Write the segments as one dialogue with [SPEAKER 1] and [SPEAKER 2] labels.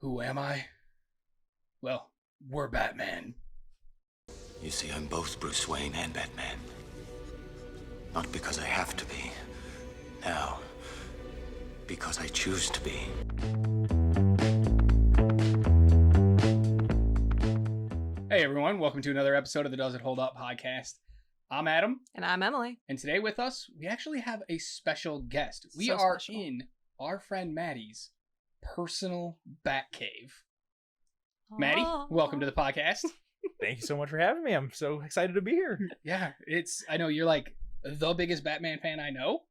[SPEAKER 1] Who am I? Well, we're Batman.
[SPEAKER 2] You see, I'm both Bruce Wayne and Batman. Not because I have to be. Now, because I choose to be.
[SPEAKER 1] Hey everyone, welcome to another episode of the Does It Hold Up podcast. I'm Adam.
[SPEAKER 3] And I'm Emily.
[SPEAKER 1] And today with us, we actually have a special guest. We
[SPEAKER 3] So
[SPEAKER 1] are
[SPEAKER 3] special.
[SPEAKER 1] in our friend Matty's personal bat cave. Matty, welcome to the podcast.
[SPEAKER 4] Thank you so much for having me. I'm so excited to be here.
[SPEAKER 1] Yeah, I know you're like the biggest Batman fan I know.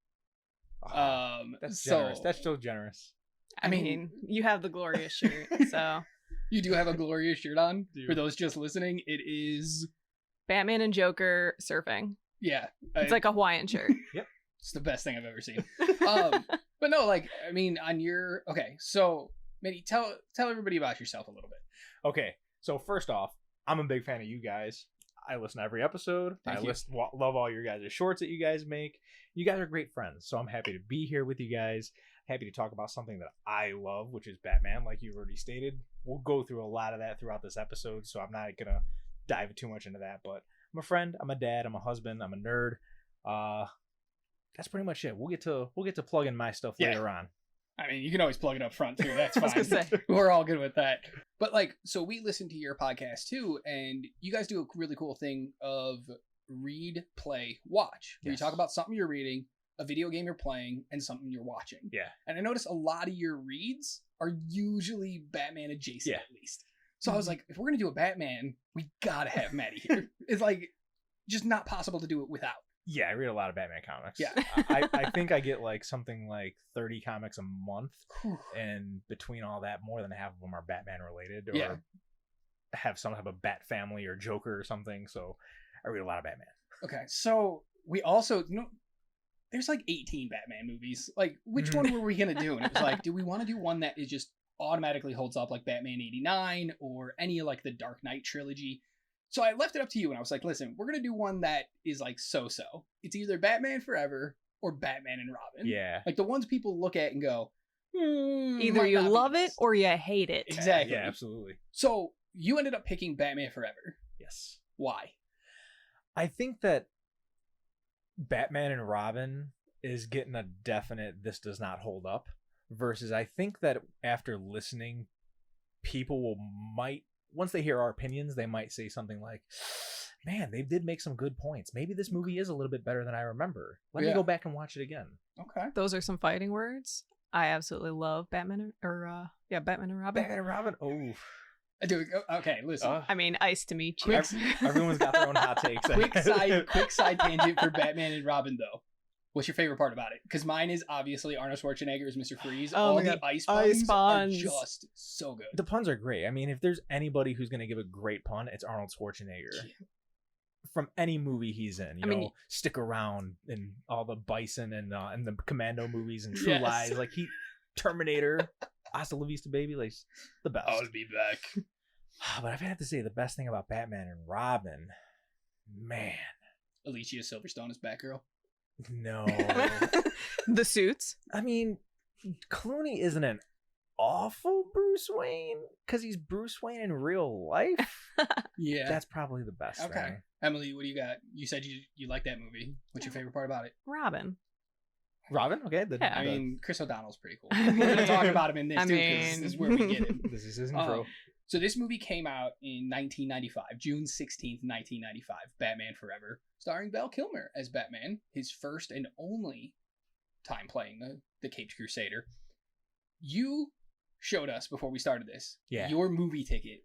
[SPEAKER 4] That's
[SPEAKER 1] so-
[SPEAKER 4] generous. That's so generous.
[SPEAKER 3] I mean, you have the glorious shirt, so
[SPEAKER 1] You do have a glorious shirt on.
[SPEAKER 4] Do.
[SPEAKER 1] For those just listening, it is,
[SPEAKER 3] Batman and Joker surfing.
[SPEAKER 1] yeah.
[SPEAKER 3] It's like a Hawaiian shirt.
[SPEAKER 1] It's the best thing I've ever seen. But no, like, I mean, okay, so Matty, tell everybody about yourself a little bit.
[SPEAKER 4] Okay, so first off, I'm a big fan of you guys. I listen to every episode.
[SPEAKER 1] Thank you.
[SPEAKER 4] Love all your guys' shorts that you guys make. You guys are great friends, so I'm happy to be here with you guys. Happy to talk about something that I love, which is Batman, like you've already stated. We'll go through a lot of that throughout this episode, so I'm not gonna dive too much into that. But I'm a friend, I'm a dad, I'm a husband, I'm a nerd. That's pretty much it. We'll get to plug in my stuff
[SPEAKER 1] Yeah.
[SPEAKER 4] later on.
[SPEAKER 1] I mean, you can always plug it up front too. That's
[SPEAKER 3] I was
[SPEAKER 1] fine.
[SPEAKER 3] gonna say.
[SPEAKER 1] We're all good with that. But like, so we listen to your podcast too, and you guys do a really cool thing of read, play, watch. Where you
[SPEAKER 4] Yes.
[SPEAKER 1] talk about something you're reading, a video game you're playing, and something you're watching.
[SPEAKER 4] Yeah.
[SPEAKER 1] And I notice a lot of your reads are usually Batman adjacent,
[SPEAKER 4] Yeah.
[SPEAKER 1] at least. So I was like, if we're gonna do a Batman, we gotta have Matty here. It's like just not possible to do it without.
[SPEAKER 4] Yeah, I read a lot of Batman comics.
[SPEAKER 1] Yeah.
[SPEAKER 4] I think I get like something like 30 comics a month,
[SPEAKER 1] Whew.
[SPEAKER 4] and between all that, more than half of them are Batman related, or
[SPEAKER 1] Yeah.
[SPEAKER 4] have some type of Bat family or Joker or something. So I read a lot of Batman.
[SPEAKER 1] Okay, so we also, there's like 18 Batman movies. Like, which one were we gonna do? And it was like, do we want to do one that is just automatically holds up, like Batman 89 or any of like the Dark Knight trilogy? So I left it up to you, and I was like, listen, we're gonna do one that is like so-so. It's either Batman Forever or Batman and Robin.
[SPEAKER 4] Yeah.
[SPEAKER 1] Like the ones people look at and go,
[SPEAKER 3] Either
[SPEAKER 1] might
[SPEAKER 3] you
[SPEAKER 1] not be
[SPEAKER 3] love it
[SPEAKER 1] this.
[SPEAKER 3] or you hate it.
[SPEAKER 1] Exactly.
[SPEAKER 4] Yeah, absolutely.
[SPEAKER 1] So you ended up picking Batman Forever.
[SPEAKER 4] Yes.
[SPEAKER 1] Why?
[SPEAKER 4] I think that Batman and Robin is getting a definite "this does not hold up," versus I think that after listening, people might, once they hear our opinions, they might say something like, man, they did make some good points. Maybe this movie is a little bit better than I remember. Let me
[SPEAKER 1] Yeah.
[SPEAKER 4] go back and watch it again.
[SPEAKER 1] Okay.
[SPEAKER 3] Those are some fighting words. I absolutely love Batman Batman and Robin.
[SPEAKER 4] Batman and Robin. Oh,
[SPEAKER 1] Okay, listen.
[SPEAKER 3] I mean, ice to meet you.
[SPEAKER 1] Quick-
[SPEAKER 4] everyone's got their own hot takes.
[SPEAKER 1] quick side tangent for Batman and Robin though. What's your favorite part about it? Because mine is obviously Arnold Schwarzenegger as Mr. Freeze.
[SPEAKER 3] Oh
[SPEAKER 1] All
[SPEAKER 3] my
[SPEAKER 1] the
[SPEAKER 3] God.
[SPEAKER 1] ice
[SPEAKER 3] Ice
[SPEAKER 1] puns are
[SPEAKER 3] puns.
[SPEAKER 1] just so good.
[SPEAKER 4] The puns are great. I mean, if there's anybody who's going to give a great pun, it's Arnold Schwarzenegger. From any movie he's in, you know, Stick Around and all the Bison and the Commando movies and True
[SPEAKER 1] Yes.
[SPEAKER 4] Lies, like Terminator, Hasta La Vista Baby, like the best.
[SPEAKER 1] I'll be back.
[SPEAKER 4] But if I have to say the best thing about Batman and Robin, man,
[SPEAKER 1] Alicia Silverstone is Batgirl.
[SPEAKER 4] no.
[SPEAKER 3] The suits.
[SPEAKER 4] I mean, Clooney isn't an awful Bruce Wayne because he's Bruce Wayne in real life.
[SPEAKER 1] Yeah.
[SPEAKER 4] That's probably the best
[SPEAKER 1] Okay.
[SPEAKER 4] thing.
[SPEAKER 1] Emily, what do you got? You said you like that movie. What's your favorite part about it?
[SPEAKER 3] Robin.
[SPEAKER 4] Robin, okay.
[SPEAKER 3] Yeah.
[SPEAKER 1] I mean, Chris O'Donnell's pretty cool. We're going to talk about him in this
[SPEAKER 3] I
[SPEAKER 1] too, because
[SPEAKER 3] mean-
[SPEAKER 1] this is where we get it.
[SPEAKER 4] This is his intro.
[SPEAKER 1] So this movie came out in 1995, June 16th, 1995, Batman Forever, starring Val Kilmer as Batman, his first and only time playing the Caped Crusader. You showed us, before we started this,
[SPEAKER 4] Yeah.
[SPEAKER 1] your movie ticket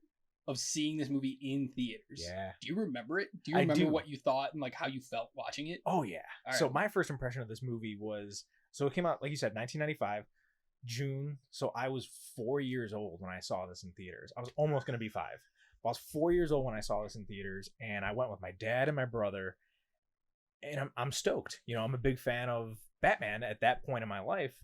[SPEAKER 1] of seeing this movie in theaters.
[SPEAKER 4] Yeah.
[SPEAKER 1] Do you remember it? Do you
[SPEAKER 4] I
[SPEAKER 1] remember
[SPEAKER 4] do.
[SPEAKER 1] what you thought and like how you felt watching it?
[SPEAKER 4] Oh yeah.
[SPEAKER 1] All
[SPEAKER 4] So
[SPEAKER 1] right.
[SPEAKER 4] my first impression of this movie was, so it came out, like you said, 1995, June. So I was 4 years old when I saw this in theaters. I was almost going to be 5. I was 4 years old when I saw this in theaters, and I went with my dad and my brother, and I'm stoked. You know, I'm a big fan of Batman at that point in my life,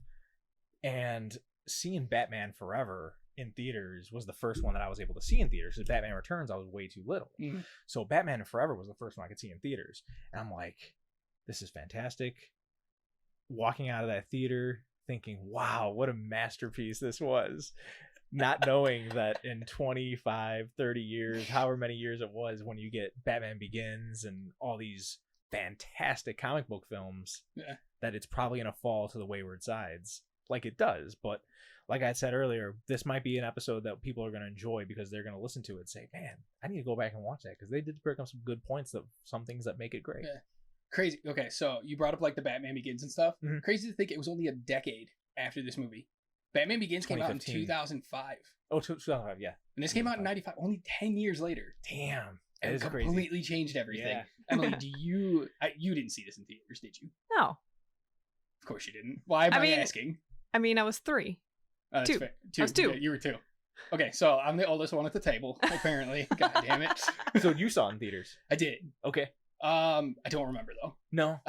[SPEAKER 4] and seeing Batman Forever in theaters was the first one that I was able to see in theaters. Because Batman Returns, I was way too little.
[SPEAKER 1] Mhm.
[SPEAKER 4] So Batman Forever was the first one I could see in theaters. And I'm like, this is fantastic. Walking out of that theater thinking, wow, what a masterpiece this was. not knowing that in 25, 30 years, however many years it was, when you get Batman Begins and all these fantastic comic book films, that it's probably going to fall to the wayward sides like it does. But like I said earlier, this might be an episode that people are going to enjoy because they're going to listen to it and say, man, I need to go back and watch that because they did bring up some good points, that some things that make it great.
[SPEAKER 1] Yeah. Crazy. Okay, so you brought up like the Batman Begins and stuff.
[SPEAKER 4] Mm-hmm.
[SPEAKER 1] Crazy to think it was only a decade after this movie. Batman Begins came out in 2005.
[SPEAKER 4] Oh, 2005, yeah.
[SPEAKER 1] And this came out in 95, only 10 years later.
[SPEAKER 4] Damn.
[SPEAKER 1] That is crazy. Completely changed everything. Yeah. Emily, you didn't see this in theaters, did you?
[SPEAKER 3] No.
[SPEAKER 1] Of course you didn't. Why am I asking?
[SPEAKER 3] I mean, I was 3.
[SPEAKER 1] Two. I was 2. Yeah, you were 2. Okay, so I'm the oldest one at the table, apparently. God damn it.
[SPEAKER 4] So you saw it in theaters?
[SPEAKER 1] I did.
[SPEAKER 4] Okay.
[SPEAKER 1] I don't remember though.
[SPEAKER 4] No.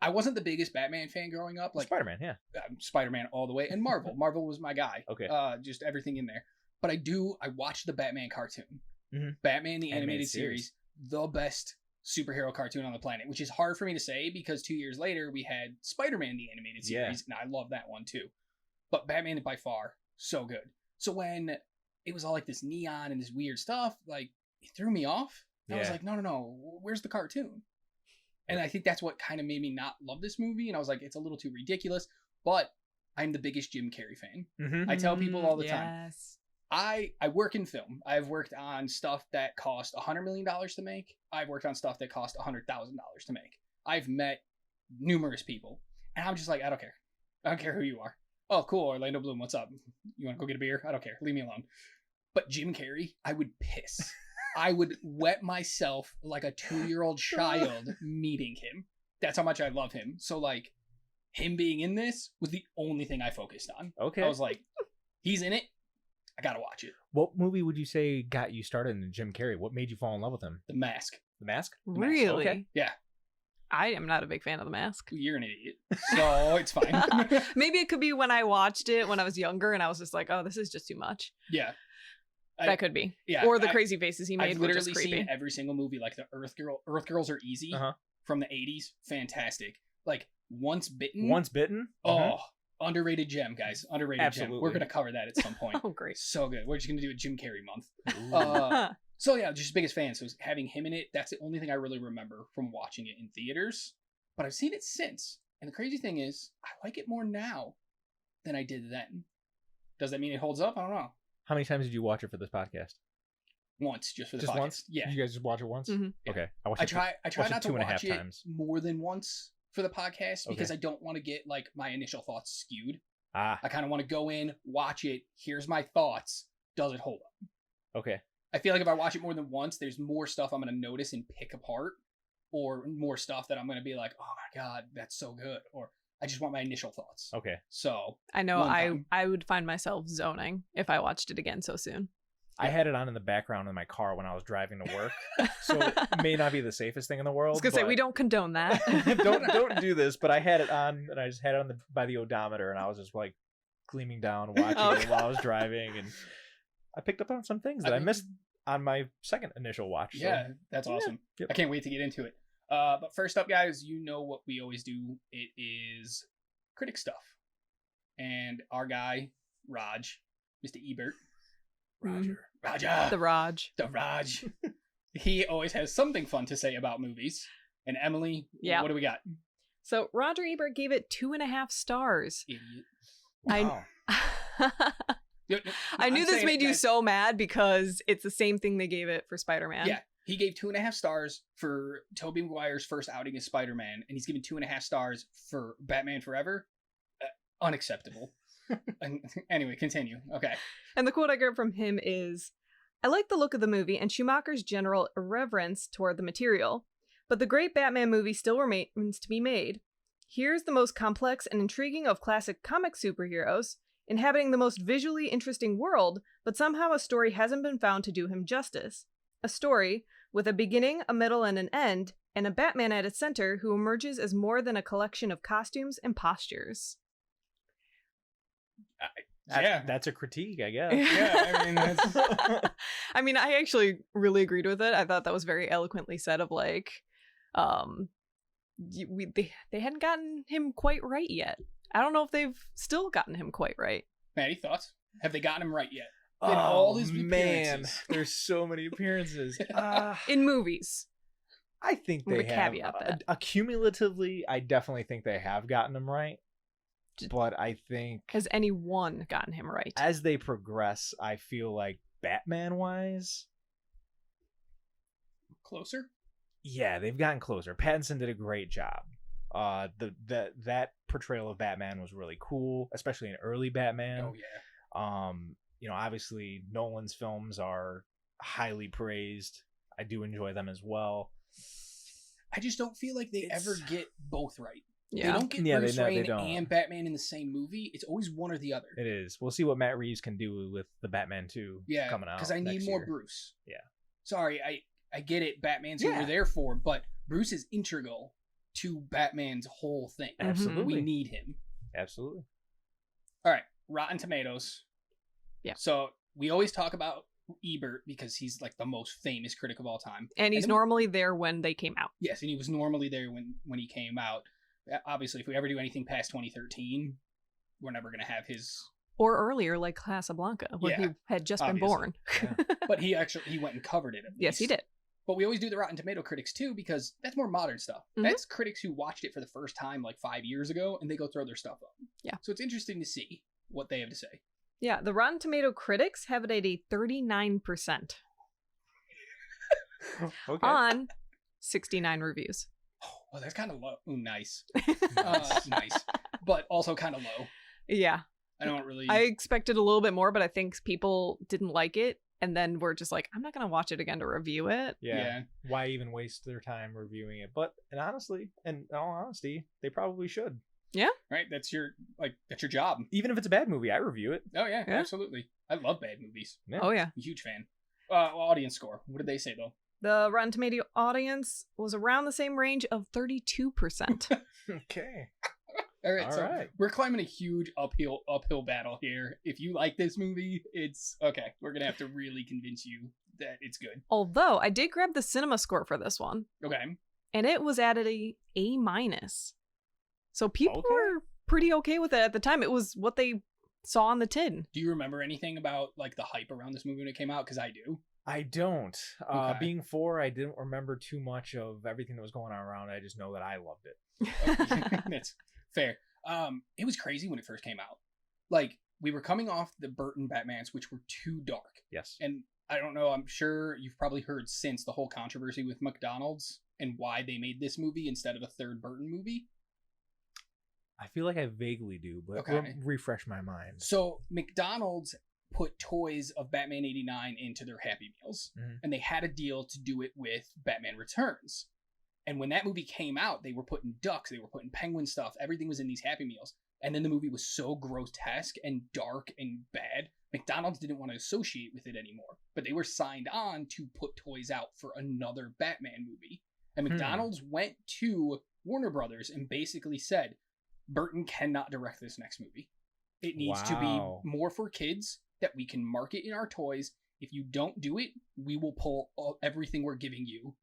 [SPEAKER 1] I wasn't the biggest Batman fan growing up. Like
[SPEAKER 4] Spider-Man, yeah.
[SPEAKER 1] Spider-Man all the way, and Marvel. Marvel was my guy.
[SPEAKER 4] Okay.
[SPEAKER 1] Just everything in there. But I watched the Batman cartoon.
[SPEAKER 4] Mm-hmm.
[SPEAKER 1] Batman the Animated Series, the best superhero cartoon on the planet, which is hard for me to say because 2 years later we had Spider-Man the Animated Series, and I love that one too. But Batman is by far so good. So when it was all like this neon and this weird stuff, like it threw me off. I was like, no, where's the cartoon? And I think that's what kind of made me not love this movie. And I was like, it's a little too ridiculous. But I'm the biggest Jim Carrey fan. Mm-hmm. I tell people all the time. I work in film. I've worked on stuff that cost $100 million to make. I've worked on stuff that cost $100,000 to make. I've met numerous people. And I'm just like, I don't care. I don't care who you are. Oh, cool. Orlando Bloom, what's up? You want to go get a beer? I don't care. Leave me alone. But Jim Carrey, I would piss. I would wet myself like a 2-year-old child meeting him. That's how much I love him. So, like, him being in this was the only thing I focused on.
[SPEAKER 4] Okay.
[SPEAKER 1] I was like, he's in it. I gotta watch it.
[SPEAKER 4] What movie would you say got you started in Jim Carrey? What made you fall in love with him?
[SPEAKER 1] The Mask.
[SPEAKER 4] The Mask?
[SPEAKER 3] Really?
[SPEAKER 4] Okay.
[SPEAKER 1] Yeah.
[SPEAKER 3] I am not a big fan of The Mask.
[SPEAKER 1] You're an idiot. So it's fine.
[SPEAKER 3] Maybe it could be when I watched it when I was younger and I was just like, oh, this is just too much.
[SPEAKER 1] Yeah.
[SPEAKER 3] That could be.
[SPEAKER 1] Yeah.
[SPEAKER 3] Or the crazy faces he made.
[SPEAKER 1] I've literally seen every single movie, like the Earth Girls Are Easy from the 80s. Fantastic. Like Once Bitten.
[SPEAKER 4] Once Bitten?
[SPEAKER 1] Oh, underrated gem, guys. Underrated
[SPEAKER 4] Absolutely.
[SPEAKER 1] gem. We're going to cover that at some point.
[SPEAKER 3] Oh, great.
[SPEAKER 1] So good. We're just going to do a Jim Carrey month. So yeah, just biggest fan. So having him in it, that's the only thing I really remember from watching it in theaters. But I've seen it since. And the crazy thing is, I like it more now than I did then. Does that mean it holds up? I don't know.
[SPEAKER 4] How many times did you watch it for this podcast?
[SPEAKER 1] Once, just for the
[SPEAKER 4] podcast. Just once?
[SPEAKER 1] Yeah.
[SPEAKER 4] You guys just watch it once?
[SPEAKER 3] Mm-hmm.
[SPEAKER 1] Yeah.
[SPEAKER 4] Okay.
[SPEAKER 1] I try not to watch it more than once for the podcast because I don't want to get like my initial thoughts skewed. I kind of want to go in, watch it. Here's my thoughts. Does it hold up?
[SPEAKER 4] Okay.
[SPEAKER 1] I feel like if I watch it more than once, there's more stuff I'm going to notice and pick apart, or more stuff that I'm going to be like, oh my God, that's so good. Or I just want my initial thoughts.
[SPEAKER 4] Okay.
[SPEAKER 1] So
[SPEAKER 3] I know I would find myself zoning if I watched it again so soon.
[SPEAKER 4] I had it on in the background in my car when I was driving to work. So it may not be the safest thing in the world.
[SPEAKER 3] I was going to say, we don't condone that.
[SPEAKER 4] don't do this, but I had it on, and I just had it on by the odometer, and I was just like gleaming down, watching it while I was driving, and I picked up on some things that I missed on my second initial watch.
[SPEAKER 1] Yeah, so. That's awesome. Yep. I can't wait to get into it. But first up, guys, you know what we always do. It is critic stuff. And our guy, Raj, Mr. Ebert. Roger.
[SPEAKER 3] The Raj.
[SPEAKER 1] He always has something fun to say about movies. And Emily, what do we got?
[SPEAKER 3] So Roger Ebert gave it 2.5 stars.
[SPEAKER 1] Idiot.
[SPEAKER 3] Wow. I knew this made you so mad because it's the same thing they gave it for Spider-Man.
[SPEAKER 1] Yeah. He gave 2.5 stars for Tobey Maguire's first outing as Spider-Man, and he's given 2.5 stars for Batman Forever. Unacceptable. Anyway, continue. Okay.
[SPEAKER 3] And the quote I got from him is, I like the look of the movie and Schumacher's general irreverence toward the material, but the great Batman movie still remains to be made. Here's the most complex and intriguing of classic comic superheroes, inhabiting the most visually interesting world, but somehow a story hasn't been found to do him justice. A story with a beginning, a middle, and an end, and a Batman at its center who emerges as more than a collection of costumes and postures.
[SPEAKER 4] That's a critique, I guess.
[SPEAKER 1] Yeah, I mean, that's...
[SPEAKER 3] I mean, I actually really agreed with it. I thought that was very eloquently said of like, they hadn't gotten him quite right yet. I don't know if they've still gotten him quite right.
[SPEAKER 1] Matty, thoughts? Have they gotten him right yet? In all his
[SPEAKER 4] man,
[SPEAKER 1] appearances.
[SPEAKER 4] there's so many appearances.
[SPEAKER 3] In movies.
[SPEAKER 4] I think
[SPEAKER 3] I'm
[SPEAKER 4] they
[SPEAKER 3] gonna
[SPEAKER 4] have.
[SPEAKER 3] caveat that.
[SPEAKER 4] Accumulatively, I definitely think they have gotten him right. But I think
[SPEAKER 3] Has anyone gotten him right?
[SPEAKER 4] as they progress, I feel like Batman-wise,
[SPEAKER 1] Closer?
[SPEAKER 4] yeah, they've gotten closer. Pattinson did a great job. That portrayal of Batman was really cool, especially in early Batman.
[SPEAKER 1] Oh, yeah.
[SPEAKER 4] Obviously Nolan's films are highly praised. I do enjoy them as well.
[SPEAKER 1] I just don't feel like they ever get both right.
[SPEAKER 3] Yeah.
[SPEAKER 1] They don't get
[SPEAKER 4] Yeah,
[SPEAKER 1] Bruce
[SPEAKER 4] they
[SPEAKER 1] Wayne
[SPEAKER 4] don't.
[SPEAKER 1] and Batman in the same movie. It's always one or the other.
[SPEAKER 4] It is. We'll see what Matt Reeves can do with the Batman 2 coming out.
[SPEAKER 1] Because I need
[SPEAKER 4] next
[SPEAKER 1] more
[SPEAKER 4] year.
[SPEAKER 1] Bruce.
[SPEAKER 4] Yeah.
[SPEAKER 1] Sorry, I get it. Batman's who
[SPEAKER 4] Yeah.
[SPEAKER 1] we're there for, but Bruce is integral to Batman's whole thing.
[SPEAKER 4] Absolutely.
[SPEAKER 1] We need him.
[SPEAKER 4] Absolutely.
[SPEAKER 1] All right, Rotten Tomatoes.
[SPEAKER 3] Yeah.
[SPEAKER 1] So we always talk about Ebert because he's like the most famous critic of all time.
[SPEAKER 3] And he's
[SPEAKER 1] then-
[SPEAKER 3] normally there when they came out.
[SPEAKER 1] Yes, and he was normally there when he came out. Obviously, if we ever do anything past 2013, we're never going to have his...
[SPEAKER 3] Or earlier, like Casablanca, where he
[SPEAKER 1] Yeah,
[SPEAKER 3] had just
[SPEAKER 1] obviously.
[SPEAKER 3] been born.
[SPEAKER 4] Yeah.
[SPEAKER 1] But he went and covered it at
[SPEAKER 3] Yes, he
[SPEAKER 1] least.
[SPEAKER 3] did.
[SPEAKER 1] But we always do the Rotten Tomato critics too because that's more modern stuff.
[SPEAKER 3] Mhm.
[SPEAKER 1] That's critics who watched it for the first time like 5 years ago and they go throw their stuff up.
[SPEAKER 3] Yeah.
[SPEAKER 1] So it's interesting to see what they have to say.
[SPEAKER 3] Yeah, the Rotten Tomato critics have it at a 39%
[SPEAKER 4] Okay.
[SPEAKER 3] on 69 reviews.
[SPEAKER 1] Oh, well, that's kind of low. Ooh, nice.
[SPEAKER 4] Nice.
[SPEAKER 1] Nice. But also kind of low.
[SPEAKER 3] Yeah,
[SPEAKER 1] I don't really...
[SPEAKER 3] I expected a little bit more, but I think people didn't like it. And then we're just like, I'm not going to watch it again to review it.
[SPEAKER 4] Yeah. Why even waste their time reviewing it? But in all honesty, they probably should.
[SPEAKER 1] Right? That's your job.
[SPEAKER 4] Even if it's a bad movie, I review it.
[SPEAKER 1] Oh, yeah,
[SPEAKER 3] Yeah.
[SPEAKER 1] absolutely. I love bad movies.
[SPEAKER 4] Yeah.
[SPEAKER 3] Oh, yeah.
[SPEAKER 1] I'm a huge fan. Audience score. What did they say, though?
[SPEAKER 3] The Rotten Tomato audience was around the same range of 32%.
[SPEAKER 4] Okay.
[SPEAKER 1] All right,
[SPEAKER 4] All
[SPEAKER 1] so
[SPEAKER 4] right.
[SPEAKER 1] we're climbing a huge uphill battle here. If you like this movie, it's okay. We're gonna have to really convince you that it's good.
[SPEAKER 3] Although I did grab the cinema score for this one,
[SPEAKER 1] Okay.
[SPEAKER 3] and it was at A minus. So people
[SPEAKER 4] Okay.
[SPEAKER 3] were pretty okay with it at the time. It was what they saw on the tin.
[SPEAKER 1] Do you remember anything about like the hype around this movie when it came out? Because I do.
[SPEAKER 4] I don't.
[SPEAKER 1] Okay.
[SPEAKER 4] Being 4, I didn't remember too much of everything that was going on around. I just know that I loved it.
[SPEAKER 1] That's fair. It was crazy when it first came out. Like we were coming off the Burton Batmans, which were too dark.
[SPEAKER 4] Yes.
[SPEAKER 1] And I don't know, I'm sure you've probably heard since the whole controversy with McDonald's and why they made this movie instead of a third Burton movie.
[SPEAKER 4] I feel like I vaguely do, but
[SPEAKER 1] Okay.
[SPEAKER 4] refresh my mind.
[SPEAKER 1] So McDonald's put toys of Batman 89 into their Happy Meals,
[SPEAKER 4] Mhm.
[SPEAKER 1] and they had a deal to do it with Batman Returns. And when that movie came out, they were putting ducks, they were putting penguin stuff, everything was in these Happy Meals. And then the movie was so grotesque and dark and bad, McDonald's didn't want to associate with it anymore. But they were signed on to put toys out for another Batman movie. And McDonald's went to Warner Brothers and basically said, Burton cannot direct this next movie. It needs to
[SPEAKER 4] Wow.
[SPEAKER 1] be more for kids that we can market in our toys. If you don't do it, we will pull everything we're giving you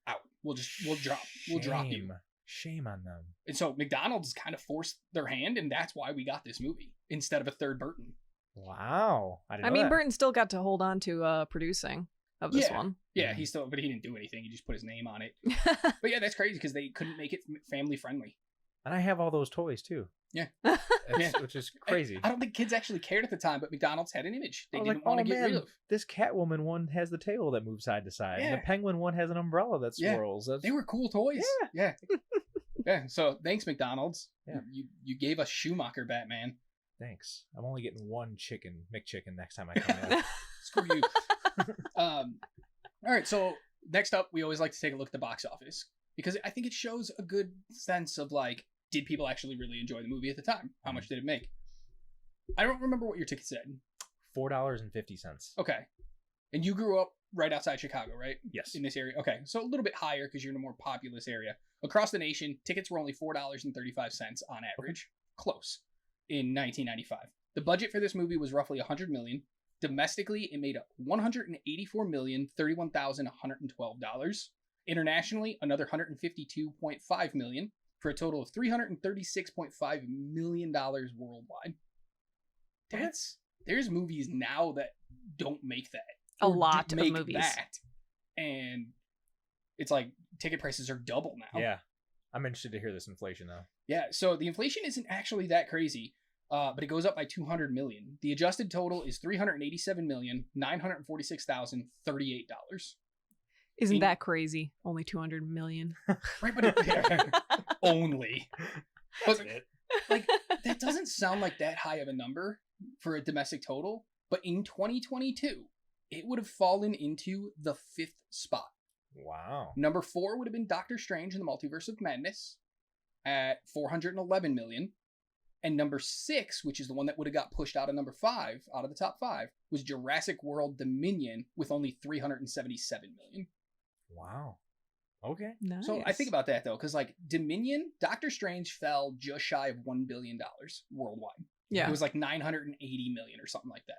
[SPEAKER 1] out. We'll drop you.
[SPEAKER 4] Shame on them.
[SPEAKER 1] And so McDonald's kind of forced their hand, and that's why we got this movie instead of a third Burton.
[SPEAKER 4] Wow. I didn't
[SPEAKER 3] I
[SPEAKER 4] know
[SPEAKER 3] mean,
[SPEAKER 4] that.
[SPEAKER 3] Burton still got to hold on to producing of this one.
[SPEAKER 1] Yeah,
[SPEAKER 4] Mhm.
[SPEAKER 1] but he didn't do anything. He just put his name on it. But yeah, that's crazy because they couldn't make it family friendly.
[SPEAKER 4] And I have all those toys too.
[SPEAKER 1] Yeah.
[SPEAKER 4] Which is crazy.
[SPEAKER 1] I don't think kids actually cared at the time, but McDonald's had an image they
[SPEAKER 4] I was
[SPEAKER 1] didn't
[SPEAKER 4] like,
[SPEAKER 1] want
[SPEAKER 4] oh,
[SPEAKER 1] to get rid
[SPEAKER 4] man,
[SPEAKER 1] of.
[SPEAKER 4] This Catwoman one has the tail that moves side to side. And
[SPEAKER 1] Yeah.
[SPEAKER 4] the Penguin one has an umbrella that
[SPEAKER 1] Yeah.
[SPEAKER 4] swirls. That's...
[SPEAKER 1] They were cool toys. Yeah. Yeah. So thanks, McDonald's.
[SPEAKER 4] Yeah.
[SPEAKER 1] You gave us Schumacher Batman.
[SPEAKER 4] Thanks. I'm only getting one McChicken next time I come in.
[SPEAKER 1] Screw you. All right. So next up, we always like to take a look at the box office because I think it shows a good sense of like, did people actually really enjoy the movie at the time? How much did it make? I don't remember what your ticket said.
[SPEAKER 4] $4.50.
[SPEAKER 1] Okay. And you grew up right outside Chicago, right?
[SPEAKER 4] Yes.
[SPEAKER 1] In this area. Okay. So a little bit higher because you're in a more populous area. Across the nation, tickets were only $4.35 on average. Close. In 1995. The budget for this movie was roughly $100 million. Domestically, it made $184,031,112. Internationally, another $152.5 million for a total of $336.5 million worldwide. That's there's movies now that don't make that.
[SPEAKER 3] A
[SPEAKER 1] Or
[SPEAKER 3] lot of
[SPEAKER 1] make
[SPEAKER 3] movies.
[SPEAKER 1] that. And it's like ticket prices are double now.
[SPEAKER 4] Yeah. I'm interested to hear this inflation though.
[SPEAKER 1] Yeah, so the inflation isn't actually that crazy, but it goes up by 200 million. The adjusted total is $387,946,038.
[SPEAKER 3] Isn't that crazy? Only 200 million.
[SPEAKER 1] Right, but only.
[SPEAKER 4] That's
[SPEAKER 1] But,
[SPEAKER 4] it.
[SPEAKER 1] like, that doesn't sound like that high of a number for a domestic total, but in 2022, it would have fallen into the 5th spot.
[SPEAKER 4] Wow.
[SPEAKER 1] Number 4 would have been Doctor Strange in the Multiverse of Madness at 411 million. And number 6, which is the one that would have got pushed out of number 5, out of the top 5, was Jurassic World Dominion with only 377 million.
[SPEAKER 4] Wow. Okay.
[SPEAKER 3] Nice.
[SPEAKER 1] So I think about that though, because like Dominion, Doctor Strange fell just shy of $1 billion worldwide.
[SPEAKER 3] Yeah.
[SPEAKER 1] It was like 980 million or something like that.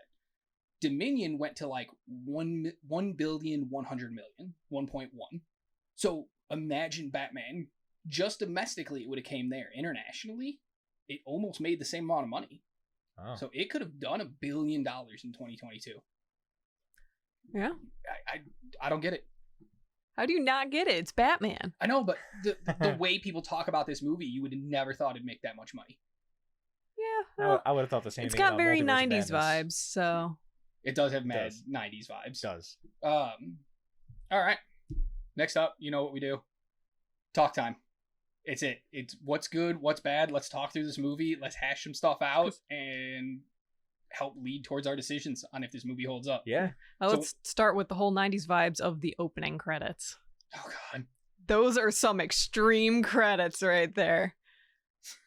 [SPEAKER 1] Dominion went to like 1,100,000,000, 1.1. So imagine Batman, just domestically it would have came there. Internationally, it almost made the same amount of money.
[SPEAKER 4] Oh.
[SPEAKER 1] So it could have done $1 billion in 2022.
[SPEAKER 3] Yeah.
[SPEAKER 1] I don't get it.
[SPEAKER 3] How do you not get it? It's Batman.
[SPEAKER 1] I know, but the way people talk about this movie, you would have never thought it'd make that much money.
[SPEAKER 3] Yeah. Well,
[SPEAKER 4] I would have thought the same
[SPEAKER 3] it's
[SPEAKER 4] thing.
[SPEAKER 3] got
[SPEAKER 4] about
[SPEAKER 3] very
[SPEAKER 4] Multiverse of
[SPEAKER 3] 90s
[SPEAKER 4] Madness.
[SPEAKER 3] vibes, so.
[SPEAKER 1] It does have mad
[SPEAKER 4] Does.
[SPEAKER 1] 90s vibes.
[SPEAKER 4] It does.
[SPEAKER 1] All right. Next up, you know what we do. Talk time. It's it. It's what's good, what's bad. Let's talk through this movie. Let's hash some stuff out and help lead towards our decisions on if this movie holds up.
[SPEAKER 4] Yeah.
[SPEAKER 3] Now
[SPEAKER 1] So-
[SPEAKER 3] let's start with the whole 90s vibes of the opening credits.
[SPEAKER 1] Oh, God.
[SPEAKER 3] Those are some extreme credits right there.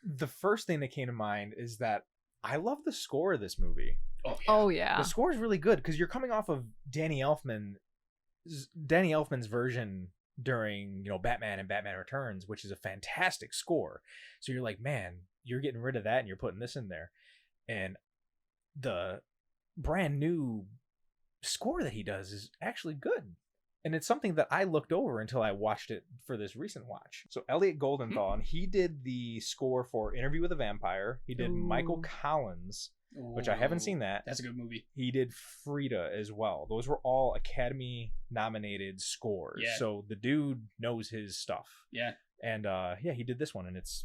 [SPEAKER 4] The first thing that came to mind is that I love the score of this movie.
[SPEAKER 1] Oh, yeah.
[SPEAKER 3] Oh, yeah.
[SPEAKER 4] The score is really good because you're coming off of Danny Elfman's version during, Batman and Batman Returns, which is a fantastic score. So you're like, man, you're getting rid of that and you're putting this in there. And the brand new score that he does is actually good. And it's something that I looked over until I watched it for this recent watch. So Elliot Goldenthal, and he did the score for Interview with a Vampire. He did Michael
[SPEAKER 3] Ooh.
[SPEAKER 4] Collins, which I haven't seen that.
[SPEAKER 1] That's a good movie.
[SPEAKER 4] He did Frida as well. Those were all Academy nominated scores.
[SPEAKER 1] Yeah.
[SPEAKER 4] So the dude knows his stuff.
[SPEAKER 1] Yeah.
[SPEAKER 4] And he did this one, and it's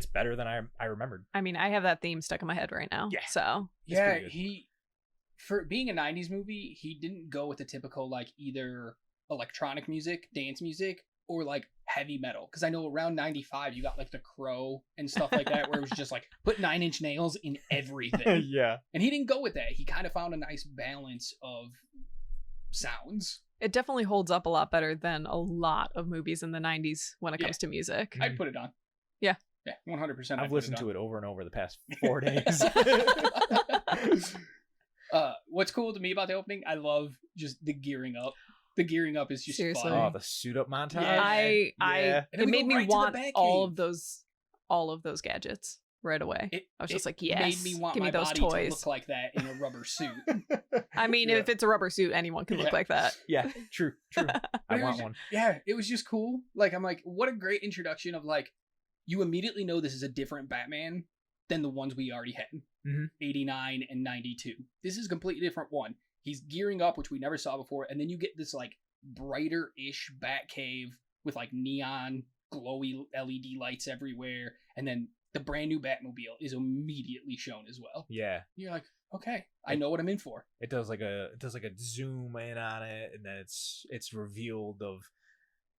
[SPEAKER 4] better than I remembered.
[SPEAKER 3] I mean, I have that theme stuck in my head right now.
[SPEAKER 4] Yeah.
[SPEAKER 3] So.
[SPEAKER 4] It's
[SPEAKER 1] Yeah,
[SPEAKER 4] pretty good.
[SPEAKER 1] for being a 90s movie, he didn't go with the typical, like, either electronic music, dance music, or, like, heavy metal. Because I know around 95, you got, like, The Crow and stuff like that, where it was just, like, put 9 Inch Nails in everything.
[SPEAKER 4] Yeah.
[SPEAKER 1] And he didn't go with that. He kind of found a nice balance of sounds.
[SPEAKER 3] It definitely holds up a lot better than a lot of movies in the 90s when it
[SPEAKER 1] Yeah.
[SPEAKER 3] comes to music.
[SPEAKER 1] I'd put it on.
[SPEAKER 3] Yeah.
[SPEAKER 1] Yeah, 100%.
[SPEAKER 4] I've listened to it over and over the past 4 days.
[SPEAKER 1] What's cool to me about the opening, I love just the gearing up. The gearing up is just
[SPEAKER 3] Seriously.
[SPEAKER 1] fun.
[SPEAKER 4] Oh, the suit up montage.
[SPEAKER 1] Yeah.
[SPEAKER 4] Yeah.
[SPEAKER 1] And then
[SPEAKER 3] It
[SPEAKER 1] we
[SPEAKER 3] made
[SPEAKER 1] go
[SPEAKER 3] me
[SPEAKER 1] right to the
[SPEAKER 3] want
[SPEAKER 1] Batcave.
[SPEAKER 3] all of those gadgets right away. I was just like, yes,
[SPEAKER 1] made me want
[SPEAKER 3] give me
[SPEAKER 1] my
[SPEAKER 3] those
[SPEAKER 1] body
[SPEAKER 3] toys.
[SPEAKER 1] to look like that in a rubber suit.
[SPEAKER 3] I mean,
[SPEAKER 4] Yeah.
[SPEAKER 3] if it's a rubber suit, anyone can look
[SPEAKER 1] Yeah.
[SPEAKER 3] like that.
[SPEAKER 4] Yeah, true.
[SPEAKER 1] But
[SPEAKER 4] I
[SPEAKER 1] it was
[SPEAKER 4] want
[SPEAKER 1] ju-
[SPEAKER 4] one.
[SPEAKER 1] Yeah, it was just cool. Like, I'm like, what a great introduction of, like, you immediately know this is a different Batman than the ones we already had.
[SPEAKER 4] Mhm.
[SPEAKER 1] 89 and 92. This is a completely different one. He's gearing up, which we never saw before, and then you get this, like, brighter-ish Batcave with, like, neon, glowy LED lights everywhere, and then the brand new Batmobile is immediately shown as well.
[SPEAKER 4] Yeah.
[SPEAKER 1] You're like, okay, I know what I'm in for.
[SPEAKER 4] It does like a zoom in on it, and then it's revealed of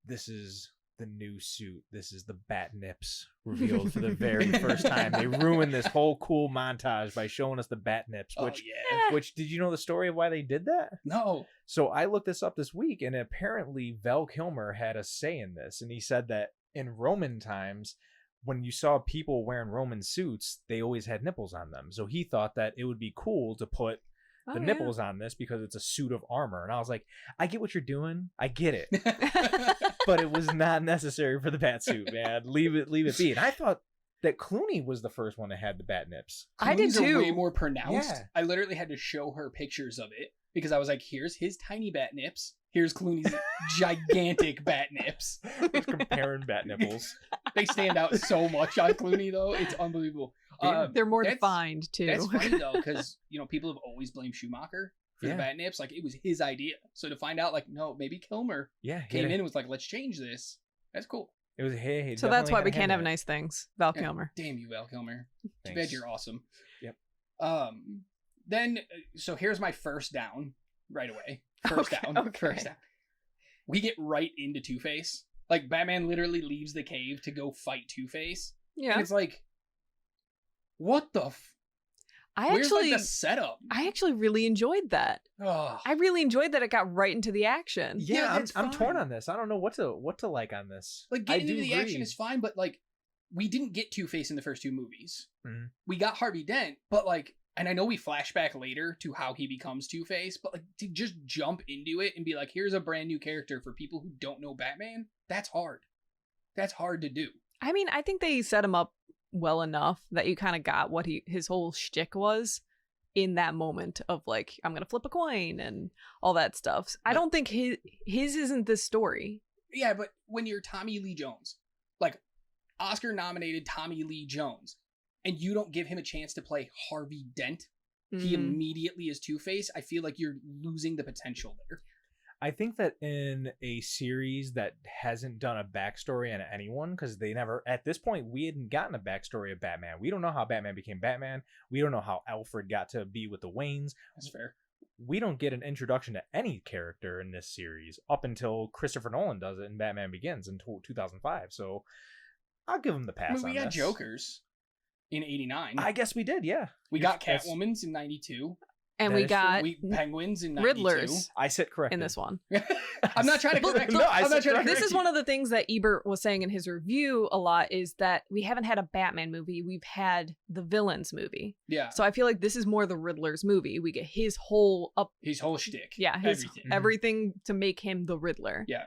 [SPEAKER 4] this is the new suit. This is the bat nips revealed for the very first time. They ruined this whole cool montage by showing us the bat nips. Which
[SPEAKER 1] yeah.
[SPEAKER 4] which did you know the story of why they did that?
[SPEAKER 1] No.
[SPEAKER 4] So I looked this up this week, and apparently Val Kilmer had a say in this, and he said that in Roman times, when you saw people wearing Roman suits, they always had nipples on them. So he thought that it would be cool to put the nipples on this because it's a suit of armor. And I was like, I get what you're doing. I get it. But it was not necessary for the bat suit, man. Leave it be. And I thought that Clooney was the first one that had the bat nips.
[SPEAKER 3] I did
[SPEAKER 1] Clooney's are
[SPEAKER 3] too.
[SPEAKER 1] way more pronounced.
[SPEAKER 4] Yeah.
[SPEAKER 1] I literally had to show her pictures of it because I was like, here's his tiny bat nips. Here's Clooney's gigantic bat nips.
[SPEAKER 4] Just comparing bat nipples.
[SPEAKER 1] They stand out so much on Clooney, though. It's unbelievable.
[SPEAKER 3] They're more
[SPEAKER 1] That's-
[SPEAKER 3] defined too.
[SPEAKER 1] That's funny though, because people have always blamed Schumacher for the bat nips. Like it was his idea. So to find out, like, no, maybe Kilmer came in and was like, let's change this. That's cool.
[SPEAKER 4] It was hey.
[SPEAKER 3] So that's why we can't have nice things. Val Kilmer.
[SPEAKER 1] Damn you, Val Kilmer. Too
[SPEAKER 4] Thanks.
[SPEAKER 1] bad you're awesome.
[SPEAKER 4] Yep.
[SPEAKER 1] Then so here's my first down right away. First down. We get right into Two-Face. Like Batman literally leaves the cave to go fight Two-Face.
[SPEAKER 3] Yeah.
[SPEAKER 1] And it's like, what the Where's the setup?
[SPEAKER 3] I actually really enjoyed that.
[SPEAKER 1] Oh.
[SPEAKER 3] I really enjoyed that it got right into the action.
[SPEAKER 4] Yeah,
[SPEAKER 1] that's
[SPEAKER 4] I'm torn
[SPEAKER 1] fine.
[SPEAKER 4] on this. I don't know what to like on this.
[SPEAKER 1] Like
[SPEAKER 4] I
[SPEAKER 1] getting
[SPEAKER 4] do
[SPEAKER 1] into the
[SPEAKER 4] agree.
[SPEAKER 1] action is fine, but like we didn't get Two-Face in the first two movies.
[SPEAKER 4] Mhm.
[SPEAKER 1] We got Harvey Dent, but like, and I know we flash back later to how he becomes Two-Face, but like to just jump into it and be like, here's a brand new character for people who don't know Batman, that's hard. That's hard to do.
[SPEAKER 3] I mean, I think they set him up well enough that you kind of got what his whole shtick was in that moment of like, I'm gonna flip a coin and all that stuff. I don't think his isn't this story.
[SPEAKER 1] Yeah, but when you're Tommy Lee Jones, like Oscar nominated Tommy Lee Jones, and you don't give him a chance to play Harvey Dent, he
[SPEAKER 3] Mhm.
[SPEAKER 1] immediately is Two-Face, I feel like you're losing the potential there.
[SPEAKER 4] I think that in a series that hasn't done a backstory on anyone, because they never, at this point, we hadn't gotten a backstory of Batman. We don't know how Batman became Batman. We don't know how Alfred got to be with the Waynes.
[SPEAKER 1] That's fair.
[SPEAKER 4] We don't get an introduction to any character in this series up until Christopher Nolan does it in Batman Begins in 2005. So I'll give him the pass.
[SPEAKER 1] I mean, we
[SPEAKER 4] on
[SPEAKER 1] got
[SPEAKER 4] this.
[SPEAKER 1] Jokers in 89.
[SPEAKER 4] I guess we did, yeah.
[SPEAKER 1] We got
[SPEAKER 4] That's-
[SPEAKER 1] Catwoman's in 92.
[SPEAKER 3] And
[SPEAKER 4] That
[SPEAKER 3] we
[SPEAKER 4] is true.
[SPEAKER 3] got
[SPEAKER 1] We Penguins in 92.
[SPEAKER 3] Riddlers
[SPEAKER 4] I sit corrected.
[SPEAKER 3] in this one.
[SPEAKER 1] I'm not trying to correct you.
[SPEAKER 4] No, I
[SPEAKER 1] I'm not
[SPEAKER 4] said
[SPEAKER 1] trying to
[SPEAKER 3] This
[SPEAKER 1] correct
[SPEAKER 3] is
[SPEAKER 1] you.
[SPEAKER 3] one of the things that Ebert was saying in his review a lot, is that we haven't had a Batman movie. We've had the villains movie.
[SPEAKER 1] Yeah,
[SPEAKER 3] So I feel like this is more the Riddler's movie. We get his whole
[SPEAKER 1] his whole shtick.
[SPEAKER 3] yeah, his
[SPEAKER 1] everything.
[SPEAKER 3] everything to make him the Riddler.
[SPEAKER 1] Yeah,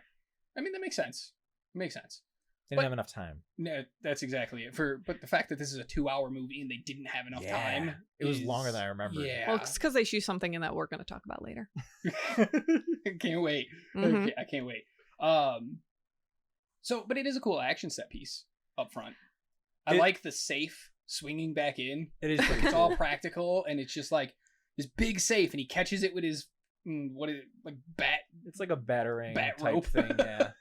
[SPEAKER 1] I mean that makes sense. It makes sense.
[SPEAKER 4] Didn't
[SPEAKER 1] But-
[SPEAKER 4] have enough time.
[SPEAKER 1] No, that's exactly it. But the fact that this is a 2-hour movie and they didn't have enough time,
[SPEAKER 4] It was
[SPEAKER 1] is-
[SPEAKER 4] longer than I remembered.
[SPEAKER 1] Yeah,
[SPEAKER 3] Well, it's because they shoot something in that we're going to talk about later.
[SPEAKER 1] can't wait.
[SPEAKER 3] Mhm.
[SPEAKER 1] I can't wait. So, but it is a cool action set piece up front. I
[SPEAKER 4] It-
[SPEAKER 1] like the safe swinging back in.
[SPEAKER 4] It is pretty
[SPEAKER 1] It's
[SPEAKER 4] cool.
[SPEAKER 1] all practical, and it's just like this big safe, and he catches it with his what is it, like bat,
[SPEAKER 4] It's like a battering
[SPEAKER 1] Bat
[SPEAKER 4] type
[SPEAKER 1] rope.
[SPEAKER 4] thing, yeah.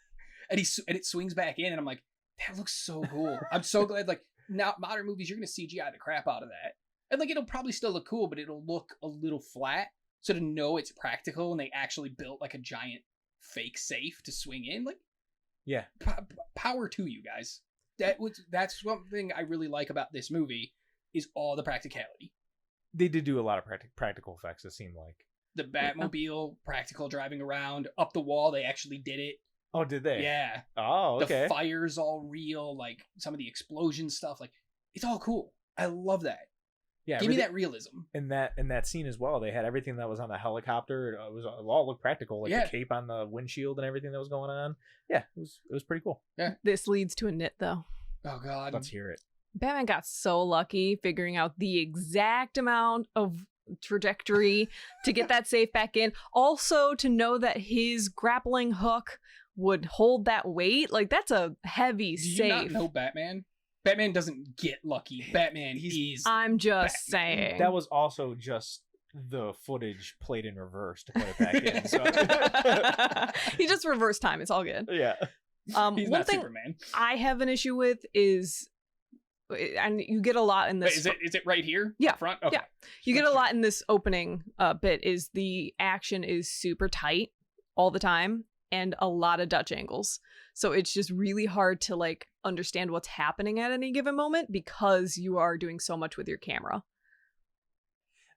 [SPEAKER 1] and it swings back in, and I'm like, that looks so cool. I'm so glad. Like now, modern movies, you're gonna CGI the crap out of that, and like it'll probably still look cool, but it'll look a little flat. So to know it's practical, and they actually built like a giant fake safe to swing in, like
[SPEAKER 4] Yeah.
[SPEAKER 1] power to you guys. That's one thing I really like about this movie is all the practicality.
[SPEAKER 4] They did do a lot of practical effects, it seemed like.
[SPEAKER 1] The Batmobile, practical driving around up the wall. They actually did it.
[SPEAKER 4] Oh, did they?
[SPEAKER 1] Yeah.
[SPEAKER 4] Oh, okay.
[SPEAKER 1] The fire's all real. Like some of the explosion stuff. Like it's all cool. I love that.
[SPEAKER 4] Yeah,
[SPEAKER 1] Give me that realism.
[SPEAKER 4] in that scene as well. They had everything that was on the helicopter. It all looked practical, like
[SPEAKER 1] Yeah.
[SPEAKER 4] the cape on the windshield and everything that was going on. Yeah, it was pretty cool.
[SPEAKER 3] This leads to a nit, though.
[SPEAKER 1] Oh God.
[SPEAKER 4] Let's hear it.
[SPEAKER 3] Batman got so lucky figuring out the exact amount of trajectory to get that safe back in. Also, to know that his grappling hook would hold that weight. Like, that's a heavy
[SPEAKER 1] Do you
[SPEAKER 3] safe.
[SPEAKER 1] not know Batman? Batman doesn't get lucky. Batman is.
[SPEAKER 3] I'm just
[SPEAKER 1] Batman.
[SPEAKER 3] saying.
[SPEAKER 4] That was also just the footage played in reverse to put it back in. So
[SPEAKER 3] He just reversed time. It's all good.
[SPEAKER 4] yeah.
[SPEAKER 1] He's
[SPEAKER 3] One
[SPEAKER 1] not
[SPEAKER 3] thing
[SPEAKER 1] Superman.
[SPEAKER 3] I have an issue with is, and you get a lot in this.
[SPEAKER 1] Wait, is it right here?
[SPEAKER 3] Yeah.
[SPEAKER 1] Up front. Okay.
[SPEAKER 3] Yeah. You get a lot in this opening bit. Is the action is super tight all the time and a lot of Dutch angles. So it's just really hard to like understand what's happening at any given moment because you are doing so much with your camera.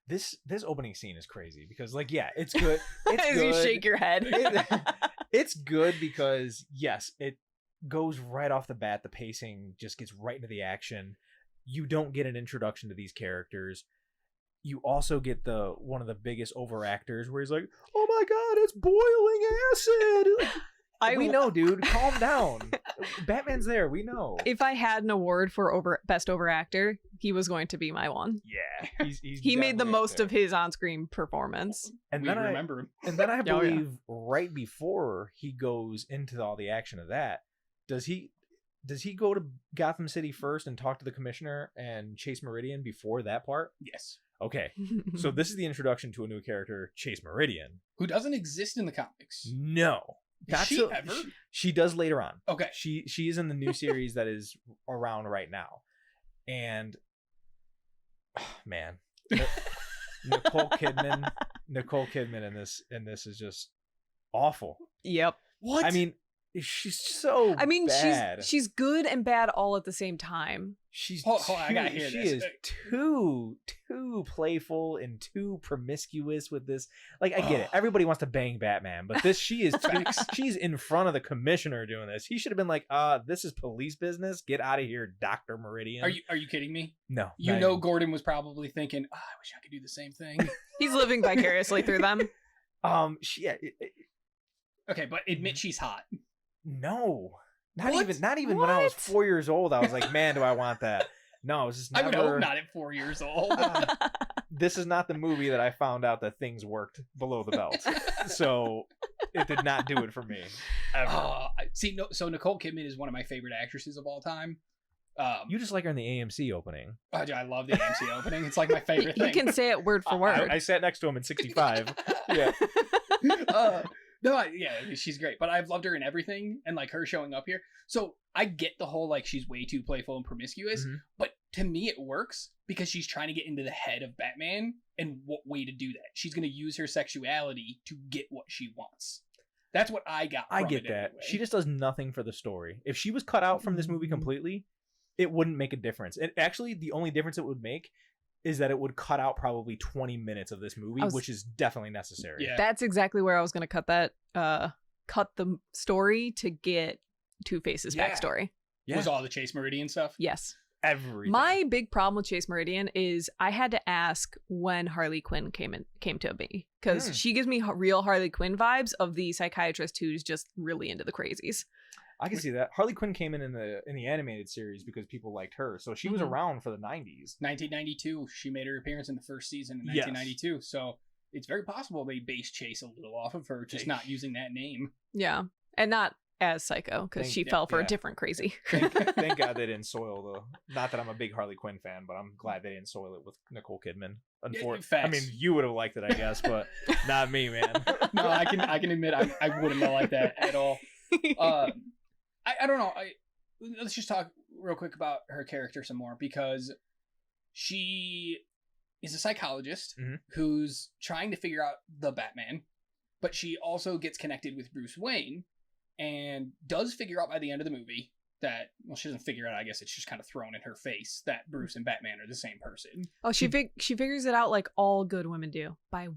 [SPEAKER 4] This opening scene is crazy because, like, yeah, it's good. It's
[SPEAKER 3] As
[SPEAKER 4] good.
[SPEAKER 3] you shake your head.
[SPEAKER 4] It's good because, yes, it goes right off the bat. The pacing just gets right into the action. You don't get an introduction to these characters. You also get one of the biggest overactors where he's like, "Oh my God, it's boiling acid!" We know, dude. Calm down. Batman's there. We know.
[SPEAKER 3] If I had an award for best overactor, he was going to be my one.
[SPEAKER 4] Yeah, he's
[SPEAKER 3] He made the
[SPEAKER 4] definitely up
[SPEAKER 3] most
[SPEAKER 4] there.
[SPEAKER 3] of his on-screen performance.
[SPEAKER 4] And
[SPEAKER 1] We
[SPEAKER 4] then
[SPEAKER 1] remember him.
[SPEAKER 4] And then I
[SPEAKER 3] Oh, yeah.
[SPEAKER 4] believe right before he goes into all the action of that, does he does he go to Gotham City first and talk to the commissioner and Chase Meridian before that part?
[SPEAKER 1] Yes.
[SPEAKER 4] Okay. So this is the introduction to a new character, Chase Meridian.
[SPEAKER 1] Who doesn't exist in the comics.
[SPEAKER 4] No.
[SPEAKER 1] Does she ever?
[SPEAKER 4] She does later on.
[SPEAKER 1] Okay.
[SPEAKER 4] She is in the new series that is around right now. And man, Nicole Kidman in this is just awful.
[SPEAKER 3] Yep.
[SPEAKER 1] What?
[SPEAKER 4] I mean, she's so bad.
[SPEAKER 3] she's good and bad all at the same time.
[SPEAKER 4] She's
[SPEAKER 1] hold on, I gotta hear
[SPEAKER 4] she
[SPEAKER 1] this.
[SPEAKER 4] is too playful and too promiscuous with this. Like, I get it. Everybody wants to bang Batman, but she's in front of the commissioner doing this. He should have been like, this is police business. Get out of here, Dr. Meridian.
[SPEAKER 1] Are you kidding me?
[SPEAKER 4] No.
[SPEAKER 1] You know Gordon was probably thinking, I wish I could do the same thing.
[SPEAKER 3] He's living vicariously through them.
[SPEAKER 1] Okay, but admit she's hot.
[SPEAKER 4] No. Not
[SPEAKER 1] What?
[SPEAKER 4] even when I was 4 years old, I was like, man, do I want that. No, it was just never...
[SPEAKER 1] I would hope not at 4 years old.
[SPEAKER 4] This is not the movie that I found out that things worked below the belt. So it did not do it for me. Ever.
[SPEAKER 1] So Nicole Kidman is one of my favorite actresses of all time.
[SPEAKER 4] You just like her in the AMC opening.
[SPEAKER 1] Oh, dude, I love the AMC opening. It's like my favorite thing.
[SPEAKER 3] You can say it word for word.
[SPEAKER 4] I sat next to him in 65. Yeah.
[SPEAKER 1] She's great, but I've loved her in everything, and like her showing up here. So I get the whole like she's way too playful and promiscuous, but to me it works because she's trying to get into the head of Batman, and what way to do that? She's going to use her sexuality to get what she wants. That's what I got.
[SPEAKER 4] I get that. Anyway. She just does nothing for the story. If she was cut out from this movie completely, it wouldn't make a difference. And actually, the only difference it would make is that it would cut out probably 20 minutes of this movie, which is definitely necessary.
[SPEAKER 1] Yeah.
[SPEAKER 3] That's exactly where I was going to cut that, cut the story to get Two-Face's backstory.
[SPEAKER 1] Yeah. Was all the Chase Meridian stuff?
[SPEAKER 3] Yes.
[SPEAKER 4] Everything.
[SPEAKER 3] My big problem with Chase Meridian is I had to ask when Harley Quinn came to me, because she gives me real Harley Quinn vibes of the psychiatrist who's just really into the crazies.
[SPEAKER 4] I can see that. Harley Quinn came in the animated series because people liked her, so she was around for the 90s.
[SPEAKER 1] 1992, she made her appearance in the first season in 1992. Yes. So it's very possible they based Chase a little off of her, just not using that name.
[SPEAKER 3] Yeah, and not as Psycho, because she fell for a different crazy.
[SPEAKER 4] Thank God they didn't soil the. Not that I'm a big Harley Quinn fan, but I'm glad they didn't soil it with Nicole Kidman. I mean, you would have liked it, I guess, but not me, man.
[SPEAKER 1] No, I can admit I wouldn't have liked that at all. I don't know. Let's just talk real quick about her character some more, because she is a psychologist who's trying to figure out the Batman, but she also gets connected with Bruce Wayne and does figure out by the end of the movie that, well, she doesn't figure out, I guess it's just kind of thrown in her face that Bruce and Batman are the same person.
[SPEAKER 3] Oh, she figures it out like all good women do, by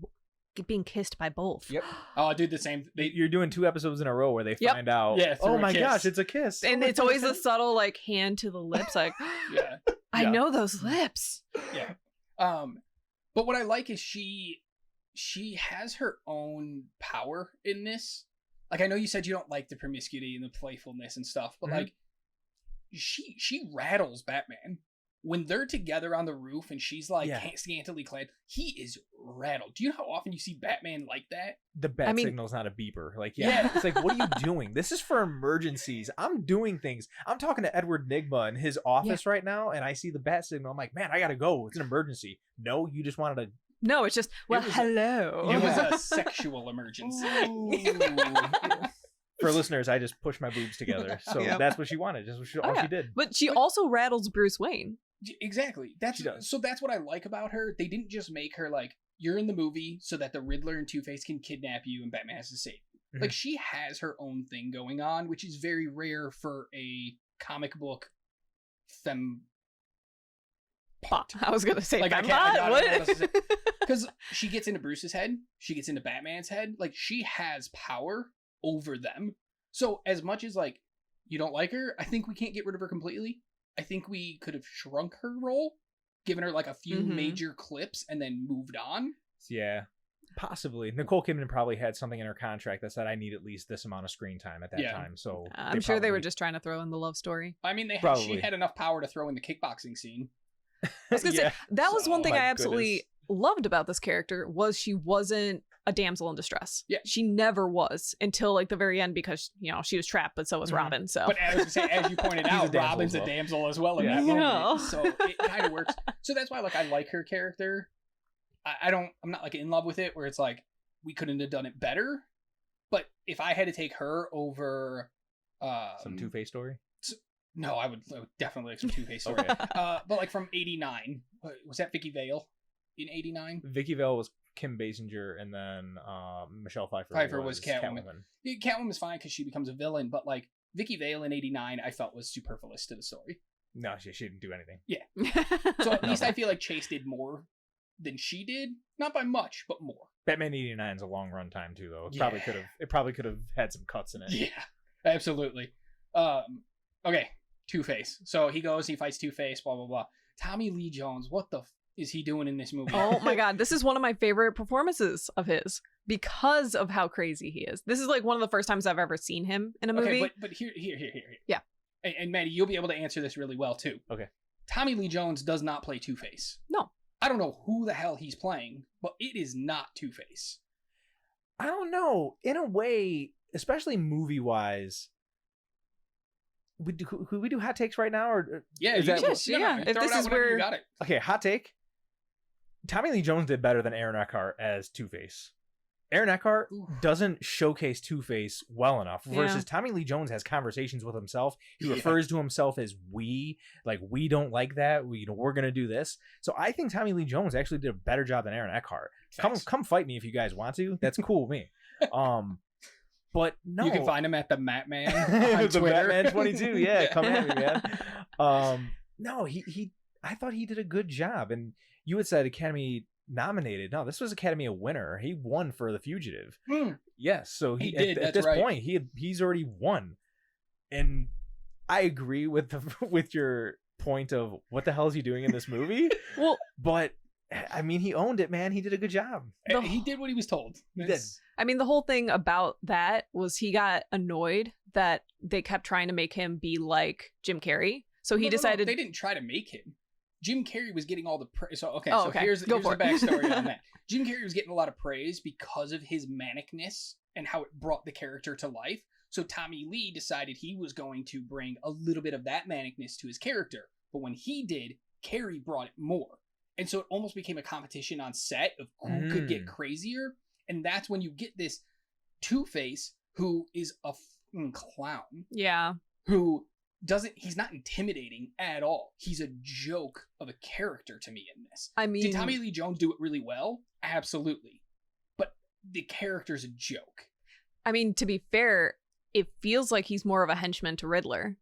[SPEAKER 3] being kissed by both.
[SPEAKER 4] Yep.
[SPEAKER 1] Oh, dude, the same.
[SPEAKER 4] You're doing 2 episodes in a row where they find out.
[SPEAKER 1] Yeah.
[SPEAKER 4] Oh my gosh, it's a kiss.
[SPEAKER 3] And it's always a subtle like hand to the lips, like,
[SPEAKER 1] yeah.
[SPEAKER 3] I know those lips.
[SPEAKER 1] Yeah. But what I like is she has her own power in this. Like, I know you said you don't like the promiscuity and the playfulness and stuff, but like, she rattles Batman. When they're together on the roof and she's like scantily clad, he is rattled. Do you know how often you see Batman like that?
[SPEAKER 4] The bat signal's not a beeper. Like, it's like, what are you doing? This is for emergencies. I'm doing things. I'm talking to Edward Nygma in his office right now, and I see the bat signal. I'm like, man, I gotta go. It's an emergency. No, you just wanted to.
[SPEAKER 3] No, it's just, hello.
[SPEAKER 1] It was a sexual emergency.
[SPEAKER 4] For listeners, I just pushed my boobs together. So that's what she wanted. Just all she did.
[SPEAKER 3] But she also rattles Bruce Wayne.
[SPEAKER 1] Exactly. So that's what I like about her. They didn't just make her like, you're in the movie so that the Riddler and Two-Face can kidnap you and Batman has to save you. Like, she has her own thing going on, which is very rare for a comic book femme part.
[SPEAKER 3] I was gonna say,
[SPEAKER 1] like,
[SPEAKER 3] what?
[SPEAKER 1] Because she gets into Bruce's head, she gets into Batman's head. Like, she has power over them. So as much as like you don't like her, I think we can't get rid of her completely. I think we could have shrunk her role, given her like a few major clips, and then moved on.
[SPEAKER 4] Yeah, possibly. Nicole Kidman probably had something in her contract that said I need at least this amount of screen time at that time. So
[SPEAKER 3] I'm sure they were just trying to throw in the love story.
[SPEAKER 1] I mean, she had enough power to throw in the kickboxing scene.
[SPEAKER 3] I was gonna say, that was one thing I absolutely loved about this character, was she wasn't a damsel in distress.
[SPEAKER 1] Yeah.
[SPEAKER 3] She never was until like the very end because, you know, she was trapped, but so was Robin. So,
[SPEAKER 1] but as you pointed
[SPEAKER 4] He's a
[SPEAKER 1] out,
[SPEAKER 4] damsel
[SPEAKER 1] Robin's
[SPEAKER 4] as well.
[SPEAKER 1] a damsel as well in that
[SPEAKER 3] Yeah.
[SPEAKER 1] moment. So it kind of works. So that's why like I like her character. I'm not like in love with it where it's like we couldn't have done it better. But if I had to take her over
[SPEAKER 4] Some Two-Face story.
[SPEAKER 1] no, I would definitely like some Two-Face story.
[SPEAKER 4] Okay.
[SPEAKER 1] But like from 89, was that Vicky Vale in 89?
[SPEAKER 4] Vicky Vale was Kim Basinger, and then Michelle Pfeiffer.
[SPEAKER 1] Pfeiffer was Catwoman. Yeah, Catwoman's fine because she becomes a villain, but like Vicky Vale in 89 I felt was superfluous to the story.
[SPEAKER 4] No, she didn't do anything.
[SPEAKER 1] So at least I feel like Chase did more than she did. Not by much, but more.
[SPEAKER 4] Batman 89 is a long run time too, though.
[SPEAKER 1] Yeah.
[SPEAKER 4] It probably could have had some cuts in it.
[SPEAKER 1] Yeah, absolutely. Okay, Two-Face. So he goes, he fights Two-Face, blah, blah, blah. Tommy Lee Jones, what the is he doing in this movie?
[SPEAKER 3] oh my God, this is one of my favorite performances of his because of how crazy he is. This is like one of the first times I've ever seen him in a movie.
[SPEAKER 1] Okay, but here.
[SPEAKER 3] Yeah.
[SPEAKER 1] And Matty, you'll be able to answer this really well too.
[SPEAKER 4] Okay.
[SPEAKER 1] Tommy Lee Jones does not play Two-Face.
[SPEAKER 3] No.
[SPEAKER 1] I don't know who the hell he's playing, but it is not Two-Face.
[SPEAKER 4] I don't know. In a way, especially movie wise, we do hot takes right now, or
[SPEAKER 1] Yeah,
[SPEAKER 4] is that
[SPEAKER 3] Yes, yeah. If
[SPEAKER 1] throw
[SPEAKER 3] this
[SPEAKER 1] it out
[SPEAKER 3] is
[SPEAKER 1] whenever
[SPEAKER 3] where
[SPEAKER 1] you got it.
[SPEAKER 4] okay? Hot take. Tommy Lee Jones did better than Aaron Eckhart as Two-Face. Aaron Eckhart
[SPEAKER 1] Oof.
[SPEAKER 4] doesn't showcase Two-Face well enough. Versus
[SPEAKER 3] Yeah.
[SPEAKER 4] Tommy Lee Jones has conversations with himself. He
[SPEAKER 1] Yeah.
[SPEAKER 4] refers to himself as we, like we don't like that. We're gonna do this. So I think Tommy Lee Jones actually did a better job than Aaron Eckhart.
[SPEAKER 1] Facts.
[SPEAKER 4] Come fight me if you guys want to. That's cool with me. But no,
[SPEAKER 1] You can find him at the Matman on
[SPEAKER 4] the
[SPEAKER 1] Twitter.
[SPEAKER 4] Batman 22. Yeah, come at me, man. No, he. I thought he did a good job, and you had said Academy nominated. No, this was Academy a winner. He won for The Fugitive.
[SPEAKER 1] Hmm.
[SPEAKER 4] Yes, so
[SPEAKER 1] He did,
[SPEAKER 4] At
[SPEAKER 1] that's
[SPEAKER 4] this
[SPEAKER 1] right.
[SPEAKER 4] point, he's already won, and I agree with with your point of what the hell is he doing in this movie?
[SPEAKER 3] well,
[SPEAKER 4] But I mean, he owned it, man. He did a good job.
[SPEAKER 1] He did what he was told.
[SPEAKER 4] He did.
[SPEAKER 1] That's-
[SPEAKER 3] I mean, the whole thing about that was he got annoyed that they kept trying to make him be like Jim Carrey. So he
[SPEAKER 1] No,
[SPEAKER 3] decided
[SPEAKER 1] they didn't try to make him. Jim Carrey was getting all the praise. So okay,
[SPEAKER 3] Oh,
[SPEAKER 1] so
[SPEAKER 3] okay.
[SPEAKER 1] here's
[SPEAKER 3] Go
[SPEAKER 1] the
[SPEAKER 3] for it.
[SPEAKER 1] backstory on that. Jim Carrey was getting a lot of praise because of his manicness and how it brought the character to life. So Tommy Lee decided he was going to bring a little bit of that manicness to his character. But when he did, Carrey brought it more. And so it almost became a competition on set of who could get crazier. And that's when you get this Two-Face who is a fucking clown.
[SPEAKER 3] yeah.
[SPEAKER 1] Who he's not intimidating at all. He's a joke of a character to me in this.
[SPEAKER 3] I mean,
[SPEAKER 1] Did Tommy Lee Jones do it really well? Absolutely. But the character's a joke.
[SPEAKER 3] I mean, to be fair, it feels like he's more of a henchman to Riddler.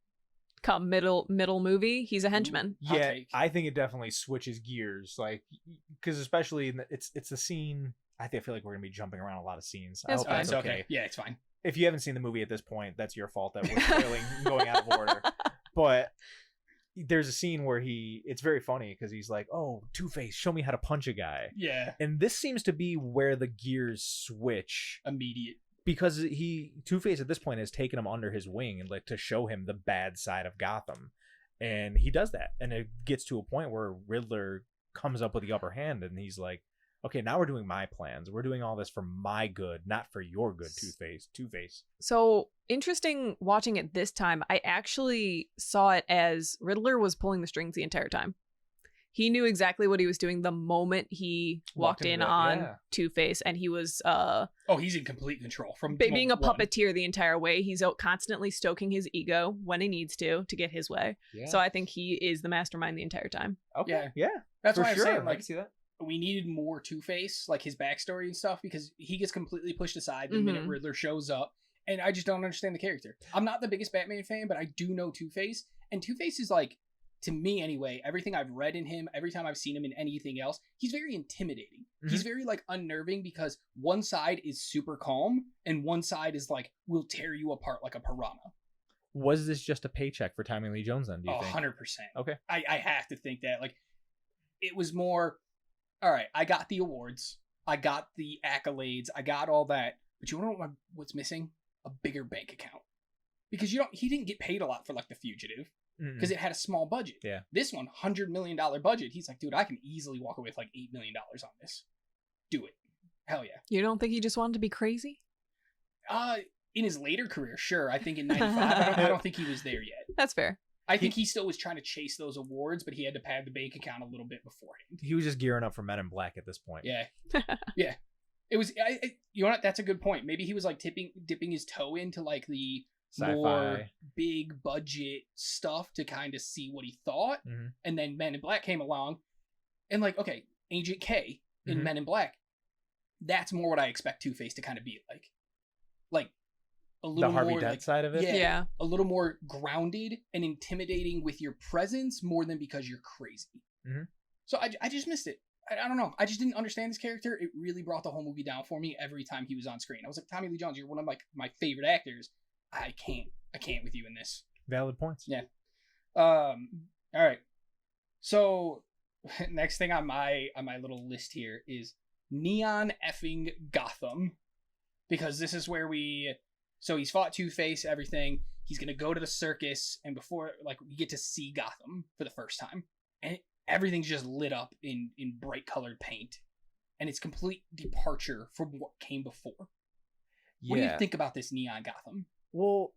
[SPEAKER 3] Come middle movie, he's a henchman.
[SPEAKER 1] Hot
[SPEAKER 4] Yeah,
[SPEAKER 1] take.
[SPEAKER 4] I think it definitely switches gears, like because especially it's the scene. I feel like we're gonna be jumping around a lot of scenes. I
[SPEAKER 3] It's
[SPEAKER 4] hope
[SPEAKER 3] fine.
[SPEAKER 4] that's
[SPEAKER 1] It's
[SPEAKER 4] okay.
[SPEAKER 1] Yeah, it's fine.
[SPEAKER 4] If you haven't seen the movie at this point, that's your fault that we're failing, going out of order. But there's a scene where it's very funny because he's like, "Oh, Two-Face, show me how to punch a guy."
[SPEAKER 1] Yeah.
[SPEAKER 4] And this seems to be where the gears switch.
[SPEAKER 1] Immediate.
[SPEAKER 4] Because Two-Face at this point has taken him under his wing and like to show him the bad side of Gotham, and he does that, and it gets to a point where Riddler comes up with the upper hand, and he's like, "Okay, now we're doing my plans. We're doing all this for my good, not for your good." Two-Face.
[SPEAKER 3] So interesting watching it this time. I actually saw it as Riddler was pulling the strings the entire time. He knew exactly what he was doing the moment he walked in on Two-Face, and he was
[SPEAKER 1] He's in complete control from
[SPEAKER 3] being a
[SPEAKER 1] moment one.
[SPEAKER 3] puppeteer the entire way. He's out constantly stoking his ego when he needs to get his way.
[SPEAKER 4] Yeah.
[SPEAKER 3] So I think he is the mastermind the entire time.
[SPEAKER 4] Okay. Yeah.
[SPEAKER 1] That's
[SPEAKER 4] For
[SPEAKER 1] why I'm
[SPEAKER 4] sure.
[SPEAKER 1] saying
[SPEAKER 4] I
[SPEAKER 1] like
[SPEAKER 4] can see that.
[SPEAKER 1] we needed more Two-Face, like his backstory and stuff, because he gets completely pushed aside the minute
[SPEAKER 3] Mhm.
[SPEAKER 1] Riddler shows up, and I just don't understand the character. I'm not the biggest Batman fan, but I do know Two-Face, and Two-Face is like, to me anyway, everything I've read in him, every time I've seen him in anything else, he's very intimidating. He's very like unnerving because one side is super calm and one side is like will tear you apart like a piranha.
[SPEAKER 4] Was this just a paycheck for Tommy Lee Jones then, do you think?
[SPEAKER 1] 100%.
[SPEAKER 4] Okay.
[SPEAKER 1] I have to think that. Like, it was more, all right, I got the awards, I got the accolades, I got all that, but you know what's missing? A bigger bank account. Because he didn't get paid a lot for like The Fugitive. Because it had a small budget.
[SPEAKER 4] Yeah.
[SPEAKER 1] This one, $100 million budget. He's like, dude, I can easily walk away with like $8 million on this. Do it. Hell yeah.
[SPEAKER 3] You don't think he just wanted to be crazy?
[SPEAKER 1] In his later career, sure. I think in 95, I don't think he was there yet.
[SPEAKER 3] That's fair.
[SPEAKER 1] I think he still was trying to chase those awards, but he had to pad the bank account a little bit beforehand.
[SPEAKER 4] He was just gearing up for Men in Black at this point.
[SPEAKER 1] Yeah. Yeah. It was, you know what? That's a good point. Maybe he was like dipping his toe into like the
[SPEAKER 4] Sci-fi.
[SPEAKER 1] more big budget stuff to kind of see what he thought.
[SPEAKER 4] Mm-hmm.
[SPEAKER 1] And then Men in Black came along and like, okay, Agent K in
[SPEAKER 4] Mhm.
[SPEAKER 1] Men in Black. That's more what I expect Two-Face to kind of be like. Like a little
[SPEAKER 4] The Harvey
[SPEAKER 1] more
[SPEAKER 4] Dent
[SPEAKER 1] like,
[SPEAKER 4] side of it?
[SPEAKER 3] Yeah.
[SPEAKER 1] a little more grounded and intimidating with your presence more than because you're crazy.
[SPEAKER 4] Mhm.
[SPEAKER 1] So I just missed it. I don't know. I just didn't understand his character. It really brought the whole movie down for me every time he was on screen. I was like, Tommy Lee Jones, you're one of my favorite actors. I can't with you in this.
[SPEAKER 4] Valid points.
[SPEAKER 1] Yeah. All right. So next thing on my little list here is neon effing Gotham, because this is where so he's fought Two-Face, everything. He's gonna go to the circus, and before like we get to see Gotham for the first time, and everything's just lit up in bright colored paint, and it's complete departure from what came before. What do you think about this neon Gotham?
[SPEAKER 4] Well,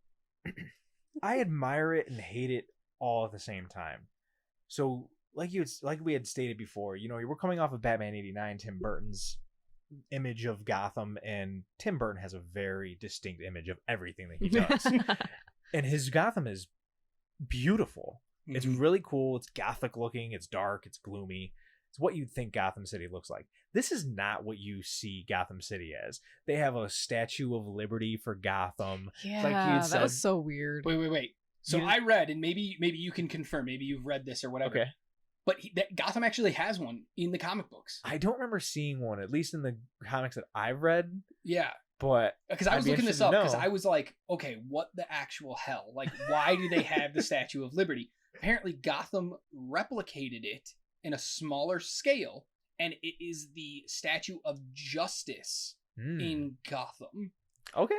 [SPEAKER 4] I admire it and hate it all at the same time. So, like we had stated before, you know, we're coming off of Batman '89, Tim Burton's image of Gotham, and Tim Burton has a very distinct image of everything that he does. And his Gotham is beautiful. It's really cool. It's gothic looking. It's dark. It's gloomy. It's what you'd think Gotham City looks like. This is not what you see Gotham City as. They have a Statue of Liberty for Gotham.
[SPEAKER 3] Yeah,
[SPEAKER 4] Like you had
[SPEAKER 3] that was
[SPEAKER 4] said.
[SPEAKER 3] so weird.
[SPEAKER 1] Wait. So
[SPEAKER 4] You-
[SPEAKER 1] I read, and maybe you can confirm. Maybe you've read this or whatever.
[SPEAKER 4] Okay.
[SPEAKER 1] But Gotham actually has one in the comic books.
[SPEAKER 4] I don't remember seeing one, at least in the comics that I've read,
[SPEAKER 1] Yeah,
[SPEAKER 4] but
[SPEAKER 1] because I
[SPEAKER 4] I'd
[SPEAKER 1] was
[SPEAKER 4] be
[SPEAKER 1] looking this
[SPEAKER 4] interested
[SPEAKER 1] up
[SPEAKER 4] to
[SPEAKER 1] because
[SPEAKER 4] know.
[SPEAKER 1] I was like, okay, what the actual hell? Like, why do they have the Statue of Liberty? Apparently, Gotham replicated it in a smaller scale, and it is the Statue of Justice in Gotham.
[SPEAKER 4] Okay.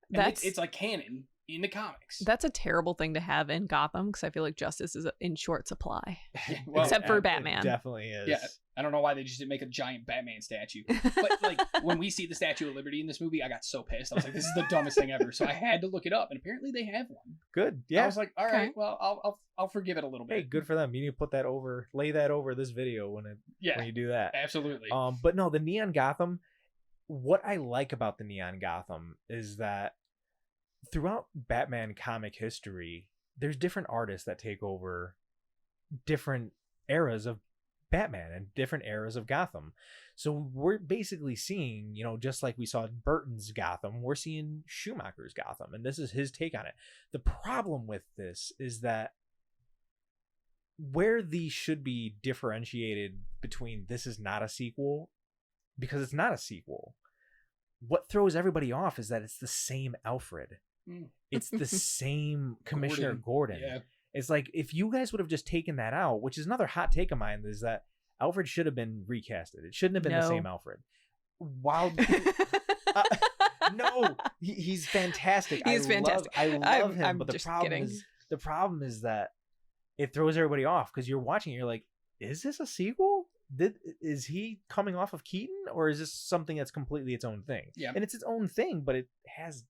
[SPEAKER 1] And
[SPEAKER 3] That's
[SPEAKER 1] it's like canon in the comics.
[SPEAKER 3] that's a terrible thing to have in Gotham because I feel like justice is in short supply.
[SPEAKER 1] Yeah, well,
[SPEAKER 3] Except for
[SPEAKER 4] It
[SPEAKER 3] Batman.
[SPEAKER 4] definitely is.
[SPEAKER 1] Yeah, I don't know why they just didn't make a giant Batman statue. But like when we see the Statue of Liberty in this movie, I got so pissed. I was like, "This is the dumbest thing ever." So I had to look it up, and apparently they have one.
[SPEAKER 4] Good.
[SPEAKER 1] I
[SPEAKER 4] Yeah.
[SPEAKER 1] was like, "All
[SPEAKER 3] Okay.
[SPEAKER 1] right, well, I'll forgive it a little bit."
[SPEAKER 4] Hey, good for them. You need to put that over, lay that over this video when
[SPEAKER 1] Yeah,
[SPEAKER 4] you do that.
[SPEAKER 1] absolutely.
[SPEAKER 4] But no, the Neon Gotham, what I like about the Neon Gotham is that throughout Batman comic history, there's different artists that take over different eras of Batman and different eras of Gotham. So we're basically seeing, you know, just like we saw Burton's Gotham, we're seeing Schumacher's Gotham, and this is his take on it. The problem with this is that where these should be differentiated between this is not a sequel, because it's not a sequel. What throws everybody off is that it's the same Alfred. It's the same Commissioner Gordon.
[SPEAKER 1] Yeah.
[SPEAKER 4] It's like if you guys would have just taken that out, which is another hot take of mine, is that Alfred should have been recasted. It shouldn't have been the
[SPEAKER 3] No.
[SPEAKER 4] same Alfred. While no, he's fantastic.
[SPEAKER 3] He's fantastic.
[SPEAKER 4] I love him,
[SPEAKER 3] I'm
[SPEAKER 4] but the
[SPEAKER 3] just
[SPEAKER 4] problem
[SPEAKER 3] kidding.
[SPEAKER 4] is that it throws everybody off because you're watching. You're like, is this a sequel? Is he coming off of Keaton, or is this something that's completely its own thing?
[SPEAKER 1] Yeah.
[SPEAKER 4] And it's its own thing, but it has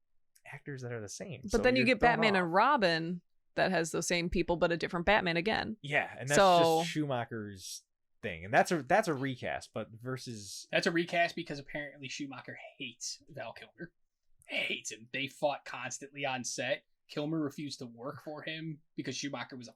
[SPEAKER 4] actors that are the same.
[SPEAKER 3] But
[SPEAKER 4] so
[SPEAKER 3] then you
[SPEAKER 4] you're
[SPEAKER 3] get
[SPEAKER 4] thrown
[SPEAKER 3] Batman
[SPEAKER 4] off.
[SPEAKER 3] and Robin that has those same people, but a different Batman again.
[SPEAKER 4] Yeah, and that's
[SPEAKER 3] So-
[SPEAKER 4] just Schumacher's thing, and that's a recast. But versus
[SPEAKER 1] That's a recast because apparently Schumacher hates Val Kilmer. Hates him. They fought constantly on set. Kilmer refused to work for him because Schumacher was an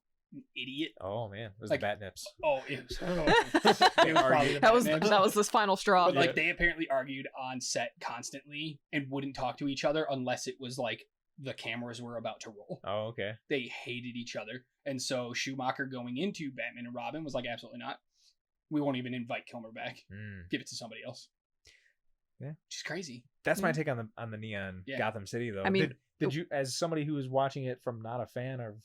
[SPEAKER 1] idiot.
[SPEAKER 4] oh man, it was
[SPEAKER 1] Like-
[SPEAKER 4] the bat nips.
[SPEAKER 1] Oh, it was probably the
[SPEAKER 3] That was
[SPEAKER 1] Batman.
[SPEAKER 3] that was this final straw.
[SPEAKER 1] But like they apparently argued on set constantly and wouldn't talk to each other unless it was like the cameras were about to roll.
[SPEAKER 4] Oh okay.
[SPEAKER 1] They hated each other. And so Schumacher going into Batman and Robin was like, absolutely not. We won't even invite Kilmer back. Give it to somebody else.
[SPEAKER 4] Yeah.
[SPEAKER 1] Which is crazy.
[SPEAKER 4] That's my take on the Neon
[SPEAKER 1] Yeah.
[SPEAKER 4] Gotham City though.
[SPEAKER 3] I mean-
[SPEAKER 4] did you, as somebody who was watching it from not a fan of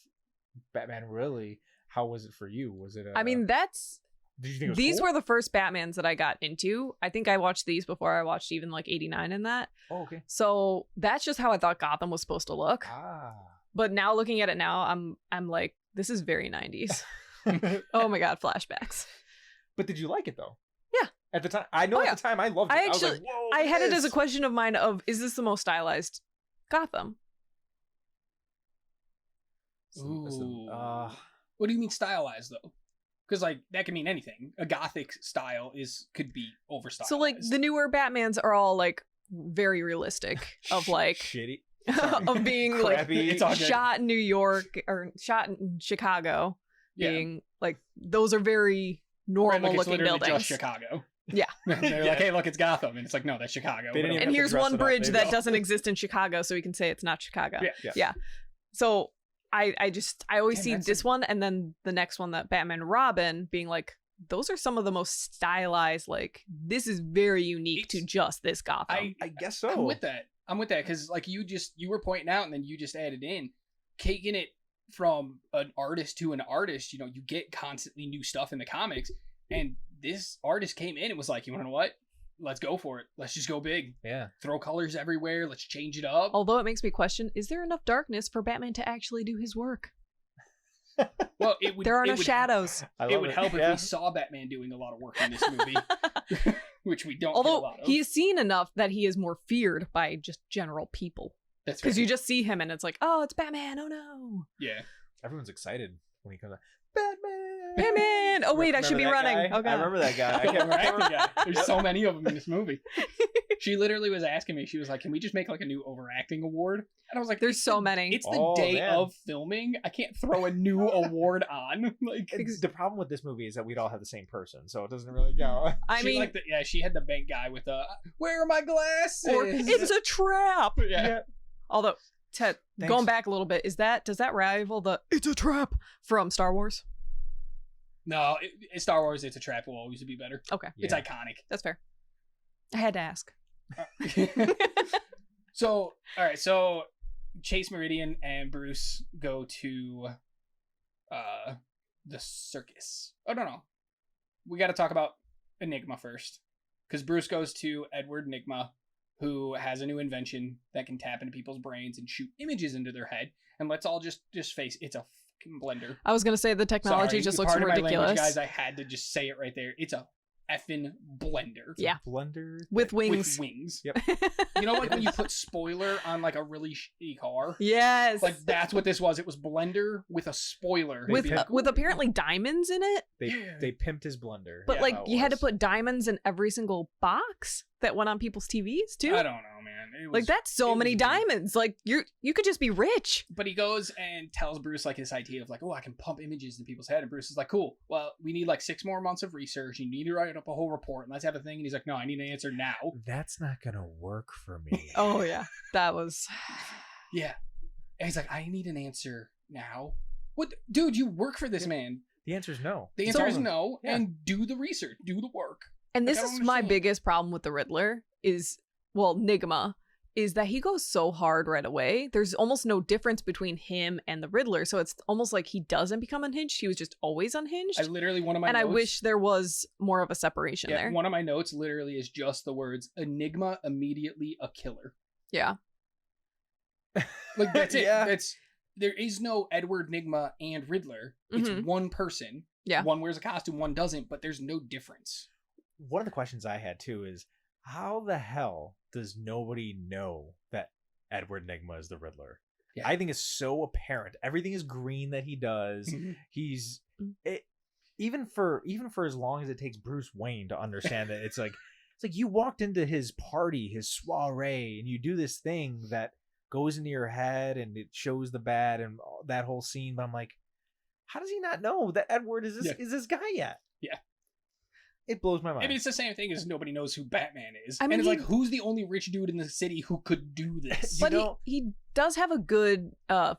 [SPEAKER 4] Batman, really, how was it for you? Was it?
[SPEAKER 3] I mean, that's
[SPEAKER 4] did you think it was
[SPEAKER 3] these
[SPEAKER 4] cool?
[SPEAKER 3] were the first Batmans that I got into. I think I watched these before I watched even like 89 and that.
[SPEAKER 4] Oh okay.
[SPEAKER 3] So that's just how I thought Gotham was supposed to look.
[SPEAKER 4] Ah.
[SPEAKER 3] But now looking at it now, I'm like, this is very 90s. Oh my god, flashbacks.
[SPEAKER 4] But did you like it though?
[SPEAKER 3] Yeah.
[SPEAKER 4] At the time, I know at the time I loved it.
[SPEAKER 3] I
[SPEAKER 4] was
[SPEAKER 3] actually,
[SPEAKER 4] like, whoa,
[SPEAKER 3] I had it as a
[SPEAKER 4] this.
[SPEAKER 3] question of mine of, is this the most stylized Gotham?
[SPEAKER 1] Ooh. What do you mean stylized though? Because like that could mean anything. A gothic style could be over stylized.
[SPEAKER 3] So like the newer Batmans are all like very realistic of like
[SPEAKER 4] shitty.
[SPEAKER 3] of being like
[SPEAKER 4] Crappy.
[SPEAKER 1] It's all good.
[SPEAKER 3] shot in New York or shot in Chicago.
[SPEAKER 1] Yeah.
[SPEAKER 3] Being like those are very normal
[SPEAKER 1] Right, like, it's
[SPEAKER 3] looking
[SPEAKER 1] literally
[SPEAKER 3] buildings.
[SPEAKER 1] just Chicago.
[SPEAKER 3] Yeah.
[SPEAKER 1] They're like, hey, look, it's Gotham, and it's like, no, that's Chicago.
[SPEAKER 4] They didn't even
[SPEAKER 3] And
[SPEAKER 4] have to
[SPEAKER 3] here's
[SPEAKER 4] dress
[SPEAKER 3] one
[SPEAKER 4] it up.
[SPEAKER 3] bridge
[SPEAKER 4] There you
[SPEAKER 3] that
[SPEAKER 4] go.
[SPEAKER 3] doesn't exist in Chicago, so we can say it's not Chicago.
[SPEAKER 1] Yeah.
[SPEAKER 3] So I always
[SPEAKER 1] Damn,
[SPEAKER 3] see
[SPEAKER 1] that's
[SPEAKER 3] this one and then the next one, that Batman and Robin, being like, those are some of the most stylized, like, this is very unique to just this Gotham.
[SPEAKER 4] I guess so.
[SPEAKER 1] I'm with that because like you were pointing out and then you just added in, taking it from an artist to an artist. You know, you get constantly new stuff in the comics, and this artist came in and was like, you want to know what? Let's go for it. Let's just go big.
[SPEAKER 4] Yeah.
[SPEAKER 1] Throw colors everywhere. Let's change it up.
[SPEAKER 3] Although it makes me question, is there enough darkness for Batman to actually do his work?
[SPEAKER 1] Well, it would.
[SPEAKER 3] There are
[SPEAKER 1] it
[SPEAKER 3] no
[SPEAKER 1] would-
[SPEAKER 3] shadows.
[SPEAKER 1] It would help if we saw Batman doing a lot of work in this movie, which we don't. get a
[SPEAKER 3] Although
[SPEAKER 1] lot of.
[SPEAKER 3] he is seen enough that he is more feared by just general people.
[SPEAKER 1] That's
[SPEAKER 3] Because
[SPEAKER 1] fair.
[SPEAKER 3] you just see him and it's like, oh, it's Batman. Oh no.
[SPEAKER 1] Yeah.
[SPEAKER 4] Everyone's excited when he comes out. Batman!
[SPEAKER 3] Batman! Oh wait, I should be
[SPEAKER 4] Remember that
[SPEAKER 3] running.
[SPEAKER 4] guy?
[SPEAKER 3] Oh god.
[SPEAKER 4] I remember that guy. I
[SPEAKER 1] The
[SPEAKER 4] can't
[SPEAKER 1] overacting
[SPEAKER 4] remember.
[SPEAKER 1] guy. There's
[SPEAKER 4] Yep.
[SPEAKER 1] so many of them in this movie. She literally was asking me. She was like, "Can we just make like a new overacting award?" And I was like,
[SPEAKER 3] There's
[SPEAKER 1] "It's
[SPEAKER 3] so
[SPEAKER 1] the-
[SPEAKER 3] many.
[SPEAKER 1] It's the
[SPEAKER 4] Oh,
[SPEAKER 1] day
[SPEAKER 4] man.
[SPEAKER 1] of filming. I can't throw a new award on." Like,
[SPEAKER 4] The problem with this movie is that we'd all have the same person, so it doesn't really go.
[SPEAKER 3] I
[SPEAKER 1] she
[SPEAKER 3] mean,
[SPEAKER 1] like she had the bank guy with "Where are my glasses?"
[SPEAKER 3] or it's a trap.
[SPEAKER 1] yeah.
[SPEAKER 3] Although, Ted,
[SPEAKER 4] Thanks.
[SPEAKER 3] going back a little bit, does that rival the "it's a trap" from Star Wars?
[SPEAKER 1] No, Star Wars. It's a trap. Will always be better.
[SPEAKER 3] Okay,
[SPEAKER 1] It's
[SPEAKER 4] Yeah.
[SPEAKER 1] iconic.
[SPEAKER 3] that's fair. I had to ask.
[SPEAKER 1] So, all right. So, Chase Meridian and Bruce go to the circus. Oh, no. We got to talk about Enigma first. Because Bruce goes to Edward Nygma, who has a new invention that can tap into people's brains and shoot images into their head. And let's all just face it's a fucking blender.
[SPEAKER 3] I was gonna say the technology
[SPEAKER 1] Sorry,
[SPEAKER 3] just looks
[SPEAKER 1] pardon my
[SPEAKER 3] ridiculous.
[SPEAKER 1] language, guys. I had to just say it right there. It's a effing blender.
[SPEAKER 3] Yeah.
[SPEAKER 4] Blender.
[SPEAKER 3] With wings.
[SPEAKER 1] With wings.
[SPEAKER 4] Yep.
[SPEAKER 1] You know, like when you put spoiler on like a really shitty car?
[SPEAKER 3] Yes.
[SPEAKER 1] Like that's what this was. It was blender with a spoiler.
[SPEAKER 3] with
[SPEAKER 1] They'd be like,
[SPEAKER 3] with
[SPEAKER 1] "Ooh."
[SPEAKER 3] apparently diamonds in it.
[SPEAKER 4] They pimped his blender.
[SPEAKER 3] But
[SPEAKER 1] Yeah,
[SPEAKER 3] like
[SPEAKER 4] how it
[SPEAKER 3] you had to
[SPEAKER 4] was.
[SPEAKER 3] put diamonds in every single box that went on people's TVs too.
[SPEAKER 1] I don't know, man. It was,
[SPEAKER 3] Like that's so
[SPEAKER 1] it
[SPEAKER 3] many
[SPEAKER 1] was weird.
[SPEAKER 3] diamonds. Like you could just be rich.
[SPEAKER 1] But he goes and tells Bruce like this idea of like, oh, I can pump images in people's head. And Bruce is like, cool. Well, we need like 6 more months of research. You need to write up a whole report and let's have a thing. And he's like, no, I need an answer now.
[SPEAKER 4] That's not gonna work for me.
[SPEAKER 3] Oh yeah, that was.
[SPEAKER 1] Yeah. And he's like, I need an answer now. What, dude? You work for this man.
[SPEAKER 4] The answer is no.
[SPEAKER 1] The answer is
[SPEAKER 4] So-
[SPEAKER 1] no.
[SPEAKER 4] Yeah.
[SPEAKER 1] And do the research. Do the work.
[SPEAKER 3] And this
[SPEAKER 1] Like, I
[SPEAKER 3] is
[SPEAKER 1] don't
[SPEAKER 3] my
[SPEAKER 1] understand.
[SPEAKER 3] biggest problem with the Riddler is, well, Nygma, is that he goes so hard right away. There's almost no difference between him and the Riddler. So it's almost like he doesn't become unhinged. He was just always unhinged.
[SPEAKER 1] I literally, one of my
[SPEAKER 3] and
[SPEAKER 1] notes,
[SPEAKER 3] I wish there was more of a separation
[SPEAKER 1] yeah,
[SPEAKER 3] there.
[SPEAKER 1] one of my notes literally is just the words Enigma immediately a killer.
[SPEAKER 3] Yeah.
[SPEAKER 1] Like that's it.
[SPEAKER 4] Yeah.
[SPEAKER 1] There is no Edward Nygma and Riddler. It's
[SPEAKER 3] Mhm.
[SPEAKER 1] one person.
[SPEAKER 3] Yeah.
[SPEAKER 1] One wears a costume, one doesn't, but there's no difference.
[SPEAKER 4] One of the questions I had too is how the hell does nobody know that Edward Nygma is the Riddler?
[SPEAKER 1] Yeah.
[SPEAKER 4] I think it's so apparent. Everything is green that he does. He's it, even for as long as it takes Bruce Wayne to understand that it's like you walked into his party, his soiree, and you do this thing that goes into your head and it shows the bad and that whole scene. But I'm like, how does he not know that Edward is this guy yet?
[SPEAKER 1] Yeah.
[SPEAKER 4] It blows my mind.
[SPEAKER 1] I mean, it's the same thing as nobody knows who Batman is.
[SPEAKER 3] I mean,
[SPEAKER 1] and it's
[SPEAKER 3] he-
[SPEAKER 1] like, who's the only rich dude in the city who could do this?
[SPEAKER 3] But
[SPEAKER 4] know-
[SPEAKER 3] he does have a good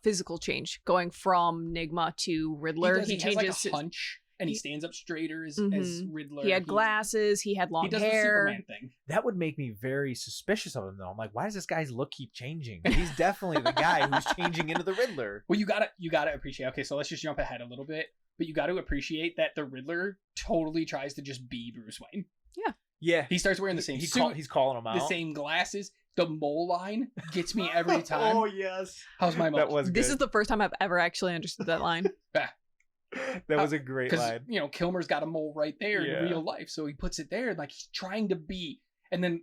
[SPEAKER 3] physical change going from Nygma to Riddler.
[SPEAKER 1] He has
[SPEAKER 3] changes
[SPEAKER 1] like a hunch, and he stands up straighter as
[SPEAKER 3] Mhm.
[SPEAKER 1] Riddler.
[SPEAKER 3] He had glasses, he had long
[SPEAKER 1] He does
[SPEAKER 3] hair.
[SPEAKER 1] the Superman thing.
[SPEAKER 4] That would make me very suspicious of him, though. I'm like, why does this guy's look keep changing? He's definitely the guy who's changing into the Riddler.
[SPEAKER 1] Well, you gotta appreciate. Okay, so let's just jump ahead a little bit. But you got to appreciate that the Riddler totally tries to just be Bruce Wayne.
[SPEAKER 4] Yeah,
[SPEAKER 1] He starts wearing the same
[SPEAKER 4] he's
[SPEAKER 1] suit,
[SPEAKER 4] he's calling him out.
[SPEAKER 1] the same glasses. The mole line gets me every time.
[SPEAKER 4] Oh yes,
[SPEAKER 1] How's my mole?
[SPEAKER 4] that was
[SPEAKER 3] This
[SPEAKER 4] good.
[SPEAKER 3] is the first time I've ever actually understood that line.
[SPEAKER 4] That was a great line.
[SPEAKER 1] Because, Kilmer's got a mole right there
[SPEAKER 4] Yeah.
[SPEAKER 1] in real life. So he puts it there, like he's trying to be. And then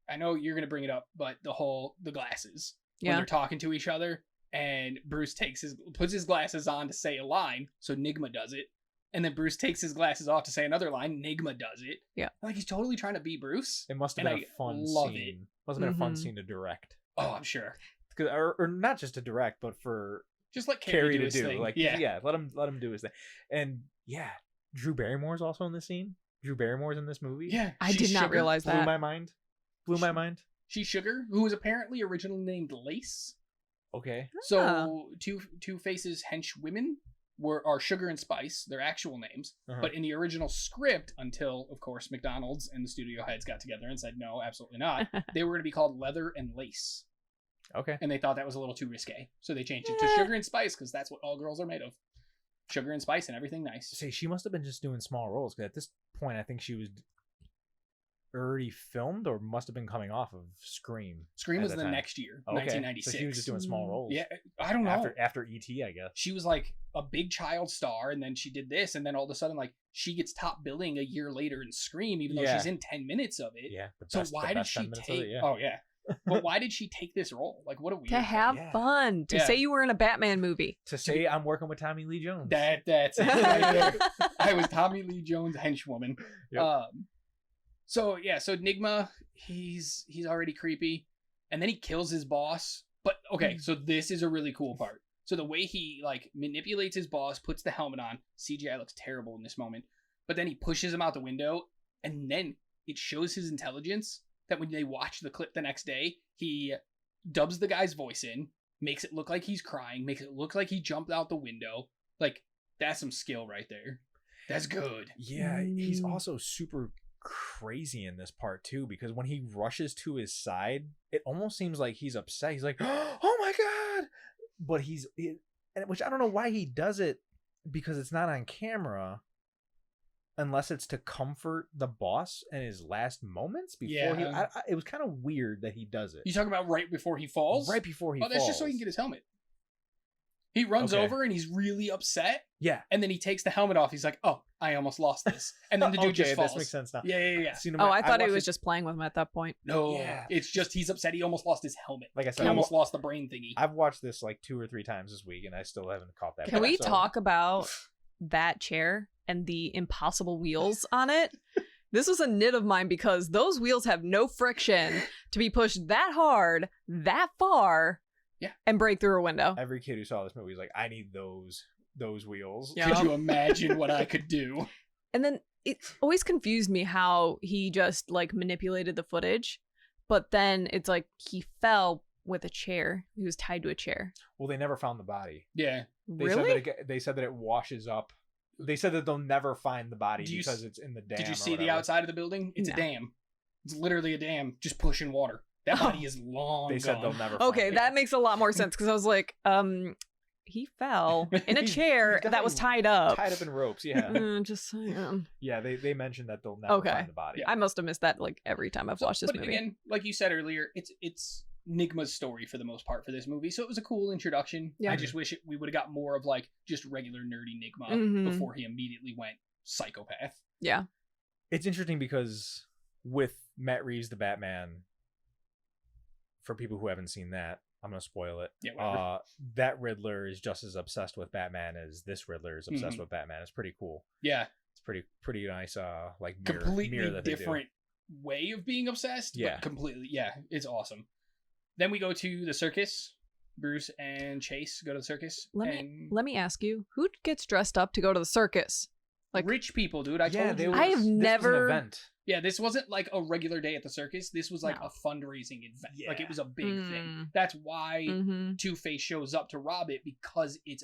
[SPEAKER 1] I know you're going to bring it up, but the glasses. When they're talking to each other and Bruce puts his glasses on to say a line. So Nigma does it. And then Bruce takes his glasses off to say another line. Nigma does it.
[SPEAKER 3] Yeah.
[SPEAKER 1] Like he's totally trying to be Bruce.
[SPEAKER 4] It must have been a fun scene. Must have been a fun scene to direct.
[SPEAKER 1] Oh, I'm sure.
[SPEAKER 4] Or not just to direct, but for
[SPEAKER 1] just let
[SPEAKER 4] Carrey
[SPEAKER 1] do
[SPEAKER 4] to
[SPEAKER 1] his
[SPEAKER 4] do.
[SPEAKER 1] thing.
[SPEAKER 4] Like let him do his thing. And yeah, Drew Barrymore's also in this scene. Drew Barrymore's in this movie.
[SPEAKER 3] Yeah, I did not realize that.
[SPEAKER 4] Blew my mind.
[SPEAKER 1] She's Sugar, who was apparently originally named Lace.
[SPEAKER 4] Okay.
[SPEAKER 1] So Two-Face's henchwomen are Sugar and Spice, their actual names. But in the original script, until of course McDonald's and the studio heads got together and said no, absolutely not, they were going to be called Leather and Lace.
[SPEAKER 4] Okay.
[SPEAKER 1] And they thought that was a little too risque, so they changed it to Sugar and Spice because that's what all girls are made of. Sugar and spice and everything nice.
[SPEAKER 4] Say, she must have been just doing small roles because at this point I think she was already filmed or must have been coming off of Scream.
[SPEAKER 1] Scream was the next year, 1996.
[SPEAKER 4] So she was just doing small roles.
[SPEAKER 1] Yeah, I don't know.
[SPEAKER 4] After E.T., I guess.
[SPEAKER 1] She was like a big child star, and then she did this, and then all of a sudden, like, she gets top billing a year later in Scream, even though she's in 10 minutes of it.
[SPEAKER 4] Yeah.
[SPEAKER 1] So why did she take... Oh, yeah. But why did she take this role? Like, what a weird...
[SPEAKER 3] To have fun. To say you were in a Batman movie.
[SPEAKER 4] To say I'm working with Tommy Lee Jones.
[SPEAKER 1] That's it right there. I was Tommy Lee Jones' henchwoman. Yep. So Nigma, he's already creepy. And then he kills his boss. But, okay, so this is a really cool part. So the way he, like, manipulates his boss, puts the helmet on. CGI looks terrible in this moment. But then he pushes him out the window. And then it shows his intelligence. That when they watch the clip the next day, he dubs the guy's voice in, makes it look like he's crying, makes it look like he jumped out the window. Like, that's some skill right there. That's good.
[SPEAKER 4] Yeah, he's also super crazy in this part too, because when he rushes to his side, it almost seems like he's upset. He's like, oh my God. But which I don't know why he does it, because it's not on camera. Unless it's to comfort the boss in his last moments before it was kind of weird that he does it.
[SPEAKER 1] You talking about right before he falls?
[SPEAKER 4] Right before he falls.
[SPEAKER 1] Oh, that's just so he can get his helmet. He runs over and he's really upset.
[SPEAKER 4] Yeah.
[SPEAKER 1] And then he takes the helmet off. He's like, oh, I almost lost this. And then the dude just falls.
[SPEAKER 4] This makes sense now.
[SPEAKER 1] Yeah.
[SPEAKER 3] I thought he was just playing with him at that point.
[SPEAKER 1] No, it's just he's upset. He almost lost his helmet.
[SPEAKER 4] Like I said,
[SPEAKER 1] he almost lost the brain thingy.
[SPEAKER 4] I've watched this like 2 or 3 times this week, and I still haven't caught that.
[SPEAKER 3] Can we talk about that chair and the impossible wheels on it? This was a nit of mine because those wheels have no friction to be pushed that hard, that far, and break through a window.
[SPEAKER 4] Every kid who saw this movie is like, I need those wheels.
[SPEAKER 1] Could you imagine what I could do?
[SPEAKER 3] And then it always confused me how he just like manipulated the footage, but then it's like he fell with a chair. He was tied to a chair.
[SPEAKER 4] Well, they never found the body.
[SPEAKER 1] Yeah.
[SPEAKER 3] Really?
[SPEAKER 4] They said that it washes up. They said that they'll never find the body because it's in the dam.
[SPEAKER 1] Did you see the outside of the building? It's a dam. It's literally a dam just pushing water. That body is long
[SPEAKER 4] They
[SPEAKER 1] gone.
[SPEAKER 4] said they'll never find it.
[SPEAKER 3] That makes a lot more sense because I was like, he fell in a chair that was tied up.
[SPEAKER 4] Tied up in ropes, yeah.
[SPEAKER 3] Just saying.
[SPEAKER 4] Yeah, they mentioned that they'll never find the body.
[SPEAKER 3] I must have missed that like every time I've watched this movie.
[SPEAKER 1] But again, like you said earlier, it's Nigma's story for the most part for this movie, so it was a cool introduction. I just wish we would have got more of like just regular nerdy Nigma before he immediately went psychopath.
[SPEAKER 3] Yeah.
[SPEAKER 4] It's interesting because with Matt Reeves the Batman, for people who haven't seen that, I'm gonna spoil it.
[SPEAKER 1] Yeah, whatever.
[SPEAKER 4] That Riddler is just as obsessed with Batman as this Riddler is obsessed with Batman. It's pretty cool.
[SPEAKER 1] Yeah,
[SPEAKER 4] it's pretty nice. Like
[SPEAKER 1] completely different way of being obsessed.
[SPEAKER 4] Yeah,
[SPEAKER 1] but completely. Yeah, it's awesome. Then we go to the circus. Bruce and Chase go to the circus.
[SPEAKER 3] Let me ask you, who gets dressed up to go to the circus?
[SPEAKER 1] Like rich people, dude. I told you.
[SPEAKER 3] I have never.
[SPEAKER 4] This was an event.
[SPEAKER 1] Yeah, this wasn't like a regular day at the circus. This was like a fundraising event.
[SPEAKER 4] Yeah.
[SPEAKER 1] Like it was a big thing. That's why Two-Face shows up to rob it, because it's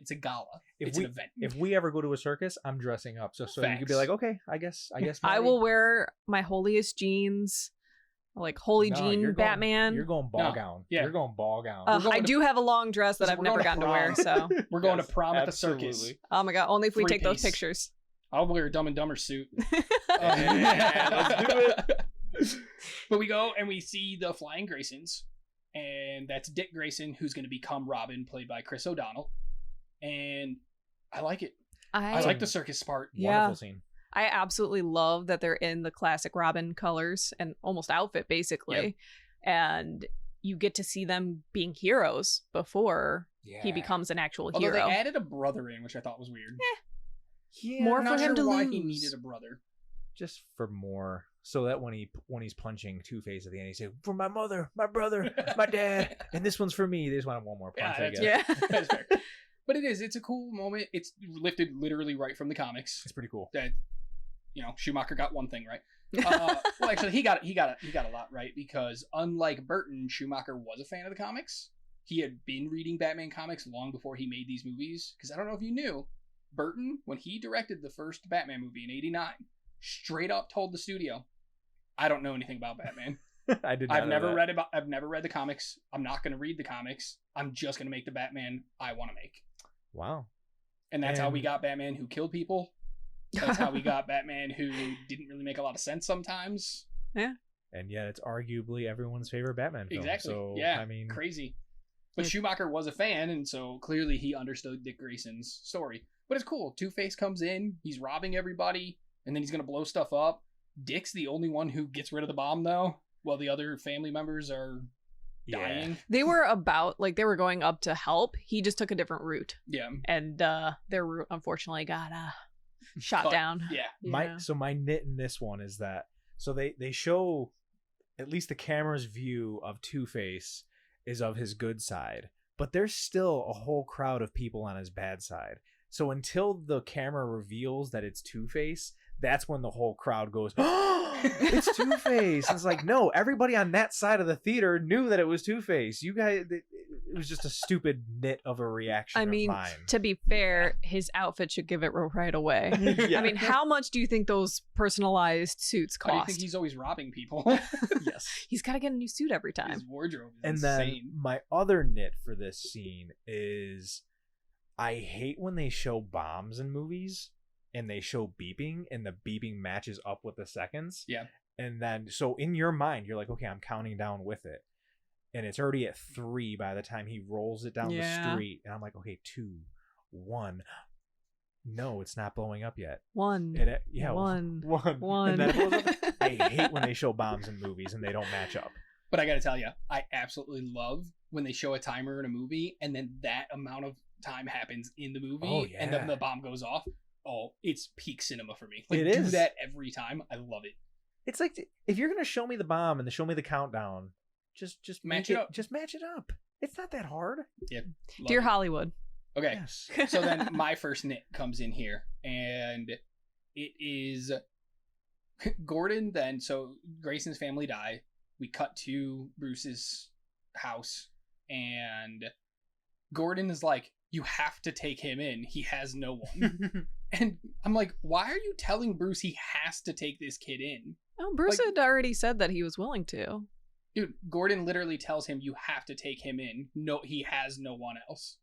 [SPEAKER 1] a gala. It's an event.
[SPEAKER 4] If we ever go to a circus, I'm dressing up so you could be like, okay, I guess.
[SPEAKER 3] I will wear my holiest jeans, like holy jean Batman.
[SPEAKER 4] You're going ball gown.
[SPEAKER 1] Yeah.
[SPEAKER 4] You're going ball gown.
[SPEAKER 3] I do have a long dress that I've never gotten to wear. So
[SPEAKER 1] we're going to prom at the circus.
[SPEAKER 3] Oh my god! Only if we take those pictures.
[SPEAKER 1] I'll wear a Dumb and Dumber suit.
[SPEAKER 4] Let's do it.
[SPEAKER 1] But we go and we see the Flying Graysons, and that's Dick Grayson, who's going to become Robin, played by Chris O'Donnell. And I like it. I like the circus part.
[SPEAKER 4] Wonderful scene.
[SPEAKER 3] I absolutely love that they're in the classic Robin colors and almost outfit, basically.
[SPEAKER 1] Yep.
[SPEAKER 3] And you get to see them being heroes before he becomes an actual
[SPEAKER 1] Although
[SPEAKER 3] hero.
[SPEAKER 1] they added a brother in, which I thought was weird.
[SPEAKER 4] Yeah,
[SPEAKER 3] More
[SPEAKER 1] I'm
[SPEAKER 3] for
[SPEAKER 1] not
[SPEAKER 3] him
[SPEAKER 1] sure
[SPEAKER 3] to
[SPEAKER 1] why
[SPEAKER 3] lose.
[SPEAKER 1] he needed a brother.
[SPEAKER 4] just for more, so that when he's punching Two-Face at the end, he says, "For my mother, my brother, my dad, and this one's for me." They just want one more punch. I guess.
[SPEAKER 3] Yeah.
[SPEAKER 1] That's fair. But it's a cool moment. It's lifted literally right from the comics.
[SPEAKER 4] It's pretty cool.
[SPEAKER 1] That, Schumacher got one thing right. Well, actually, he got a lot right, because unlike Burton, Schumacher was a fan of the comics. He had been reading Batman comics long before he made these movies. Because I don't know if you knew, Burton, when he directed the first Batman movie in '89, straight up told the studio, "I don't know anything about Batman. I've never read the comics. I'm not going to read the comics. I'm just going to make the Batman I want to make."
[SPEAKER 4] Wow.
[SPEAKER 1] And that's how we got Batman who killed people. That's how we got Batman who didn't really make a lot of sense sometimes.
[SPEAKER 3] Yeah.
[SPEAKER 4] And yet it's arguably everyone's favorite Batman film.
[SPEAKER 1] Exactly.
[SPEAKER 4] So,
[SPEAKER 1] yeah.
[SPEAKER 4] I mean,
[SPEAKER 1] crazy. But Schumacher was a fan, and so clearly he understood Dick Grayson's story. But it's cool. Two-Face comes in, he's robbing everybody, and then he's going to blow stuff up. Dick's the only one who gets rid of the bomb, though, while the other family members are dying.
[SPEAKER 3] They were they were going up to help. He just took a different route.
[SPEAKER 1] Yeah.
[SPEAKER 3] And their route, unfortunately, got shot
[SPEAKER 1] Cut.
[SPEAKER 3] down.
[SPEAKER 1] Yeah.
[SPEAKER 4] My nit in this one is that, so they show at least the camera's view of Two-Face is of his good side, but there's still a whole crowd of people on his bad side. So until the camera reveals that it's Two-Face, that's when the whole crowd goes, "Oh, it's Two-Face." It's like, no, everybody on that side of the theater knew that it was Two-Face. You guys, it was just a stupid nit of a reaction.
[SPEAKER 3] I mean,
[SPEAKER 4] of mine.
[SPEAKER 3] to be fair, his outfit should give it right away.
[SPEAKER 4] Yeah.
[SPEAKER 3] I mean, how much do you think those personalized suits
[SPEAKER 1] Why do you
[SPEAKER 3] cost?
[SPEAKER 1] think he's always robbing people?
[SPEAKER 4] Yes.
[SPEAKER 3] He's got to get a new suit every time.
[SPEAKER 1] His wardrobe is
[SPEAKER 4] And
[SPEAKER 1] insane.
[SPEAKER 4] then my other nit for this scene is, I hate when they show bombs in movies and they show beeping and the beeping matches up with the seconds.
[SPEAKER 1] Yeah.
[SPEAKER 4] And then, so in your mind, you're like, okay, I'm counting down with it. And it's already at 3 by the time he rolls it down the street. And I'm like, okay, 2, 1. No, it's not blowing up yet.
[SPEAKER 3] One.
[SPEAKER 4] One.
[SPEAKER 3] One.
[SPEAKER 4] And then it blows up. I hate when they show bombs in movies and they don't match up.
[SPEAKER 1] But I gotta tell you, I absolutely love when they show a timer in a movie and then that amount of time happens in the movie and then the bomb goes off. Oh, it's peak cinema for me. Like,
[SPEAKER 4] It
[SPEAKER 1] do
[SPEAKER 4] is.
[SPEAKER 1] that every time. I love it.
[SPEAKER 4] It's like, if you're gonna show me the bomb and show me the countdown, just
[SPEAKER 1] Match it up.
[SPEAKER 4] Just match it up. It's not that hard.
[SPEAKER 1] Yeah. love
[SPEAKER 3] Dear
[SPEAKER 1] it.
[SPEAKER 3] Hollywood.
[SPEAKER 1] Okay.
[SPEAKER 4] Yes.
[SPEAKER 1] So then my first nit comes in here, and it is Gordon. Then, so Grayson's family die. We cut to Bruce's house, and Gordon is like, "You have to take him in. He has no one." And I'm like, "Why are you telling Bruce he has to take this kid in?"
[SPEAKER 3] Oh, Bruce had already said that he was willing to.
[SPEAKER 1] Dude, Gordon literally tells him, "You have to take him in. No, he has no one else."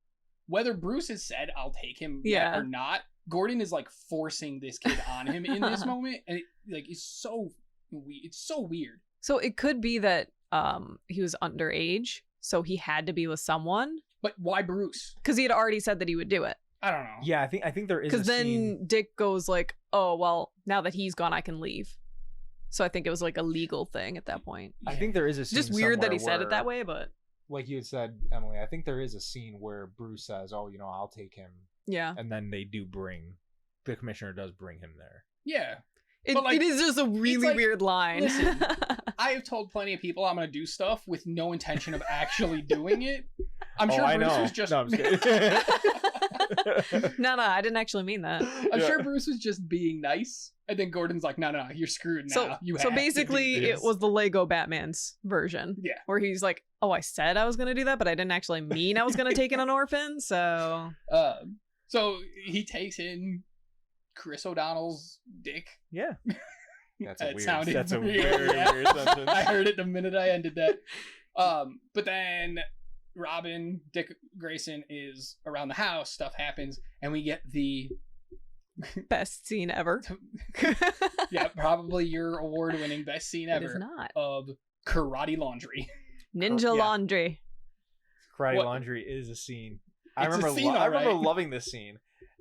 [SPEAKER 1] Whether Bruce has said, "I'll take him," yet or not, Gordon is like forcing this kid on him in this moment, and it's so weird.
[SPEAKER 3] So it could be that he was underage, so he had to be with someone.
[SPEAKER 1] But why Bruce?
[SPEAKER 3] Because he had already said that he would do it.
[SPEAKER 1] I don't know.
[SPEAKER 4] Yeah, I think there is.
[SPEAKER 3] Because then
[SPEAKER 4] scene...
[SPEAKER 3] Dick goes like, "Oh well, now that he's gone, I can leave." So I think it was like a legal thing at that point.
[SPEAKER 4] I think there is a scene.
[SPEAKER 3] Just weird that he
[SPEAKER 4] somewhere
[SPEAKER 3] said it that way, but
[SPEAKER 4] like you had said, Emily, I think there is a scene where Bruce says, "Oh, I'll take him,"
[SPEAKER 3] yeah,
[SPEAKER 4] and then the commissioner does bring him there.
[SPEAKER 1] Yeah.
[SPEAKER 3] It is just a really weird line.
[SPEAKER 1] Listen, I have told plenty of people I'm going to do stuff with no intention of actually doing it. I'm sure Bruce was just...
[SPEAKER 4] No, I'm just kidding.
[SPEAKER 3] No, I didn't actually mean that.
[SPEAKER 1] I'm sure Bruce was just being nice. And then Gordon's like, no, you're screwed now.
[SPEAKER 3] So basically, it was the Lego Batman's version.
[SPEAKER 1] Yeah.
[SPEAKER 3] Where he's like, "Oh, I said I was going to do that, but I didn't actually mean I was going to take in an orphan, so..."
[SPEAKER 1] So he takes in Chris O'Donnell's dick.
[SPEAKER 4] Yeah. That's a
[SPEAKER 1] weird,
[SPEAKER 4] weird sentence.
[SPEAKER 1] I heard it the minute I ended that. But then Robin, Dick Grayson is around the house, stuff happens, and we get the
[SPEAKER 3] best scene ever.
[SPEAKER 1] Yeah, probably your award-winning best scene ever.
[SPEAKER 3] It is not.
[SPEAKER 1] Of karate laundry.
[SPEAKER 3] Ninja laundry.
[SPEAKER 4] Karate laundry is a scene. I
[SPEAKER 1] It's
[SPEAKER 4] remember
[SPEAKER 1] a scene,
[SPEAKER 4] I remember
[SPEAKER 1] alright.
[SPEAKER 4] loving this scene.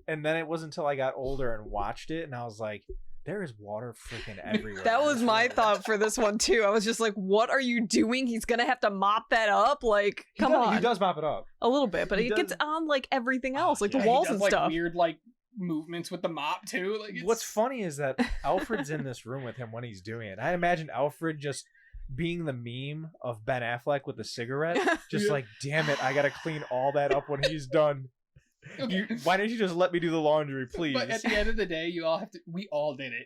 [SPEAKER 4] And then it wasn't until I got older and watched it, and I was like, there is water freaking everywhere.
[SPEAKER 3] That was my thought for this one too. I was just like, what are you doing? He's gonna have to mop that up. Like, come on.
[SPEAKER 4] He does mop it up
[SPEAKER 3] A little bit, but
[SPEAKER 4] He
[SPEAKER 3] it gets
[SPEAKER 4] does.
[SPEAKER 3] on like everything else, like
[SPEAKER 1] Yeah,
[SPEAKER 3] the
[SPEAKER 1] he
[SPEAKER 3] walls
[SPEAKER 1] does,
[SPEAKER 3] and
[SPEAKER 1] like,
[SPEAKER 3] stuff.
[SPEAKER 1] weird like movements with the mop too. Like, it's...
[SPEAKER 4] What's funny is that Alfred's in this room with him when he's doing it. I imagine Alfred just being the meme of Ben Affleck with the cigarette, just
[SPEAKER 1] Yeah.
[SPEAKER 4] like, damn it, I gotta clean all that up when he's done.
[SPEAKER 1] Okay.
[SPEAKER 4] Why didn't you just let me do the laundry, please?
[SPEAKER 1] But at the end of the day, we all did it.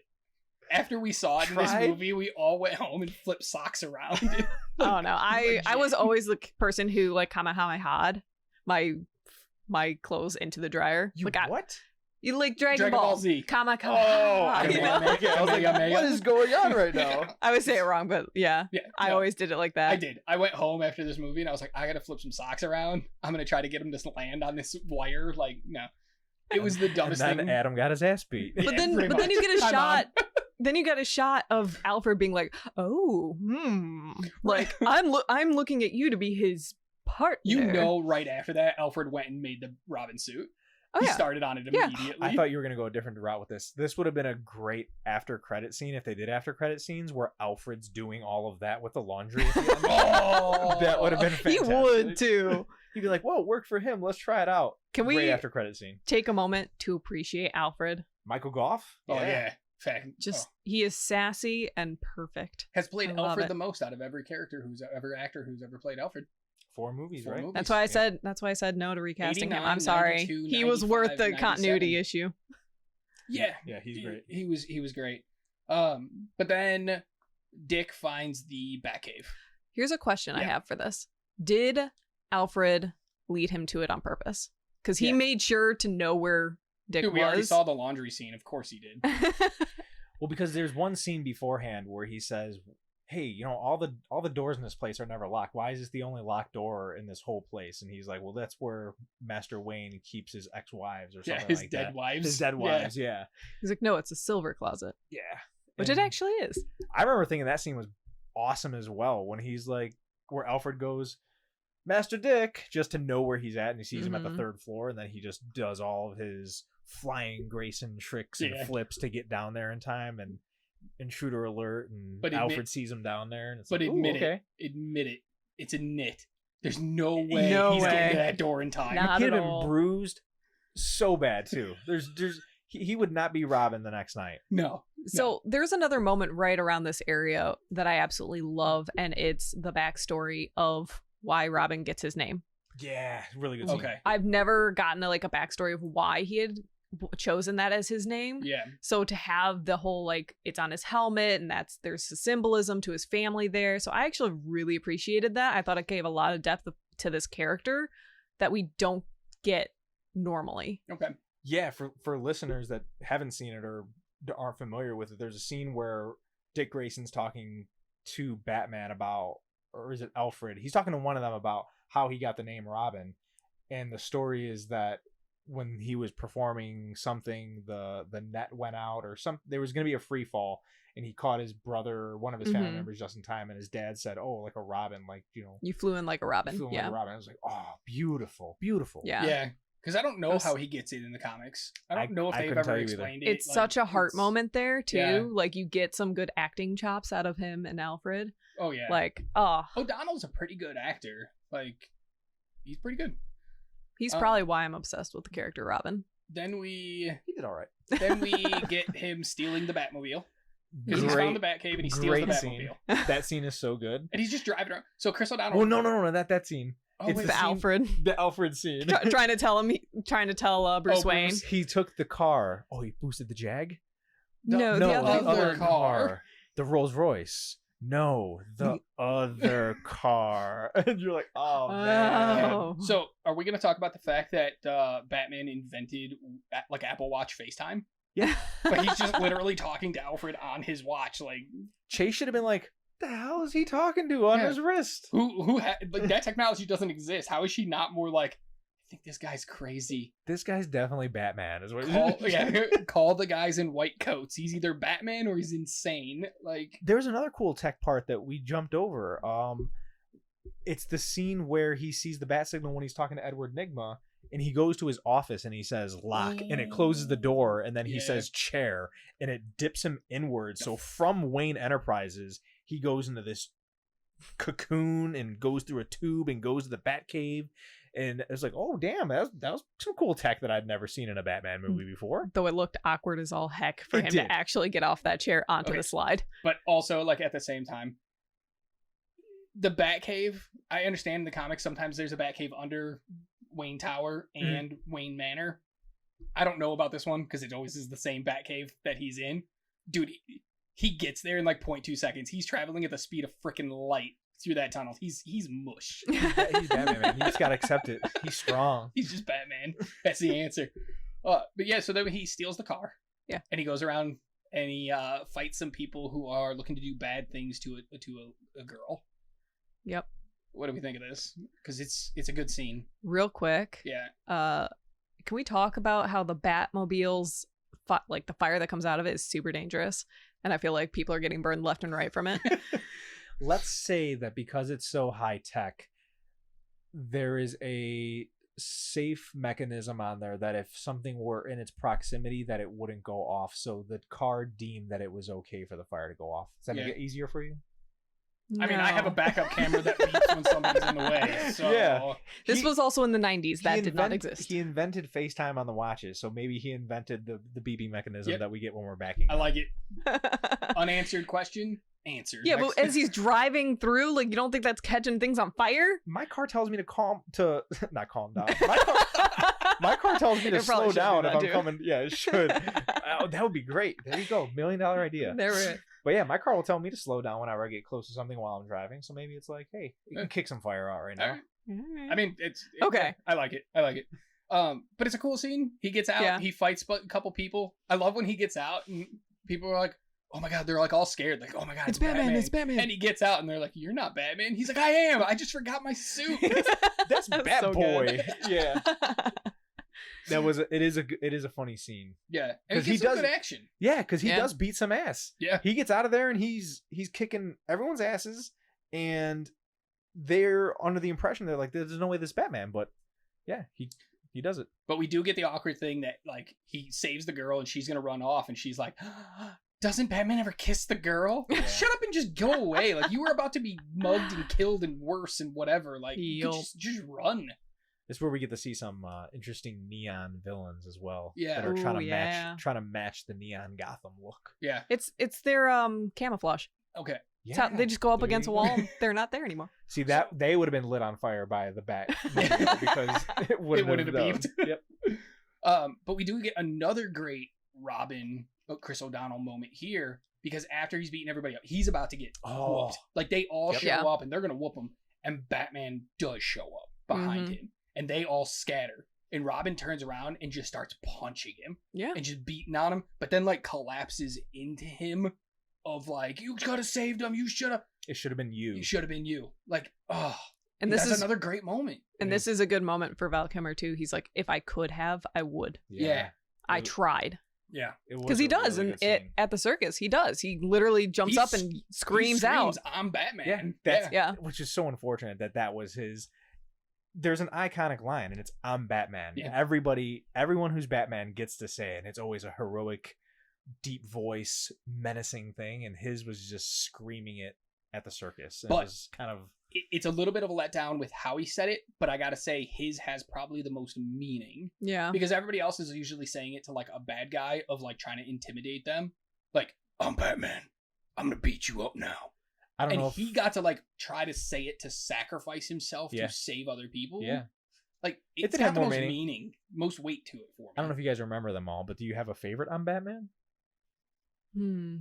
[SPEAKER 1] After we saw it in this
[SPEAKER 4] Tried?
[SPEAKER 1] movie, we all went home and flipped socks around.
[SPEAKER 3] Oh no, I was
[SPEAKER 1] legit.
[SPEAKER 3] always the person who like Kamehameha my clothes into the dryer.
[SPEAKER 4] You
[SPEAKER 3] like
[SPEAKER 4] what?
[SPEAKER 3] You like Dragon
[SPEAKER 1] Dragon
[SPEAKER 3] Ball.
[SPEAKER 1] Ball Z.
[SPEAKER 3] Kamehameha.
[SPEAKER 4] Oh,
[SPEAKER 3] you know?
[SPEAKER 4] I was like, what is going on right now?
[SPEAKER 3] I would say it wrong, but yeah.
[SPEAKER 1] Yeah,
[SPEAKER 3] I
[SPEAKER 1] no,
[SPEAKER 3] always did it like that.
[SPEAKER 1] I did. I went home after this movie and I was like, I gotta flip some socks around. I'm gonna try to get him to land on this wire. Like, no. It was the dumbest
[SPEAKER 4] And
[SPEAKER 1] thing.
[SPEAKER 4] then Adam got his ass beat.
[SPEAKER 3] But
[SPEAKER 1] Yeah,
[SPEAKER 3] then
[SPEAKER 1] pretty
[SPEAKER 3] you
[SPEAKER 1] much.
[SPEAKER 3] get a
[SPEAKER 1] Time
[SPEAKER 3] shot.
[SPEAKER 1] on.
[SPEAKER 3] Then you get a shot of Alfred being like, "Oh, like I'm looking at you to be his partner."
[SPEAKER 1] You know, right after that, Alfred went and made the Robin suit.
[SPEAKER 3] Oh
[SPEAKER 1] He
[SPEAKER 3] yeah.
[SPEAKER 1] started on it
[SPEAKER 3] Yeah.
[SPEAKER 1] immediately.
[SPEAKER 4] I thought you were going to go a different route with this. This would have been a great after credit scene if they did after credit scenes where Alfred's doing all of that with the laundry. At the end.
[SPEAKER 1] Oh,
[SPEAKER 4] That would have been
[SPEAKER 3] He
[SPEAKER 4] fantastic.
[SPEAKER 3] would too.
[SPEAKER 4] He'd be like, "Whoa, it worked for him. Let's try it out."
[SPEAKER 3] Can
[SPEAKER 4] Great
[SPEAKER 3] we
[SPEAKER 4] after credit scene?
[SPEAKER 3] take a moment to appreciate Alfred?
[SPEAKER 4] Michael Goff.
[SPEAKER 1] Oh yeah, fact.
[SPEAKER 3] Just
[SPEAKER 1] Oh.
[SPEAKER 3] he is sassy and perfect.
[SPEAKER 1] Has played
[SPEAKER 3] I love
[SPEAKER 1] Alfred
[SPEAKER 3] it.
[SPEAKER 1] the most out of every actor who's ever played Alfred.
[SPEAKER 4] 4 movies,
[SPEAKER 1] Four
[SPEAKER 4] right?
[SPEAKER 1] movies.
[SPEAKER 3] That's why I
[SPEAKER 1] Yeah.
[SPEAKER 3] said. That's why I said no to recasting him.
[SPEAKER 1] 89,
[SPEAKER 3] I'm sorry.
[SPEAKER 1] 92,
[SPEAKER 3] He was worth
[SPEAKER 1] 95,
[SPEAKER 3] the
[SPEAKER 1] 97.
[SPEAKER 3] continuity issue.
[SPEAKER 1] Yeah,
[SPEAKER 4] Yeah, he's great.
[SPEAKER 1] He was great. But then Dick finds the Batcave.
[SPEAKER 3] Here's a question I
[SPEAKER 1] Yeah.
[SPEAKER 3] have for this: did Alfred lead him to it on purpose? Because he
[SPEAKER 1] Yeah.
[SPEAKER 3] made sure to know where Dick
[SPEAKER 1] Dude, we already
[SPEAKER 3] was.
[SPEAKER 1] saw the laundry scene. Of course he did.
[SPEAKER 4] Well, because there's one scene beforehand where he says, "Hey, you know, all the doors in this place are never locked. Why is this the only locked door in this whole place?" And he's like, "Well, that's where Master Wayne keeps his ex-wives or
[SPEAKER 1] Yeah,
[SPEAKER 4] something
[SPEAKER 1] his
[SPEAKER 4] like
[SPEAKER 1] dead
[SPEAKER 4] that."
[SPEAKER 1] wives.
[SPEAKER 4] His dead
[SPEAKER 1] Yeah.
[SPEAKER 4] wives, yeah.
[SPEAKER 3] He's like, no, it's a silver closet,
[SPEAKER 4] Yeah.
[SPEAKER 3] which
[SPEAKER 4] And
[SPEAKER 3] it actually is.
[SPEAKER 4] I remember thinking that scene was awesome as well when he's like, where Alfred goes, "Master Dick," just to know where he's at, and he sees him at the
[SPEAKER 3] Mhm.
[SPEAKER 4] 3rd floor, and then he just does all of his flying Grayson tricks and
[SPEAKER 1] Yeah.
[SPEAKER 4] flips to get down there in time, and intruder alert, and
[SPEAKER 1] But
[SPEAKER 4] Alfred sees him down there, and it's
[SPEAKER 1] But
[SPEAKER 4] like, "Ooh,
[SPEAKER 1] admit
[SPEAKER 4] okay."
[SPEAKER 1] it, it's a nit. There's no way
[SPEAKER 3] No
[SPEAKER 1] he's
[SPEAKER 3] way.
[SPEAKER 1] getting to that door in time.
[SPEAKER 3] Not
[SPEAKER 4] He'd have
[SPEAKER 3] at
[SPEAKER 4] been
[SPEAKER 3] all.
[SPEAKER 4] bruised so bad too. He would not be Robin the next night.
[SPEAKER 1] No.
[SPEAKER 3] So there's another moment right around this area that I absolutely love, and it's the backstory of why Robin gets his name.
[SPEAKER 4] Yeah, really good scene.
[SPEAKER 1] Okay.
[SPEAKER 3] I've never gotten a backstory of why he had chosen that as his name.
[SPEAKER 1] Yeah.
[SPEAKER 3] So to have the whole it's on his helmet and there's a symbolism to his family there. So I actually really appreciated that. I thought it gave a lot of depth to this character that we don't get normally.
[SPEAKER 1] Okay.
[SPEAKER 4] Yeah, for listeners that haven't seen it or aren't familiar with it, there's a scene where Dick Grayson's talking to Batman about, or is it Alfred? He's talking to one of them about how he got the name Robin. And the story is that when he was performing something, the net went out, or there was going to be a free fall, and he caught his brother, one of his family
[SPEAKER 3] Mhm.
[SPEAKER 4] members, just in time, and his dad said, "Oh, like a robin, like, you know,
[SPEAKER 3] You flew in like a robin.
[SPEAKER 4] feeling
[SPEAKER 3] Yeah.
[SPEAKER 4] like a robin." I was like, "Oh, beautiful, beautiful."
[SPEAKER 3] Yeah.
[SPEAKER 1] Yeah. Because I don't know
[SPEAKER 3] It was-
[SPEAKER 1] how he gets it in the comics. I don't
[SPEAKER 4] I-
[SPEAKER 1] know if
[SPEAKER 4] I
[SPEAKER 1] they've
[SPEAKER 4] couldn't tell
[SPEAKER 1] ever
[SPEAKER 4] you either.
[SPEAKER 1] explained it.
[SPEAKER 3] It's such a heart
[SPEAKER 1] it's-
[SPEAKER 3] moment there too.
[SPEAKER 1] Yeah.
[SPEAKER 3] Like you get some good acting chops out of him and Alfred.
[SPEAKER 1] Oh yeah.
[SPEAKER 3] Like, oh,
[SPEAKER 1] O'Donnell's a pretty good actor. Like, he's pretty good.
[SPEAKER 3] he's
[SPEAKER 1] Um,
[SPEAKER 3] probably why I'm obsessed with the character Robin.
[SPEAKER 1] Then we
[SPEAKER 4] He did all right.
[SPEAKER 1] get him stealing the Batmobile. Because he's found the Batcave and he steals the
[SPEAKER 4] great scene.
[SPEAKER 1] Batmobile.
[SPEAKER 4] That scene is so good.
[SPEAKER 1] And he's just driving around. So Chris O'Donnell.
[SPEAKER 4] Oh no, that scene.
[SPEAKER 1] Oh,
[SPEAKER 4] It's
[SPEAKER 1] wait,
[SPEAKER 4] the
[SPEAKER 3] The
[SPEAKER 4] scene-
[SPEAKER 3] Alfred
[SPEAKER 4] The Alfred scene.
[SPEAKER 3] trying to tell Bruce
[SPEAKER 1] Oh,
[SPEAKER 3] Wayne.
[SPEAKER 1] Bruce.
[SPEAKER 4] He took the car. Oh, he boosted the Jag?
[SPEAKER 3] No, the
[SPEAKER 1] other car.
[SPEAKER 4] The Rolls Royce. No, the other car. And you're like, oh man.
[SPEAKER 3] Oh.
[SPEAKER 1] So, are we going to talk about the fact that Batman invented Apple Watch FaceTime?
[SPEAKER 4] Yeah.
[SPEAKER 1] But he's just literally talking to Alfred on his watch. Like,
[SPEAKER 4] Chase should have been like, the hell is he talking to on
[SPEAKER 1] Yeah.
[SPEAKER 4] his wrist?
[SPEAKER 1] that technology doesn't exist. How is she not more like, I think this guy's crazy.
[SPEAKER 4] This guy's definitely Batman, is what
[SPEAKER 1] Call the guys in white coats. He's either Batman or he's insane. Like,
[SPEAKER 4] There's another cool tech part that we jumped over. It's the scene where he sees the bat signal when he's talking to Edward Nygma, and he goes to his office and he says lock, and it closes the door, and then he says chair, and it dips him inwards. So from Wayne Enterprises, he goes into this cocoon and goes through a tube and goes to the Batcave. And it's like, oh damn, that was some cool tech that I'd never seen in a Batman movie before.
[SPEAKER 3] Though it looked awkward as all heck for him to actually get off that chair onto the slide.
[SPEAKER 1] But also, like, at the same time, the Batcave, I understand in the comics sometimes there's a Batcave under Wayne Tower and Wayne Manor. I don't know about this one because it always is the same Batcave that he's in. Dude, he gets there in like 0.2 seconds. He's traveling at the speed of freaking light through that tunnel. He's mush.
[SPEAKER 4] He's Batman, man. You just gotta accept it. He's strong.
[SPEAKER 1] He's just Batman. That's the answer. But yeah, so then he steals the car.
[SPEAKER 3] Yeah.
[SPEAKER 1] And he goes around and he fights some people who are looking to do bad things to a girl.
[SPEAKER 3] Yep.
[SPEAKER 1] What do we think of this? Because it's a good scene.
[SPEAKER 3] Real quick.
[SPEAKER 1] Yeah.
[SPEAKER 3] Can we talk about how the Batmobile's like the fire that comes out of it is super dangerous, and I feel like people are getting burned left and right from it.
[SPEAKER 4] Let's say that because it's so high tech, there is a safe mechanism on there that if something were in its proximity, that it wouldn't go off. So the car deemed that it was okay for the fire to go off. Does that make it easier for you?
[SPEAKER 1] I mean, I have a backup camera that beeps when somebody's in the way. So
[SPEAKER 4] yeah.
[SPEAKER 3] This was also in the 90s. That did not exist.
[SPEAKER 4] He invented FaceTime on the watches, so maybe he invented the beeping mechanism that we get when we're backing.
[SPEAKER 1] I like it. Unanswered question, answered.
[SPEAKER 3] Yeah, but as he's driving through, like, you don't think that's catching things on fire?
[SPEAKER 4] My car tells me not calm down. My car tells me to slow down if I'm coming. Yeah, it should. Oh, that would be great. There you go. $1 million idea.
[SPEAKER 3] There it is.
[SPEAKER 4] But yeah, my car will tell me to slow down whenever I get close to something while I'm driving. So maybe it's like, hey, you can kick some fire out right now.
[SPEAKER 1] Right. I mean, it's
[SPEAKER 3] okay.
[SPEAKER 1] I like it. But it's a cool scene. He gets out. Yeah. He fights a couple people. I love when he gets out and people are like, oh my god, they're like all scared. Like, oh my god, it's Batman. It's Batman. And he gets out and they're like, you're not Batman. He's like, I am. I just forgot my suit.
[SPEAKER 4] That's Batboy. So yeah. It is a funny scene.
[SPEAKER 1] Yeah, and he does good action.
[SPEAKER 4] Yeah, because he does beat some ass.
[SPEAKER 1] Yeah,
[SPEAKER 4] he gets out of there and he's kicking everyone's asses, and they're under the impression they're like, there's no way this Batman, but yeah, he does it.
[SPEAKER 1] But we do get the awkward thing that like he saves the girl and she's gonna run off and she's like, doesn't Batman ever kiss the girl? Yeah. Shut up and just go away. Like, you were about to be mugged and killed and worse and whatever. Like, you could just run.
[SPEAKER 4] This is where we get to see some interesting neon villains as well.
[SPEAKER 1] Yeah,
[SPEAKER 4] that are trying to match the neon Gotham look.
[SPEAKER 1] Yeah,
[SPEAKER 3] it's their camouflage.
[SPEAKER 1] Okay,
[SPEAKER 3] yeah, they just go up against a wall and they're not there anymore.
[SPEAKER 4] See that they would have been lit on fire by the bat because it wouldn't have beeped. Yep.
[SPEAKER 1] But we do get another great Robin, Chris O'Donnell moment here because after he's beaten everybody up, he's about to get whooped. Like they all show up and they're gonna whoop him, and Batman does show up behind him. And they all scatter. And Robin turns around and just starts punching him.
[SPEAKER 3] Yeah.
[SPEAKER 1] And just beating on him. But then, like, collapses into him of, like, you could have saved him. You should have.
[SPEAKER 4] It should have been you.
[SPEAKER 1] It should have been you. Like, oh.
[SPEAKER 3] And this is
[SPEAKER 1] another great moment.
[SPEAKER 3] And this is a good moment for Val Kilmer, too. He's like, if I could have, I would.
[SPEAKER 1] Yeah.
[SPEAKER 3] I tried.
[SPEAKER 1] Yeah.
[SPEAKER 3] Because he does. Really and at the circus, he does. He literally jumps up and screams out.
[SPEAKER 1] I'm Batman.
[SPEAKER 4] Which is so unfortunate that was his... There's an iconic line, and it's "I'm Batman."
[SPEAKER 1] Yeah.
[SPEAKER 4] Everyone who's Batman gets to say it, and it's always a heroic, deep voice, menacing thing. And his was just screaming it at the circus. And
[SPEAKER 1] but
[SPEAKER 4] it was kind of
[SPEAKER 1] it's a little bit of a letdown with how he said it, but I gotta say his has probably the most meaning.
[SPEAKER 3] Yeah,
[SPEAKER 1] because everybody else is usually saying it to like a bad guy of like trying to intimidate them. Like, I'm Batman. I'm gonna beat you up now.
[SPEAKER 4] I don't know.
[SPEAKER 1] He got to like try to say it to sacrifice himself to save other people.
[SPEAKER 4] Yeah,
[SPEAKER 1] like it's got the most meaning, most weight to it for me.
[SPEAKER 4] I don't know if you guys remember them all, but do you have a favorite on Batman?
[SPEAKER 1] Oh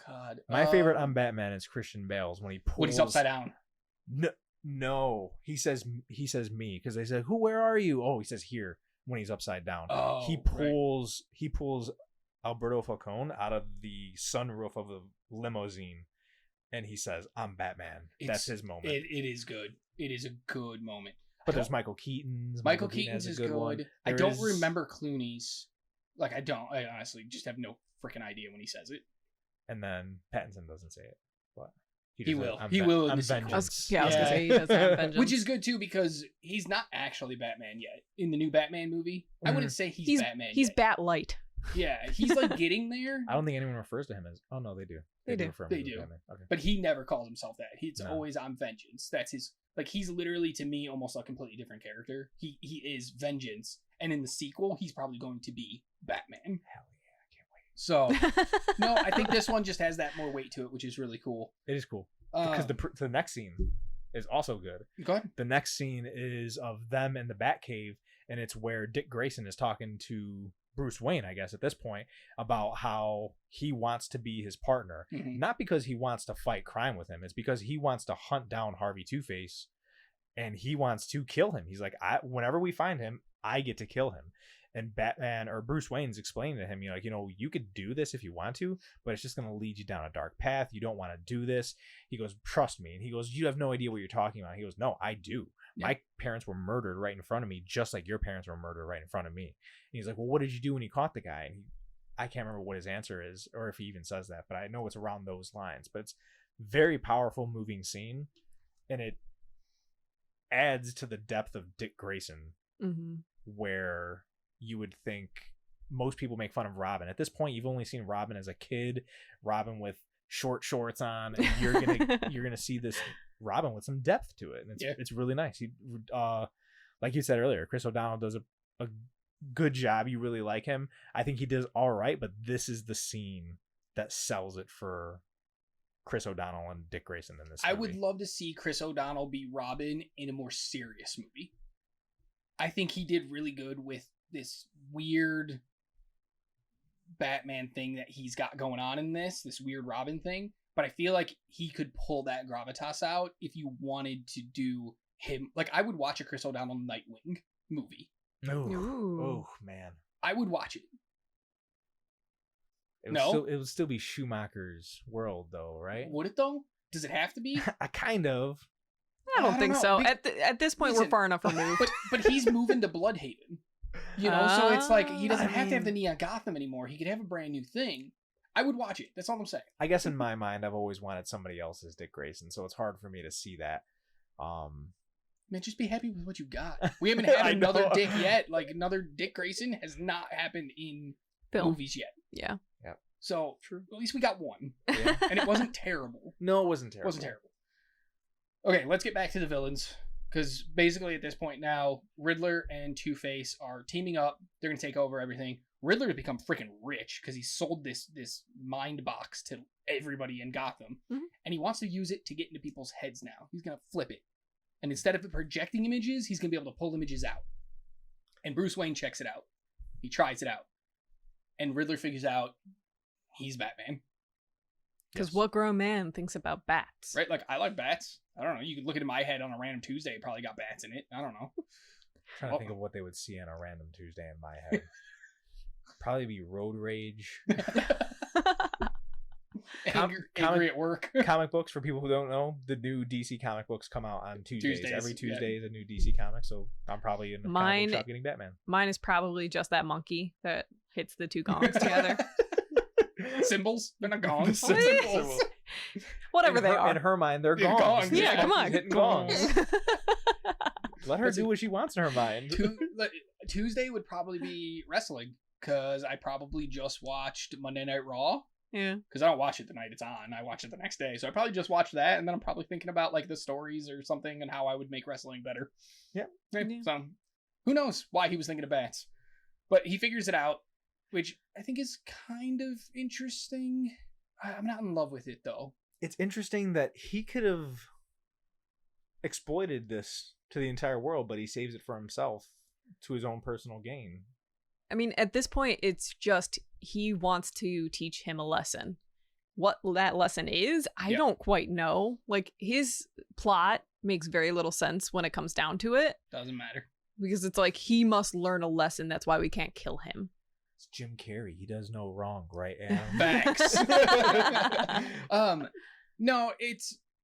[SPEAKER 1] God,
[SPEAKER 4] my favorite on Batman is Christian Bale's when he's
[SPEAKER 1] upside down.
[SPEAKER 4] No, he says me because they said where are you? Oh, he says here when he's upside down.
[SPEAKER 1] Oh,
[SPEAKER 4] he pulls Alberto Falcone out of the sunroof of the limousine. And he says, I'm Batman. That's his moment.
[SPEAKER 1] It is good. It is a good moment.
[SPEAKER 4] But there's Michael Keaton's.
[SPEAKER 1] Michael Keaton's is good. I don't remember Clooney's. Like, I honestly just have no freaking idea when he says it.
[SPEAKER 4] And then Pattinson doesn't say it. But
[SPEAKER 1] He will.
[SPEAKER 4] I'm
[SPEAKER 1] He will in
[SPEAKER 4] I'm
[SPEAKER 1] the sequel.
[SPEAKER 3] I
[SPEAKER 4] vengeance.
[SPEAKER 3] was gonna say he does have vengeance.
[SPEAKER 1] Which is good too because he's not actually Batman yet in the new Batman movie. I wouldn't say he's Batman.
[SPEAKER 3] He's
[SPEAKER 1] yet.
[SPEAKER 3] Bat Light.
[SPEAKER 1] Yeah, he's like getting there.
[SPEAKER 4] I don't think anyone refers to him as. Oh no, they do.
[SPEAKER 3] They do.
[SPEAKER 4] refer to
[SPEAKER 1] They
[SPEAKER 4] him as
[SPEAKER 1] do.
[SPEAKER 4] Batman. Okay.
[SPEAKER 1] But he never calls himself that. He's
[SPEAKER 4] No.
[SPEAKER 1] always on vengeance. That's his. Like he's literally to me almost a completely different character. He is vengeance, and in the sequel, he's probably going to be Batman.
[SPEAKER 4] Hell yeah, I can't wait.
[SPEAKER 1] So no, I think this one just has that more weight to it, which is really cool.
[SPEAKER 4] It is cool because the next scene is also good.
[SPEAKER 1] Go ahead.
[SPEAKER 4] The next scene is of them in the Batcave, and it's where Dick Grayson is talking to Bruce Wayne, I guess, at this point, about how he wants to be his partner.
[SPEAKER 1] Mhm.
[SPEAKER 4] Not because he wants to fight crime with him. It's because he wants to hunt down Harvey Two-Face, and he wants to kill him. He's like, whenever we find him, I get to kill him. And Batman or Bruce Wayne's explaining to him, you could do this if you want to, but it's just going to lead you down a dark path. You don't want to do this. He goes, trust me. And he goes, you have no idea what you're talking about. He goes, no, I do.
[SPEAKER 1] Yeah.
[SPEAKER 4] My parents were murdered right in front of me, just like your parents were murdered right in front of me. And he's like, well, what did you do when you caught the guy? And I can't remember what his answer is, or if he even says that, but I know it's around those lines. But it's very powerful, moving scene, and it adds to the depth of Dick Grayson,
[SPEAKER 3] Mm-hmm.
[SPEAKER 4] where you would think most people make fun of Robin. At this point, you've only seen Robin as a kid, Robin with short shorts on, and you're gonna see this Robin with some depth to it, and it's really nice. He, like you said earlier, Chris O'Donnell does a good job. You really like him. I think he does all right, but this is the scene that sells it for Chris O'Donnell and Dick Grayson in this movie.
[SPEAKER 1] I would love to see Chris O'Donnell be Robin in a more serious movie. I think he did really good with this weird Batman thing that he's got going on in this weird Robin thing. But I feel like he could pull that gravitas out if you wanted to do him. Like, I would watch a Chris O'Donnell Nightwing movie.
[SPEAKER 4] Oh man.
[SPEAKER 1] I would watch it.
[SPEAKER 4] It would still be Schumacher's world, though, right?
[SPEAKER 1] Would it, though? Does it have to be?
[SPEAKER 4] I kind of.
[SPEAKER 3] I don't think
[SPEAKER 1] know.
[SPEAKER 3] so. At this point,
[SPEAKER 1] Listen,
[SPEAKER 3] we're far enough removed.
[SPEAKER 1] But he's moving to Bloodhaven. So it's like he doesn't
[SPEAKER 4] I
[SPEAKER 1] have to have
[SPEAKER 4] mean-
[SPEAKER 1] the Neon Gotham anymore. He could have a brand new thing. I would watch it. That's all I'm saying.
[SPEAKER 4] I guess in my mind, I've always wanted somebody else's Dick Grayson, so it's hard for me to see that.
[SPEAKER 1] Man, just be happy with what you got. We haven't had
[SPEAKER 4] I
[SPEAKER 1] another
[SPEAKER 4] know.
[SPEAKER 1] Dick yet. Like, another Dick Grayson has not happened in
[SPEAKER 3] Film.
[SPEAKER 1] movies yet.
[SPEAKER 3] Yeah.
[SPEAKER 1] So, at least we got one.
[SPEAKER 4] Yeah.
[SPEAKER 1] And it wasn't terrible.
[SPEAKER 4] No, it wasn't terrible.
[SPEAKER 1] It wasn't terrible. Okay, let's get back to the villains. Because basically at this point now, Riddler and Two-Face are teaming up. They're going to take over everything. Riddler has become freaking rich because he sold this mind box to everybody in Gotham.
[SPEAKER 3] Mhm.
[SPEAKER 1] And he wants to use it to get into people's heads now. He's going to flip it. And instead of projecting images, he's going to be able to pull images out. And Bruce Wayne checks it out. He tries it out. And Riddler figures out he's Batman.
[SPEAKER 3] Because
[SPEAKER 4] Yes.
[SPEAKER 3] what grown man thinks about bats?
[SPEAKER 1] Right? Like, I like bats. I don't know. You could look into my head on a random Tuesday. It probably got bats in it. I don't know.
[SPEAKER 4] I'm trying to think of what they would see on a random Tuesday in my head. Probably be road rage.
[SPEAKER 1] Angry at work.
[SPEAKER 4] Comic books, for people who don't know, the new DC comic books come out on Tuesdays.
[SPEAKER 1] Tuesdays,
[SPEAKER 4] Every
[SPEAKER 1] yeah.
[SPEAKER 4] Tuesday is a new DC comic, so I'm probably in the comic
[SPEAKER 3] Mine-
[SPEAKER 4] book shop getting Batman.
[SPEAKER 3] Mine is probably just that monkey that hits the two gongs together.
[SPEAKER 1] Symbols? They're not gongs.
[SPEAKER 3] The symbols. Whatever
[SPEAKER 4] in
[SPEAKER 3] they
[SPEAKER 4] her,
[SPEAKER 3] are.
[SPEAKER 4] In her mind, they're
[SPEAKER 1] Yeah,
[SPEAKER 4] gongs.
[SPEAKER 1] gongs.
[SPEAKER 3] Yeah,
[SPEAKER 1] Yeah,
[SPEAKER 3] come on.
[SPEAKER 4] She's hitting gongs. Let her
[SPEAKER 1] That's
[SPEAKER 4] do
[SPEAKER 1] it.
[SPEAKER 4] what she wants in her mind.
[SPEAKER 1] Tuesday would probably be wrestling because I probably just watched Monday Night Raw
[SPEAKER 3] Yeah.
[SPEAKER 1] because I don't watch it the night it's on. I watch it the next day. So I probably just watched that and then I'm probably thinking about like the stories or something and how I would make wrestling better.
[SPEAKER 4] Yeah.
[SPEAKER 1] Yeah.
[SPEAKER 3] Yeah.
[SPEAKER 1] So who knows why he was thinking of bats. But he figures it out, which I think is kind of interesting. I'm not in love with it though.
[SPEAKER 4] It's interesting that he could have exploited this to the entire world, but he saves it for himself to his own personal gain.
[SPEAKER 3] I mean, at this point, it's just he wants to teach him a lesson. What that lesson is, I
[SPEAKER 1] Yeah.
[SPEAKER 3] don't quite know. Like, his plot makes very little sense when it comes down to it,
[SPEAKER 1] Doesn't matter.
[SPEAKER 3] because it's like he must learn a lesson. That's why we can't kill him.
[SPEAKER 4] It's Jim Carrey. He does no wrong, right, Adam?
[SPEAKER 1] Facts. No,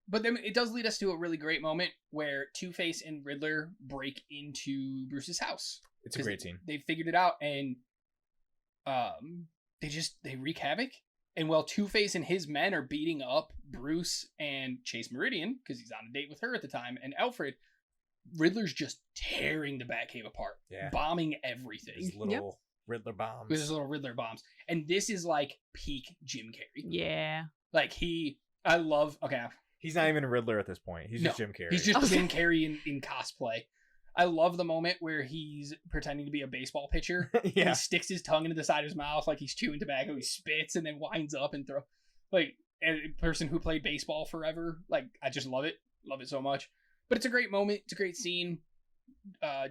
[SPEAKER 1] but then it does lead us to a really great moment where Two-Face and Riddler break into Bruce's house.
[SPEAKER 4] It's a great scene.
[SPEAKER 1] They figured it out and they wreak havoc. And while Two-Face and his men are beating up Bruce and Chase Meridian, because he's on a date with her at the time, and Alfred, Riddler's just tearing the Batcave apart, bombing everything.
[SPEAKER 4] His little Riddler bombs.
[SPEAKER 1] With his little Riddler bombs. And this is like peak Jim Carrey.
[SPEAKER 3] Yeah.
[SPEAKER 1] Like
[SPEAKER 4] He's not even a Riddler at this point. He's just Jim Carrey.
[SPEAKER 1] He's just Jim Carrey in cosplay. I love the moment where he's pretending to be a baseball pitcher.
[SPEAKER 4] Yeah.
[SPEAKER 1] And he sticks his tongue into the side of his mouth like he's chewing tobacco. He spits and then winds up and throw. Like, a person who played baseball forever. Like, I just love it. Love it so much. But it's a great moment. It's a great scene.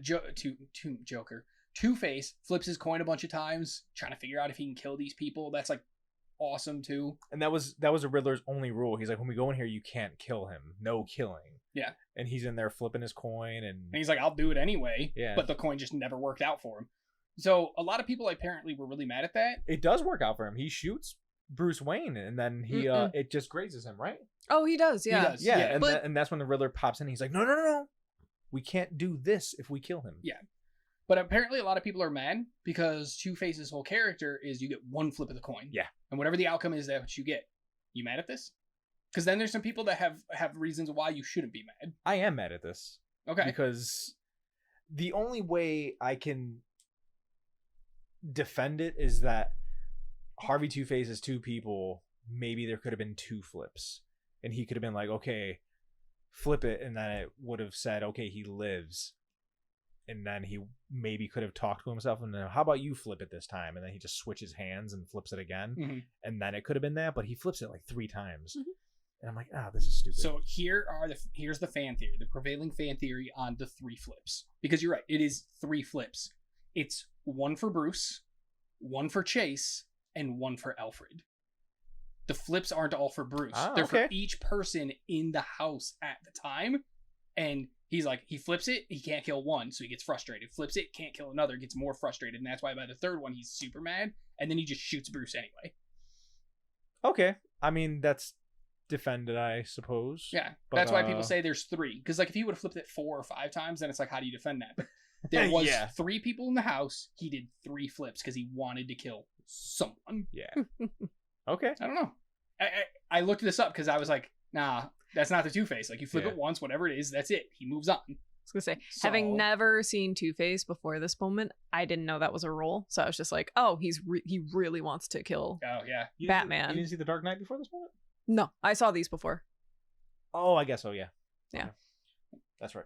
[SPEAKER 1] Joker. Two-Face flips his coin a bunch of times, trying to figure out if he can kill these people. That's like awesome too.
[SPEAKER 4] And that was a Riddler's only rule. He's like, when we go in here, you can't kill him. No killing.
[SPEAKER 1] Yeah.
[SPEAKER 4] And he's in there flipping his coin, and
[SPEAKER 1] he's like, I'll do it anyway.
[SPEAKER 4] Yeah.
[SPEAKER 1] But the coin just never worked out for him. So a lot of people apparently were really mad at that.
[SPEAKER 4] It does work out for him. He shoots Bruce Wayne, and then he it just grazes him, right?
[SPEAKER 3] Oh, he does. Yeah.
[SPEAKER 1] He does.
[SPEAKER 4] Yeah. And that's when the Riddler pops in. He's like, no. We can't do this if we kill him.
[SPEAKER 1] Yeah. But apparently a lot of people are mad because Two-Face's whole character is you get one flip of the coin.
[SPEAKER 4] Yeah.
[SPEAKER 1] And whatever the outcome is, that's what you get. You mad at this? Because then there's some people that have reasons why you shouldn't be mad.
[SPEAKER 4] I am mad at this.
[SPEAKER 1] Okay.
[SPEAKER 4] Because the only way I can defend it is that Harvey Two-Face is two people. Maybe there could have been two flips. And he could have been like, okay, flip it. And then it would have said, okay, he lives. And then he maybe could have talked to himself and then, how about you flip it this time? And then he just switches hands and flips it again.
[SPEAKER 1] Mm-hmm.
[SPEAKER 4] And then it could have been that, but he flips it like 3 times. Mm-hmm. And I'm like, this is stupid.
[SPEAKER 1] So here's the fan theory, the prevailing fan theory on the 3 flips. Because you're right, it is 3 flips. It's 1 for Bruce, 1 for Chase, and 1 for Alfred. The flips aren't all for Bruce. They're for each person in the house at the time. And he's like, he flips it, he can't kill one, so he gets frustrated. Flips it, can't kill another, gets more frustrated. And that's why by the 3rd one, he's super mad. And then he just shoots Bruce anyway.
[SPEAKER 4] Okay. I mean, that's defended, I suppose.
[SPEAKER 1] Yeah. But, that's why people say there's 3. Because like if he would have flipped it 4 or 5 times, then it's like, how do you defend that? But there was 3 people in the house. He did 3 flips because he wanted to kill someone.
[SPEAKER 4] Yeah. Okay.
[SPEAKER 1] I don't know. I looked this up because I was like, nah, that's not the Two-Face. Like, you flip it once, whatever it is, that's it. He moves on.
[SPEAKER 3] I was going to say, having never seen Two-Face before this moment, I didn't know that was a rule. So I was just like, oh, he really wants to kill Batman.
[SPEAKER 4] You didn't see The Dark Knight before this moment?
[SPEAKER 3] No, I saw these before.
[SPEAKER 4] Oh, I guess so, yeah.
[SPEAKER 3] Yeah.
[SPEAKER 4] That's right.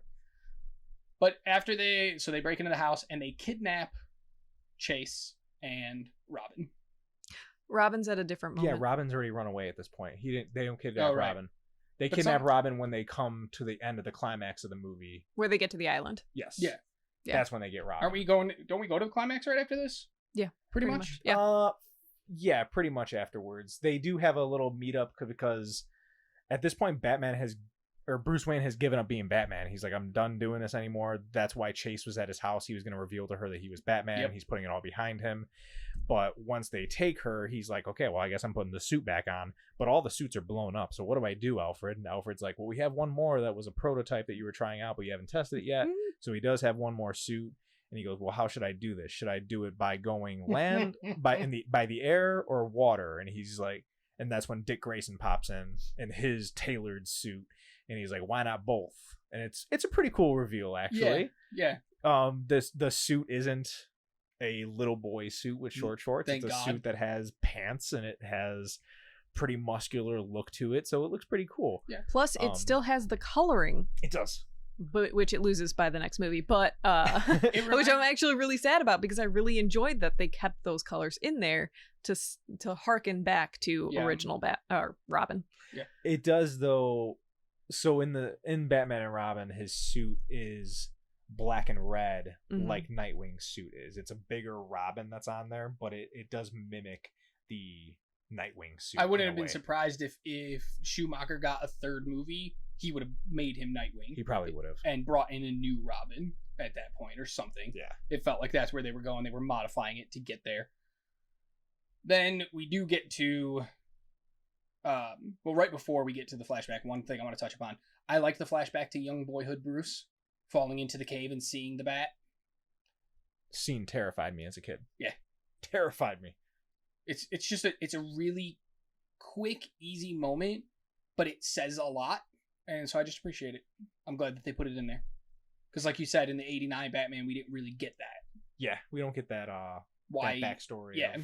[SPEAKER 1] But after they break into the house and they kidnap Chase and Robin.
[SPEAKER 3] Robin's at a different moment.
[SPEAKER 4] Yeah, Robin's already run away at this point. They don't kidnap
[SPEAKER 1] right.
[SPEAKER 4] Robin. They kidnap Robin when they come to the end of the climax of the movie.
[SPEAKER 3] Where they get to the island.
[SPEAKER 4] Yes.
[SPEAKER 1] Yeah.
[SPEAKER 4] That's when they get Robin.
[SPEAKER 1] Don't we go to the climax right after this?
[SPEAKER 3] Yeah.
[SPEAKER 1] Pretty much.
[SPEAKER 3] Yeah.
[SPEAKER 4] Yeah, pretty much afterwards. They do have a little meetup because at this point Bruce Wayne has given up being Batman. He's like, I'm done doing this anymore. That's why Chase was at his house. He was going to reveal to her that he was Batman. Yep. He's putting it all behind him. But once they take her, he's like, okay, well, I guess I'm putting the suit back on. But all the suits are blown up. So what do I do, Alfred? And Alfred's like, well, we have one more that was a prototype that you were trying out, but you haven't tested it yet. Mm-hmm. So he does have one more suit. And he goes, well, how should I do this? Should I do it by going land, by the air, or water? And he's like, and that's when Dick Grayson pops in his tailored suit. And he's like, why not both? And it's a pretty cool reveal, actually.
[SPEAKER 1] Yeah.
[SPEAKER 4] The suit isn't a little boy suit with short shorts.
[SPEAKER 1] Thank
[SPEAKER 4] it's a
[SPEAKER 1] God.
[SPEAKER 4] suit that has pants and it has pretty muscular look to it, so it looks pretty cool.
[SPEAKER 1] Yeah.
[SPEAKER 3] Plus, it still has the coloring.
[SPEAKER 4] It does.
[SPEAKER 3] But which it loses by the next movie, but which I'm actually really sad about because I really enjoyed that they kept those colors in there to harken back to original Robin.
[SPEAKER 1] Yeah.
[SPEAKER 4] It does though. So in Batman and Robin, his suit is black and red, like Nightwing's suit is. It's a bigger Robin that's on there, but it does mimic the Nightwing suit.
[SPEAKER 1] I wouldn't have been surprised if Schumacher got a 3rd movie, he would have made him Nightwing.
[SPEAKER 4] He probably would have.
[SPEAKER 1] And brought in a new Robin at that point or something.
[SPEAKER 4] Yeah.
[SPEAKER 1] It felt like that's where they were going. They were modifying it to get there. Then we do get to right before we get to the flashback, one thing I want to touch upon. I like the flashback to young boyhood Bruce falling into the cave and seeing the bat.
[SPEAKER 4] Scene terrified me as a kid.
[SPEAKER 1] Yeah.
[SPEAKER 4] Terrified me.
[SPEAKER 1] It's just it's a really quick, easy moment, but it says a lot. And so I just appreciate it. I'm glad that they put it in there. Because like you said, in the 89 Batman, we didn't really get that.
[SPEAKER 4] Yeah, we don't get that
[SPEAKER 1] Why
[SPEAKER 4] that backstory.
[SPEAKER 1] Yeah.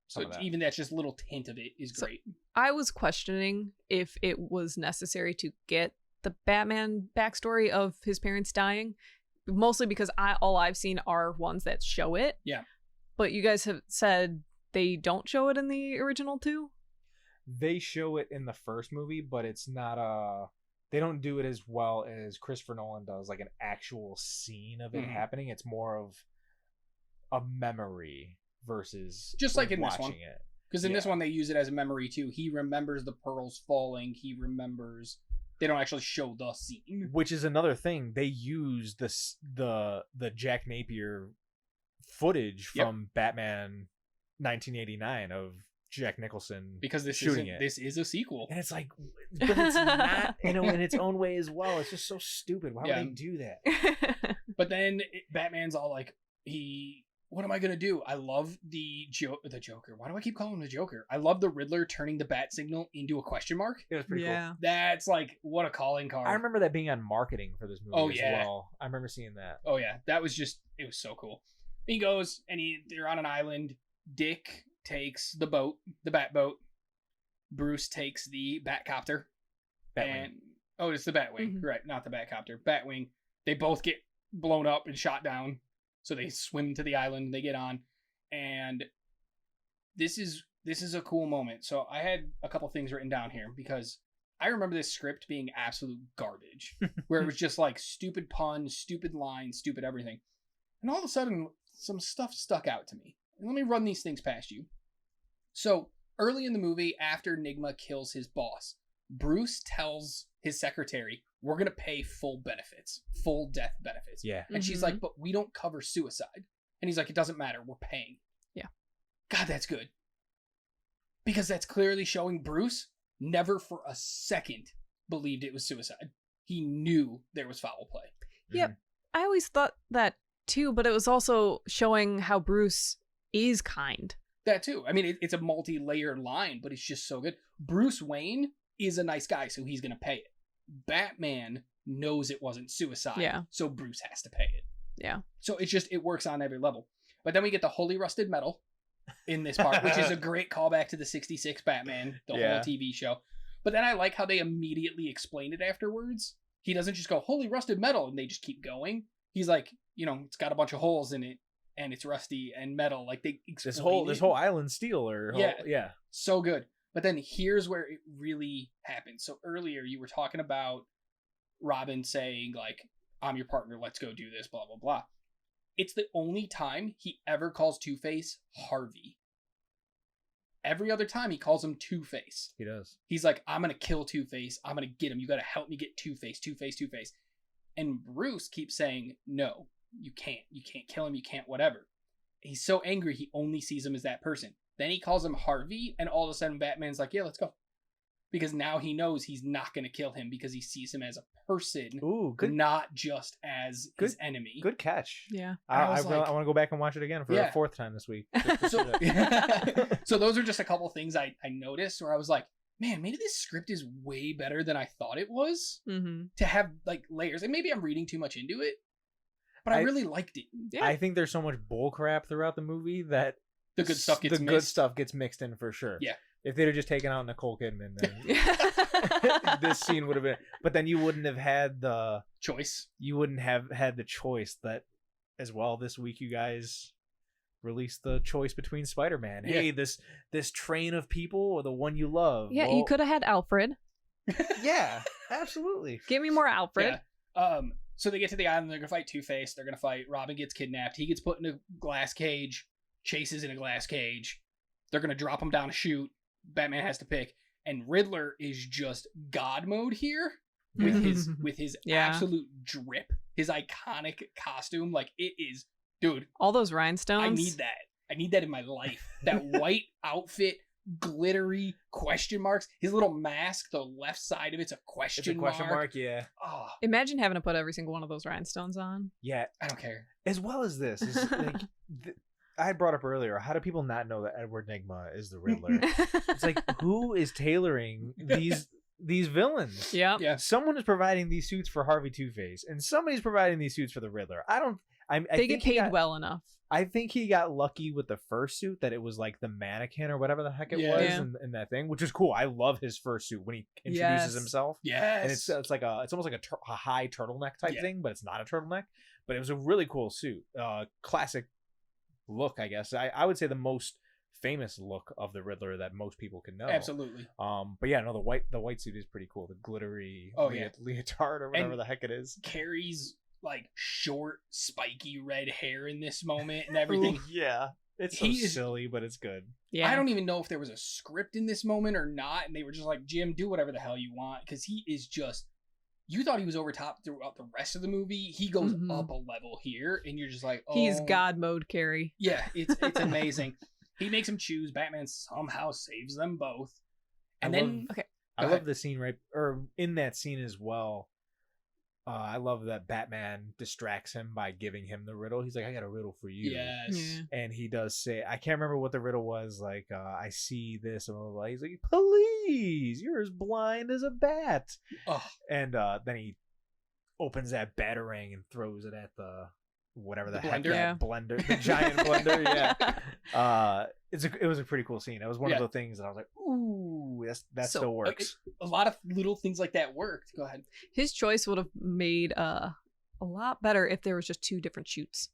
[SPEAKER 4] So
[SPEAKER 1] even that's just a little hint of it is great.
[SPEAKER 3] I was questioning if it was necessary to get the Batman backstory of his parents dying, mostly because all I've seen are ones that show it.
[SPEAKER 1] Yeah.
[SPEAKER 3] But you guys have said they don't show it in the original too?
[SPEAKER 4] They show it in the first movie, but it's not they don't do it as well as Christopher Nolan does, like an actual scene of it happening. It's more of a memory versus
[SPEAKER 1] just like in this one.
[SPEAKER 4] It.
[SPEAKER 1] Because in this one they use it as a memory too. He remembers the pearls falling. He remembers. They don't actually show the scene,
[SPEAKER 4] which is another thing. They use the Jack Napier footage from Batman 1989 of Jack Nicholson
[SPEAKER 1] because this
[SPEAKER 4] shooting it.
[SPEAKER 1] This is a sequel,
[SPEAKER 4] and it's like, but it's not in its own way as well. It's just so stupid. Why would they do that?
[SPEAKER 1] But then Batman's all like, what am I gonna do? I love the Joker. Why do I keep calling him the Joker? I love the Riddler turning the bat signal into a question mark.
[SPEAKER 4] It was pretty cool.
[SPEAKER 1] That's like, what a calling card.
[SPEAKER 4] I remember that being on marketing for this movie as well. I remember seeing that.
[SPEAKER 1] Oh yeah, that was it was so cool. He goes and they're on an island. Dick takes the boat, the bat boat. Bruce takes the Batcopter.
[SPEAKER 4] Batwing.
[SPEAKER 1] It's the Batwing, right? Not the Batcopter. Batwing. They both get blown up and shot down. So they swim to the island, they get on, and this is a cool moment. So I had a couple things written down here because I remember this script being absolute garbage, where it was just like stupid puns, stupid lines, stupid everything. And all of a sudden, some stuff stuck out to me. And let me run these things past you. So early in the movie, after Nigma kills his boss, Bruce tells his secretary, we're going to pay full benefits, full death benefits.
[SPEAKER 4] Yeah.
[SPEAKER 1] And she's like, but we don't cover suicide. And he's like, it doesn't matter. We're paying.
[SPEAKER 3] Yeah.
[SPEAKER 1] God, that's good. Because that's clearly showing Bruce never for a second believed it was suicide. He knew there was foul play.
[SPEAKER 3] Yep. I always thought that too, but it was also showing how Bruce is kind.
[SPEAKER 1] That too. I mean, it's a multi-layered line, but it's just so good. Bruce Wayne is a nice guy, so he's going to pay it. Batman knows it wasn't suicide, so Bruce has to pay it.
[SPEAKER 3] Yeah.
[SPEAKER 1] So it works on every level. But then we get the Holy Rusted Metal in this part, which is a great callback to the 66 Batman, the whole TV show. But then I like how they immediately explain it afterwards. He doesn't just go, Holy Rusted Metal, and they just keep going. He's like, it's got a bunch of holes in it, and it's rusty and metal. Like, they explain
[SPEAKER 4] this whole island steel,
[SPEAKER 1] so good. But then here's where it really happens. So earlier you were talking about Robin saying, like, I'm your partner, let's go do this, blah, blah, blah. It's the only time he ever calls Two-Face Harvey. Every other time he calls him Two-Face.
[SPEAKER 4] He does.
[SPEAKER 1] He's like, I'm going to kill Two-Face. I'm going to get him. You got to help me get Two-Face, Two-Face, Two-Face. And Bruce keeps saying, no, you can't. You can't kill him. You can't whatever. He's so angry he only sees him as that person. Then he calls him Harvey, and all of a sudden Batman's like, yeah, let's go. Because now he knows he's not going to kill him because he sees him as a person, not just as his enemy.
[SPEAKER 4] Good catch.
[SPEAKER 3] Yeah.
[SPEAKER 4] I want to go back and watch it again for the fourth time this week.
[SPEAKER 1] So those are just a couple things I noticed where I was like, man, maybe this script is way better than I thought it was to have like layers. And maybe I'm reading too much into it, but I really liked it.
[SPEAKER 3] Yeah.
[SPEAKER 4] I think there's so much bull crap throughout the movie that
[SPEAKER 1] the good stuff gets mixed.
[SPEAKER 4] Good stuff gets mixed in for sure.
[SPEAKER 1] Yeah.
[SPEAKER 4] If they'd have just taken out Nicole Kidman, then this scene would have been. But then you wouldn't have had the
[SPEAKER 1] choice.
[SPEAKER 4] You wouldn't have had the choice that, as well. This week, you guys released the choice between Spider-Man.
[SPEAKER 1] Yeah.
[SPEAKER 4] Hey, this train of people or the one you love.
[SPEAKER 3] Yeah, you could have had Alfred.
[SPEAKER 4] Yeah, absolutely.
[SPEAKER 3] Give me more Alfred.
[SPEAKER 1] Yeah. So they get to the island. They're gonna fight Two-Face. They're gonna fight. Robin gets kidnapped. He gets put in a glass cage. Chase is in a glass cage. They're gonna drop him down a chute. Batman has to pick, and Riddler is just God mode here with his absolute drip, his iconic costume. Like, it is, dude.
[SPEAKER 3] All those rhinestones.
[SPEAKER 1] I need that. I need that in my life. That white outfit, glittery question marks. His little mask, the left side of it's a question mark.
[SPEAKER 4] It's a question mark, yeah.
[SPEAKER 1] Oh,
[SPEAKER 3] imagine having to put every single one of those rhinestones on.
[SPEAKER 4] Yeah,
[SPEAKER 1] I don't care.
[SPEAKER 4] As well as this, is like. I brought up earlier, how do people not know that Edward Nygma is the Riddler? It's like, who is tailoring these villains?
[SPEAKER 3] Yeah.
[SPEAKER 4] Someone is providing these suits for Harvey Two-Face, and somebody's providing these suits for the Riddler. I
[SPEAKER 3] They
[SPEAKER 4] think
[SPEAKER 3] get paid well enough.
[SPEAKER 4] I think he got lucky with the first suit, that it was like the mannequin or whatever the heck it was in that thing, which is cool. I love his first suit when he introduces himself.
[SPEAKER 1] Yes.
[SPEAKER 4] And it's like it's almost like a high turtleneck type thing, but it's not a turtleneck. But it was a really cool suit. Classic look, I guess. I would say the most famous look of the Riddler that most people can know.
[SPEAKER 1] Absolutely.
[SPEAKER 4] But yeah, no, the white suit is pretty cool. The glittery leotard or whatever the heck it is.
[SPEAKER 1] Carrie's like short, spiky red hair in this moment and everything.
[SPEAKER 4] Yeah. It's so silly, but it's good.
[SPEAKER 1] Yeah. I don't even know if there was a script in this moment or not, and they were just like, Jim, do whatever the hell you want, because he is just, you thought he was over top throughout the rest of the movie. He goes up a level here, and you're just like, oh.
[SPEAKER 3] He's God mode, Carrey.
[SPEAKER 1] Yeah, it's amazing. He makes him choose. Batman somehow saves them both. And
[SPEAKER 4] I love the scene in that scene as well. I love that Batman distracts him by giving him the riddle. He's like, I got a riddle for you.
[SPEAKER 1] Yes. Yeah.
[SPEAKER 4] And he does say, I can't remember what the riddle was. Like, I see this. And blah, blah, blah. He's like, please, you're as blind as a bat. Oh. And then he opens that batarang and throws it at the whatever the heck that blender, the giant blender. Yeah. It was a pretty cool scene. It was one of the things that I was like, ooh, that still works.
[SPEAKER 1] A lot of little things like that worked. Go ahead.
[SPEAKER 3] His choice would have made a lot better if there was just two different shoots.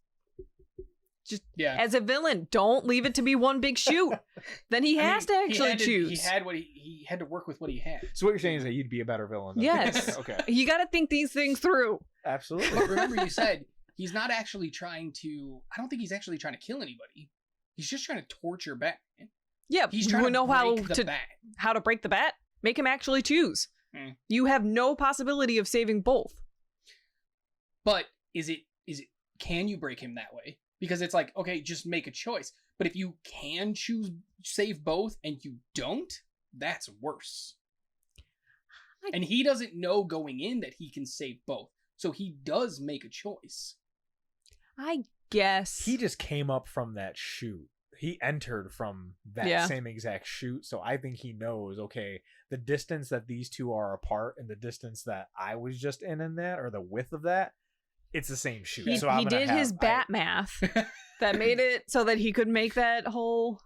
[SPEAKER 3] Just as a villain, don't leave it to be one big shoot. Then he has to actually choose.
[SPEAKER 1] He had to work with what he had.
[SPEAKER 4] So what you're saying is that you'd be a better villain.
[SPEAKER 3] Yes.
[SPEAKER 4] Okay.
[SPEAKER 3] You got to think these things through.
[SPEAKER 4] Absolutely.
[SPEAKER 1] But remember, you said he's not actually trying to. I don't think he's actually trying to kill anybody. He's just trying to torture Batman. Yeah,
[SPEAKER 3] he's trying to know how to break the bat. Make him actually choose. You have no possibility of saving both.
[SPEAKER 1] But is it? Can you break him that way? Because it's like, okay, just make a choice. But if you can save both and you don't, that's worse. And he doesn't know going in that he can save both. So he does make a choice.
[SPEAKER 3] I guess.
[SPEAKER 4] He just came up from that chute. He entered from that same exact chute. So I think he knows, okay, the distance that these two are apart and the distance that I was just in that, or the width of that, it's the same chute.
[SPEAKER 3] He did his bat math that made it so that he could make that whole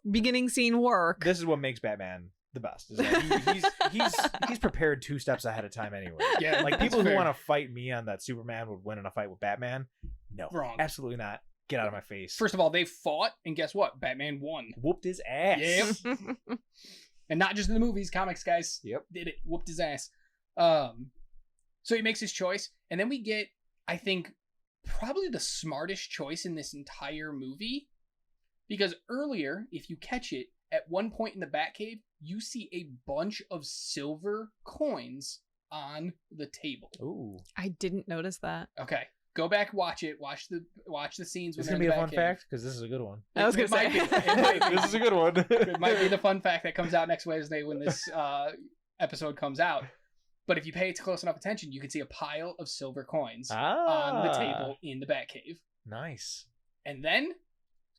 [SPEAKER 3] beginning scene work.
[SPEAKER 4] This is what makes Batman the best. Is that he's prepared 2 steps ahead of time anyway.
[SPEAKER 1] Yeah,
[SPEAKER 4] like people who want to fight me on that Superman would win in a fight with Batman. No,
[SPEAKER 1] wrong.
[SPEAKER 4] Absolutely not. Get out of my face.
[SPEAKER 1] First of all, they fought, and guess what? Batman won.
[SPEAKER 4] Whooped his ass.
[SPEAKER 1] Yep. And not just in the movies, comics, guys.
[SPEAKER 4] Yep.
[SPEAKER 1] Did it. Whooped his ass. So he makes his choice, and then we get, I think, probably the smartest choice in this entire movie. Because earlier, if you catch it, at one point in the Batcave, you see a bunch of silver coins on the table.
[SPEAKER 4] Ooh.
[SPEAKER 3] I didn't notice that.
[SPEAKER 1] Okay. Go back, watch it. Watch the scenes.
[SPEAKER 4] It's gonna be a fun fact because this is a good one.
[SPEAKER 3] I was gonna say
[SPEAKER 4] this is a good one.
[SPEAKER 1] It might be the fun fact that comes out next Wednesday when this episode comes out. But if you pay close enough attention, you can see a pile of silver coins on the table in the Batcave.
[SPEAKER 4] Nice.
[SPEAKER 1] And then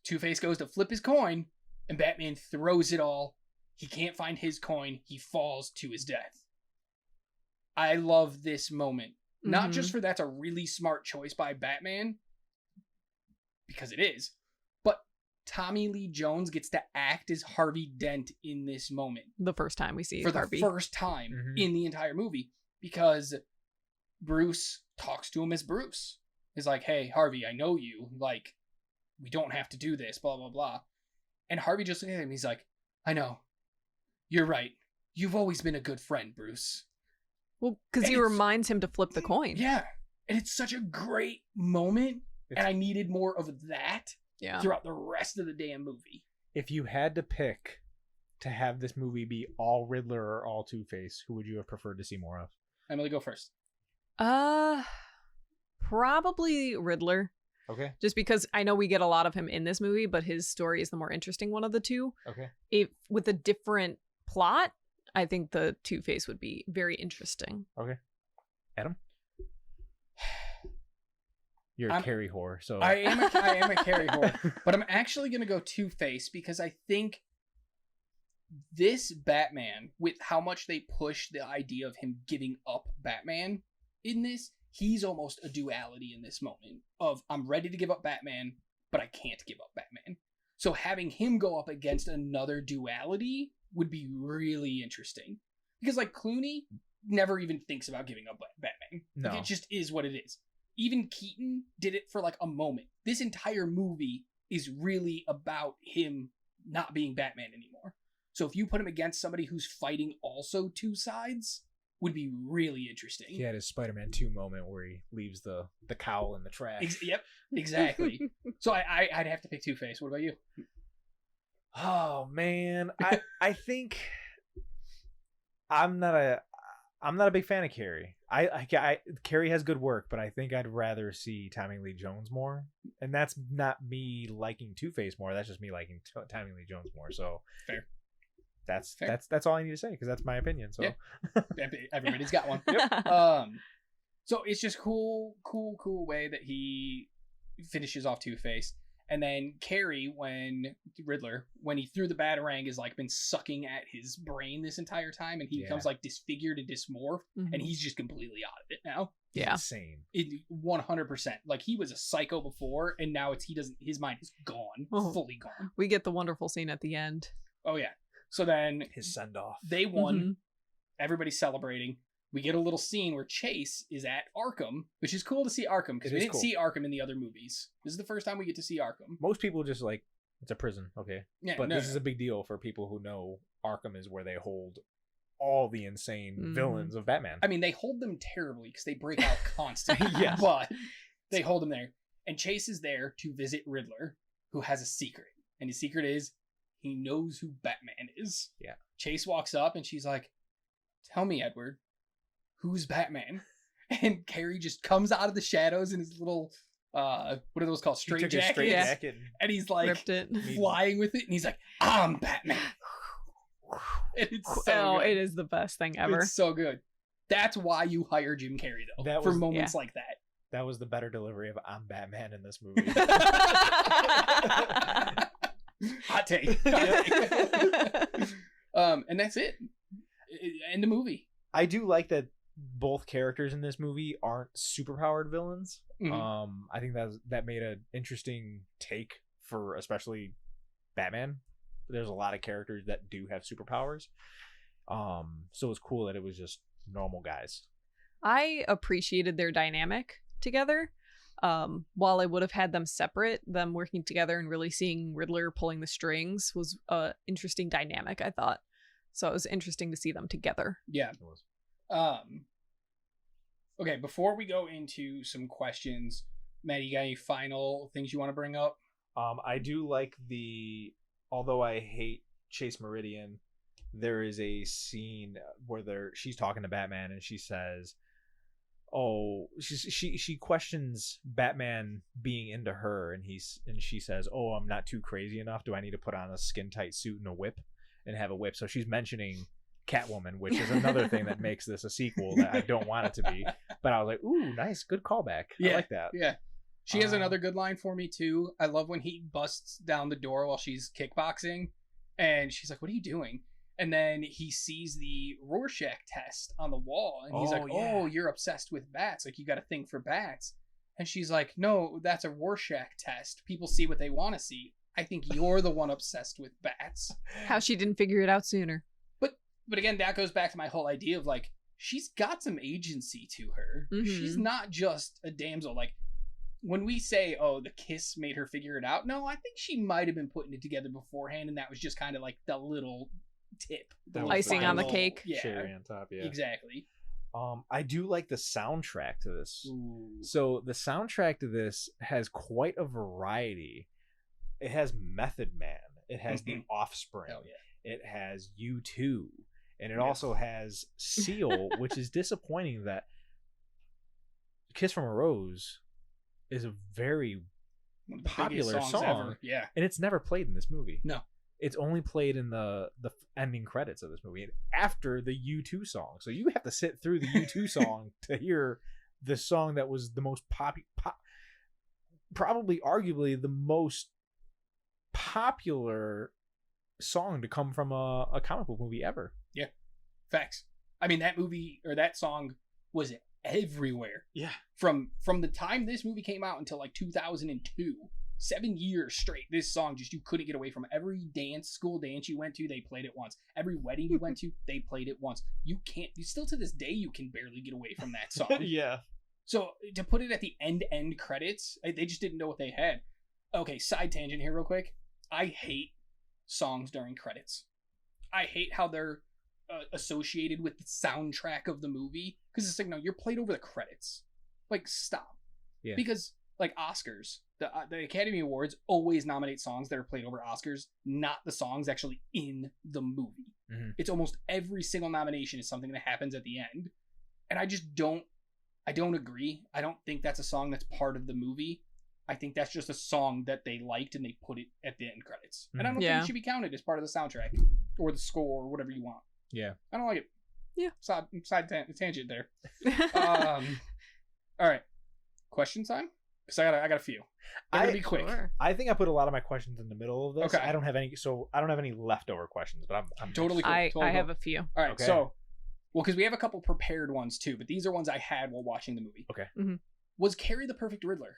[SPEAKER 1] Two-Face goes to flip his coin, and Batman throws it all. He can't find his coin. He falls to his death. I love this moment. Not just for that's a really smart choice by Batman, because it is, but Tommy Lee Jones gets to act as Harvey Dent in this moment.
[SPEAKER 3] The first time we see
[SPEAKER 1] Harvey. For the first time in the entire movie, because Bruce talks to him as Bruce. He's like, hey, Harvey, I know you. Like, we don't have to do this, blah, blah, blah. And Harvey just looks at him, he's like, I know. You're right. You've always been a good friend, Bruce.
[SPEAKER 3] Well, because he reminds him to flip the coin.
[SPEAKER 1] Yeah. And it's such a great moment. And I needed more of that throughout the rest of the damn movie.
[SPEAKER 4] If you had to pick to have this movie be all Riddler or all Two-Face, who would you have preferred to see more of?
[SPEAKER 1] Emily, go first.
[SPEAKER 3] Probably Riddler.
[SPEAKER 4] Okay.
[SPEAKER 3] Just because I know we get a lot of him in this movie, but his story is the more interesting one of the two.
[SPEAKER 4] Okay.
[SPEAKER 3] With a different plot, I think the Two-Face would be very interesting.
[SPEAKER 4] Okay. Adam? You're a Carrey whore, so
[SPEAKER 1] I am a Carrey whore, but I'm actually gonna go Two-Face because I think this Batman, with how much they push the idea of him giving up Batman in this, he's almost a duality in this moment of I'm ready to give up Batman, but I can't give up Batman. So having him go up against another duality would be really interesting. Because like Clooney never even thinks about giving up Batman.
[SPEAKER 4] No.
[SPEAKER 1] Like, it just is what it is. Even Keaton did it for like a moment. This entire movie is really about him not being Batman anymore. So if you put him against somebody who's fighting also two sides, would be really interesting.
[SPEAKER 4] he had his Spider-Man 2 moment where he leaves the cowl in the trash.
[SPEAKER 1] Yep, exactly. So I'd have to pick Two-Face. What about you?
[SPEAKER 4] Oh man, I think I'm not a big fan of Carrey. I Carrey has good work, but I think I'd rather see Tommy Lee Jones more. And that's not me liking Two-Face more. That's just me liking Tommy Lee Jones more. So
[SPEAKER 1] Fair.
[SPEAKER 4] That's all I need to say because that's my opinion. So
[SPEAKER 1] Yeah. Everybody's got one.
[SPEAKER 3] Yep.
[SPEAKER 1] So it's just cool way that he finishes off Two-Face. And then Carrey, Riddler, when he threw the Batarang, has like been sucking at his brain this entire time, and he becomes like disfigured and dysmorphed, and he's just completely out of it now.
[SPEAKER 3] Yeah.
[SPEAKER 4] Insane.
[SPEAKER 1] 100%. Like he was a psycho before, and now his mind is gone, fully gone.
[SPEAKER 3] We get the wonderful scene at the end.
[SPEAKER 1] Oh yeah. So then
[SPEAKER 4] His send off.
[SPEAKER 1] they won. Everybody's celebrating. We get a little scene where Chase is at Arkham, which is cool to see Arkham because we didn't see Arkham in the other movies. This is the first time we get to see Arkham.
[SPEAKER 4] Most people just like it's a prison, okay?
[SPEAKER 1] Yeah,
[SPEAKER 4] but this is a big deal for people who know Arkham is where they hold all the insane villains of Batman.
[SPEAKER 1] I mean, they hold them terribly because they break out constantly.
[SPEAKER 4] Yes.
[SPEAKER 1] But they hold them there. And Chase is there to visit Riddler, who has a secret. And his secret is he knows who Batman is.
[SPEAKER 4] Yeah.
[SPEAKER 1] Chase walks up and she's like, "Tell me, Edward, who's Batman?" And Carrey just comes out of the shadows in his little, what are those called? Straight jacket. And he's like
[SPEAKER 3] Ripped it.
[SPEAKER 1] flying with it. And he's like, "I'm Batman." And it's so good.
[SPEAKER 3] It is the best thing ever.
[SPEAKER 1] It's so good. That's why you hire Jim Carrey, though, for moments like that.
[SPEAKER 4] That was the better delivery of "I'm Batman" in this movie.
[SPEAKER 1] Hot take. And that's it. End the movie.
[SPEAKER 4] I do like that both characters in this movie aren't superpowered villains. I think that made an interesting take for especially Batman. There's a lot of characters that do have superpowers. So it's cool that it was just normal guys.
[SPEAKER 3] I appreciated their dynamic together. While I would have had them separate, them working together and really seeing Riddler pulling the strings was an interesting dynamic, I thought. So it was interesting to see them together.
[SPEAKER 1] Yeah. Okay, before we go into some questions, Matty, you got any final things you want to bring up?
[SPEAKER 4] I do like although I hate Chase Meridian, there is a scene where she's talking to Batman and she says, she questions Batman being into her, and she says, "Oh, I'm not too crazy enough. Do I need to put on a skin tight suit and a whip and have a whip?" So she's mentioning Catwoman, which is another thing that makes this a sequel that I don't want it to be. But I was like, "Ooh, nice, good callback."
[SPEAKER 1] Yeah,
[SPEAKER 4] I like that.
[SPEAKER 1] Yeah. She has another good line for me too. I love when he busts down the door while she's kickboxing, and she's like, "What are you doing?" And then he sees the Rorschach test on the wall, and he's like, "Oh, you're obsessed with bats. Like, you got a thing for bats." And she's like, "No, that's a Rorschach test. People see what they want to see. I think you're the one obsessed with bats."
[SPEAKER 3] How she didn't figure it out sooner.
[SPEAKER 1] But again, that goes back to my whole idea of like, she's got some agency to her. She's not just a damsel. Like, when we say, "Oh, the kiss made her figure it out," no, I think she might have been putting it together beforehand, and that was just kind of like the little tip, the
[SPEAKER 3] icing on the cake.
[SPEAKER 1] Yeah,
[SPEAKER 4] cherry on top. Yeah,
[SPEAKER 1] exactly.
[SPEAKER 4] I do like the soundtrack to this.
[SPEAKER 1] Ooh.
[SPEAKER 4] So the soundtrack to this has quite a variety. It has Method Man. It has The Offspring.
[SPEAKER 1] Hell yeah.
[SPEAKER 4] It has U2. And it also has Seal, which is disappointing that Kiss from a Rose is a very popular song.
[SPEAKER 1] Ever. Yeah.
[SPEAKER 4] And it's never played in this movie.
[SPEAKER 1] No.
[SPEAKER 4] It's only played in the ending credits of this movie after the U2 song. So you have to sit through the U2 song to hear the song that was the most probably arguably the most popular song to come from a comic book movie ever.
[SPEAKER 1] Yeah, facts. I mean, that movie or that song was everywhere.
[SPEAKER 4] Yeah.
[SPEAKER 1] From the time this movie came out until like 2002, 7 years straight, this song just, you couldn't get away from it. Every school dance you went to, they played it once. Every wedding you went to, they played it once. You still to this day, you can barely get away from that song.
[SPEAKER 4] Yeah.
[SPEAKER 1] So to put it at the end credits, they just didn't know what they had. Okay, side tangent here real quick. I hate songs during credits. I hate how they're associated with the soundtrack of the movie, because it's like, no, you're played over the credits. Like, stop.
[SPEAKER 4] Yeah.
[SPEAKER 1] Because like Oscars, the Academy Awards always nominate songs that are played over Oscars, not the songs actually in the movie.
[SPEAKER 4] Mm-hmm.
[SPEAKER 1] It's almost every single nomination is something that happens at the end, and I just don't agree. I don't think that's a song that's part of the movie. I think that's just a song that they liked and they put it at the end credits. And I don't think it should be counted as part of the soundtrack or the score or whatever you want.
[SPEAKER 4] Yeah.
[SPEAKER 1] I don't like it.
[SPEAKER 3] Yeah.
[SPEAKER 1] Side tangent there. All right. Question time? Because I got a few. I'm gonna be quick.
[SPEAKER 3] Sure.
[SPEAKER 4] I think I put a lot of my questions in the middle of this.
[SPEAKER 1] Okay.
[SPEAKER 4] I don't have any leftover questions, but I'm
[SPEAKER 1] Totally cool.
[SPEAKER 3] I
[SPEAKER 1] Totally
[SPEAKER 3] have
[SPEAKER 1] cool.
[SPEAKER 3] a few.
[SPEAKER 1] All right.
[SPEAKER 4] Okay.
[SPEAKER 1] So, well, because we have a couple prepared ones too, but these are ones I had while watching the movie.
[SPEAKER 4] Okay.
[SPEAKER 3] Mm-hmm.
[SPEAKER 1] Was Carrey the perfect Riddler?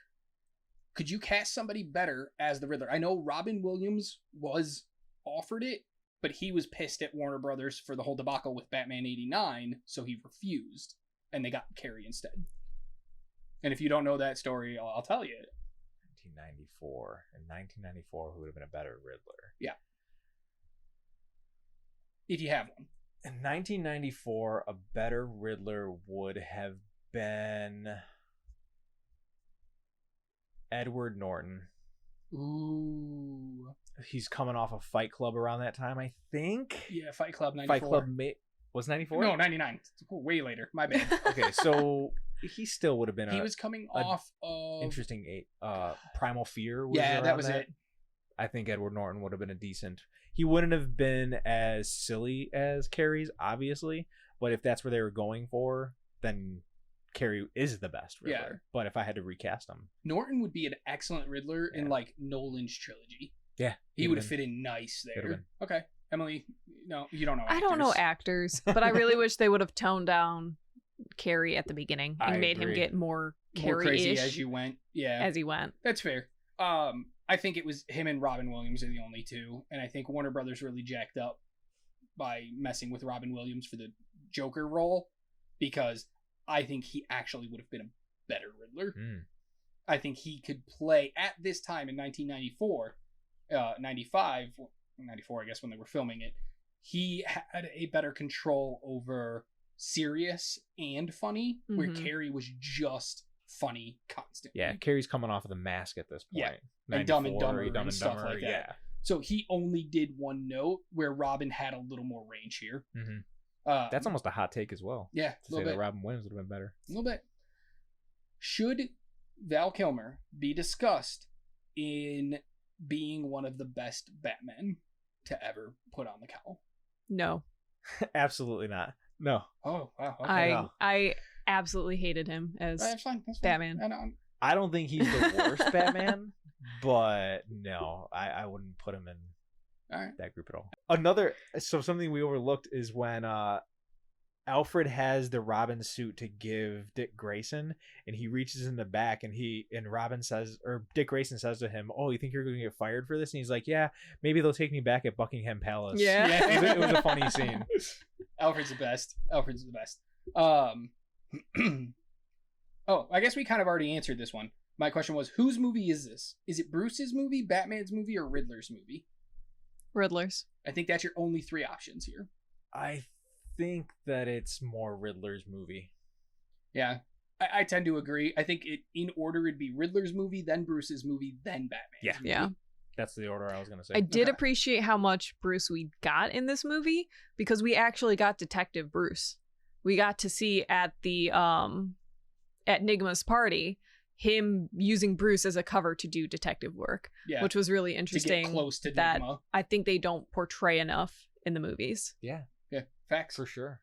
[SPEAKER 1] Could you cast somebody better as the Riddler? I know Robin Williams was offered it, but he was pissed at Warner Brothers for the whole debacle with Batman 89, so he refused, and they got Carrey instead. And if you don't know that story, I'll tell you.
[SPEAKER 4] 1994. In 1994, who would have been a better Riddler?
[SPEAKER 1] Yeah. If you have one.
[SPEAKER 4] In 1994, a better Riddler would have been Edward Norton.
[SPEAKER 1] Ooh.
[SPEAKER 4] He's coming off a Fight Club around that time, I think.
[SPEAKER 1] Yeah, Fight Club 94.
[SPEAKER 4] Fight Club was 94?
[SPEAKER 1] No, 99. Way later. My bad.
[SPEAKER 4] Okay, so he still would have been
[SPEAKER 1] He was coming off of...
[SPEAKER 4] interesting Primal Fear. Was
[SPEAKER 1] Yeah, that
[SPEAKER 4] around
[SPEAKER 1] was it.
[SPEAKER 4] I think Edward Norton would have been a decent... He wouldn't have been as silly as Carrey's, obviously, but if that's where they were going for, then Carrey is the best Riddler.
[SPEAKER 1] Yeah.
[SPEAKER 4] But if I had to recast him...
[SPEAKER 1] Norton would be an excellent Riddler in, like, Nolan's trilogy.
[SPEAKER 4] Yeah.
[SPEAKER 1] He would have fit in nice there. Okay. Emily, no, you don't know actors.
[SPEAKER 3] I don't know actors, but I really wish they would have toned down Carrey at the beginning and
[SPEAKER 4] I
[SPEAKER 3] made him
[SPEAKER 4] agree.
[SPEAKER 3] get more
[SPEAKER 1] More crazy
[SPEAKER 3] Carrey-ish
[SPEAKER 1] as you went. Yeah.
[SPEAKER 3] as he went.
[SPEAKER 1] That's fair. I think it was him and Robin Williams are the only two, and I think Warner Brothers really jacked up by messing with Robin Williams for the Joker role, because I think he actually would have been a better Riddler. I think he could play at this time in 1994, 95, 94, I guess, when they were filming it. He had a better control over serious and funny, where
[SPEAKER 3] Mhm.
[SPEAKER 1] Carrey was just funny constantly.
[SPEAKER 4] Yeah, Carrey's coming off of The Mask at this point.
[SPEAKER 1] Yeah. And Dumb and
[SPEAKER 4] 94,
[SPEAKER 1] Dumber
[SPEAKER 4] Dumb
[SPEAKER 1] and stuff like that.
[SPEAKER 4] Yeah.
[SPEAKER 1] So he only did one note, where Robin had a little more range here.
[SPEAKER 4] Mm-hmm.
[SPEAKER 1] That's
[SPEAKER 4] That's almost a hot take as well.
[SPEAKER 1] yeah,
[SPEAKER 4] To
[SPEAKER 1] a
[SPEAKER 4] say
[SPEAKER 1] little
[SPEAKER 4] that
[SPEAKER 1] bit.
[SPEAKER 4] Robin Williams would have been better.
[SPEAKER 1] A little bit. Should Val Kilmer be discussed in being one of the best Batmen to ever put on the cowl?
[SPEAKER 3] No,
[SPEAKER 4] Absolutely not. No.
[SPEAKER 1] Oh, wow. Okay.
[SPEAKER 4] No.
[SPEAKER 3] I absolutely hated him as
[SPEAKER 1] That's fine. That's fine.
[SPEAKER 3] Batman.
[SPEAKER 1] I know.
[SPEAKER 4] I don't think he's the worst Batman, but no, I wouldn't put him in
[SPEAKER 1] All right.
[SPEAKER 4] that group at all. Something we overlooked is when Alfred has the Robin suit to give Dick Grayson, and he reaches in the back, and Dick Grayson says to him, "Oh, you think you're going to get fired for this?" And he's like, "Yeah, maybe they'll take me back at Buckingham Palace."
[SPEAKER 3] Yeah.
[SPEAKER 4] It was a funny scene.
[SPEAKER 1] Alfred's the best. Oh, I guess we kind of already answered this one. My question was, whose movie is this? Is it Bruce's movie, Batman's movie, or Riddler's movie?
[SPEAKER 3] Riddlers.
[SPEAKER 1] I think that's your only three options here.
[SPEAKER 4] I think that it's more Riddler's movie.
[SPEAKER 1] Yeah, I tend to agree. I think in order it'd be Riddler's movie, then Bruce's movie, then Batman's
[SPEAKER 4] Yeah.
[SPEAKER 1] movie.
[SPEAKER 3] Yeah.
[SPEAKER 4] That's the order I was going to say.
[SPEAKER 3] I did
[SPEAKER 1] Okay.
[SPEAKER 3] appreciate how much Bruce we got in this movie, because we actually got Detective Bruce. We got to see at the at Nigma's party him using Bruce as a cover to do detective work,
[SPEAKER 1] Yeah,
[SPEAKER 3] which was really
[SPEAKER 1] to
[SPEAKER 3] interesting.
[SPEAKER 1] get close to
[SPEAKER 3] that
[SPEAKER 1] Nigma.
[SPEAKER 3] I think they don't portray enough in the movies.
[SPEAKER 4] Yeah,
[SPEAKER 1] Yeah, facts.
[SPEAKER 4] for sure.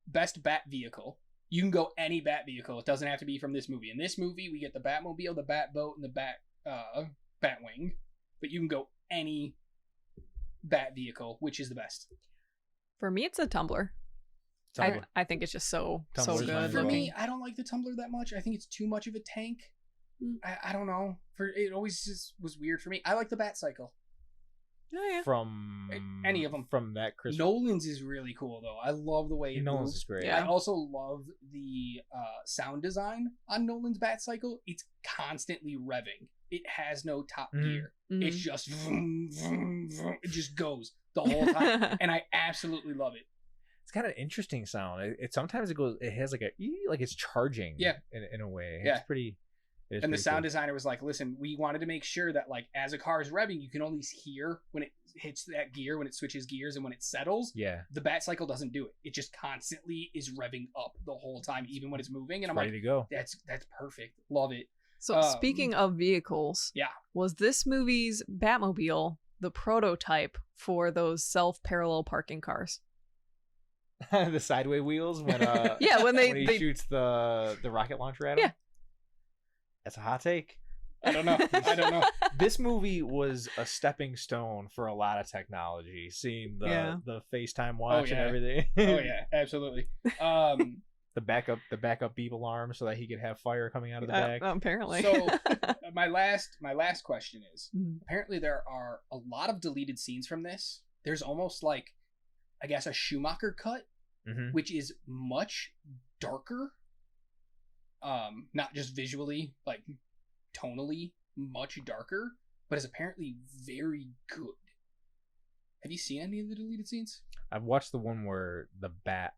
[SPEAKER 1] Best Bat vehicle. You can go any Bat vehicle. It doesn't have to be from this movie. In this movie, we get the Batmobile, the Batboat, and the Batwing. But you can go any Bat vehicle. Which is the best?
[SPEAKER 3] For me, it's a Tumbler. I think it's just so
[SPEAKER 4] Tumbler's mine
[SPEAKER 3] good.
[SPEAKER 4] as
[SPEAKER 1] For
[SPEAKER 4] well.
[SPEAKER 1] me, I don't like the Tumbler that much. I think it's too much of a tank. I don't know. It always just was weird for me. I like the Batcycle.
[SPEAKER 3] Oh, yeah.
[SPEAKER 4] From
[SPEAKER 1] Any of them.
[SPEAKER 4] from that Chris
[SPEAKER 1] Nolan's is really cool though. I love the way it
[SPEAKER 4] Nolan's
[SPEAKER 1] moves.
[SPEAKER 4] is great.
[SPEAKER 3] Yeah.
[SPEAKER 1] I also love the sound design on Nolan's Batcycle. It's constantly revving. It has no top gear.
[SPEAKER 3] Mhm.
[SPEAKER 1] It's just vroom, vroom, vroom. It just goes the whole time, and I absolutely love it.
[SPEAKER 4] It's got an interesting sound. It sometimes it goes. It has like like it's charging.
[SPEAKER 1] Yeah.
[SPEAKER 4] In a way.
[SPEAKER 1] Yeah.
[SPEAKER 4] It's pretty. It is
[SPEAKER 1] And the
[SPEAKER 4] pretty
[SPEAKER 1] sound
[SPEAKER 4] cool.
[SPEAKER 1] designer was like, "Listen, we wanted to make sure that like as a car is revving, you can only hear when it hits that gear, when it switches gears, and when it settles."
[SPEAKER 4] Yeah.
[SPEAKER 1] The Batcycle doesn't do it. It just constantly is revving up the whole time, even when it's moving. And I'm
[SPEAKER 4] Ready
[SPEAKER 1] like,
[SPEAKER 4] to go.
[SPEAKER 1] that's perfect. Love it.
[SPEAKER 3] So speaking of vehicles,
[SPEAKER 1] Yeah.
[SPEAKER 3] was this movie's Batmobile the prototype for those self-parallel parking cars?
[SPEAKER 4] The sideway wheels when
[SPEAKER 3] Yeah, when
[SPEAKER 4] when
[SPEAKER 3] they
[SPEAKER 4] he shoots the rocket launcher at him.
[SPEAKER 3] Yeah.
[SPEAKER 4] That's a hot take.
[SPEAKER 1] I don't know. I don't know.
[SPEAKER 4] This movie was a stepping stone for a lot of technology. Seeing the FaceTime watch
[SPEAKER 1] yeah.
[SPEAKER 4] and everything.
[SPEAKER 1] Oh yeah, absolutely.
[SPEAKER 4] the backup beep alarm so that he could have fire coming out of the back.
[SPEAKER 3] apparently.
[SPEAKER 1] So my last question is,
[SPEAKER 3] Mhm.
[SPEAKER 1] apparently there are a lot of deleted scenes from this. There's almost like, I guess, a Schumacher cut,
[SPEAKER 4] Mhm.
[SPEAKER 1] which is much darker. Not just visually, like tonally, much darker, but is apparently very good. Have you seen any of the deleted scenes?
[SPEAKER 4] I've watched the one where the bat,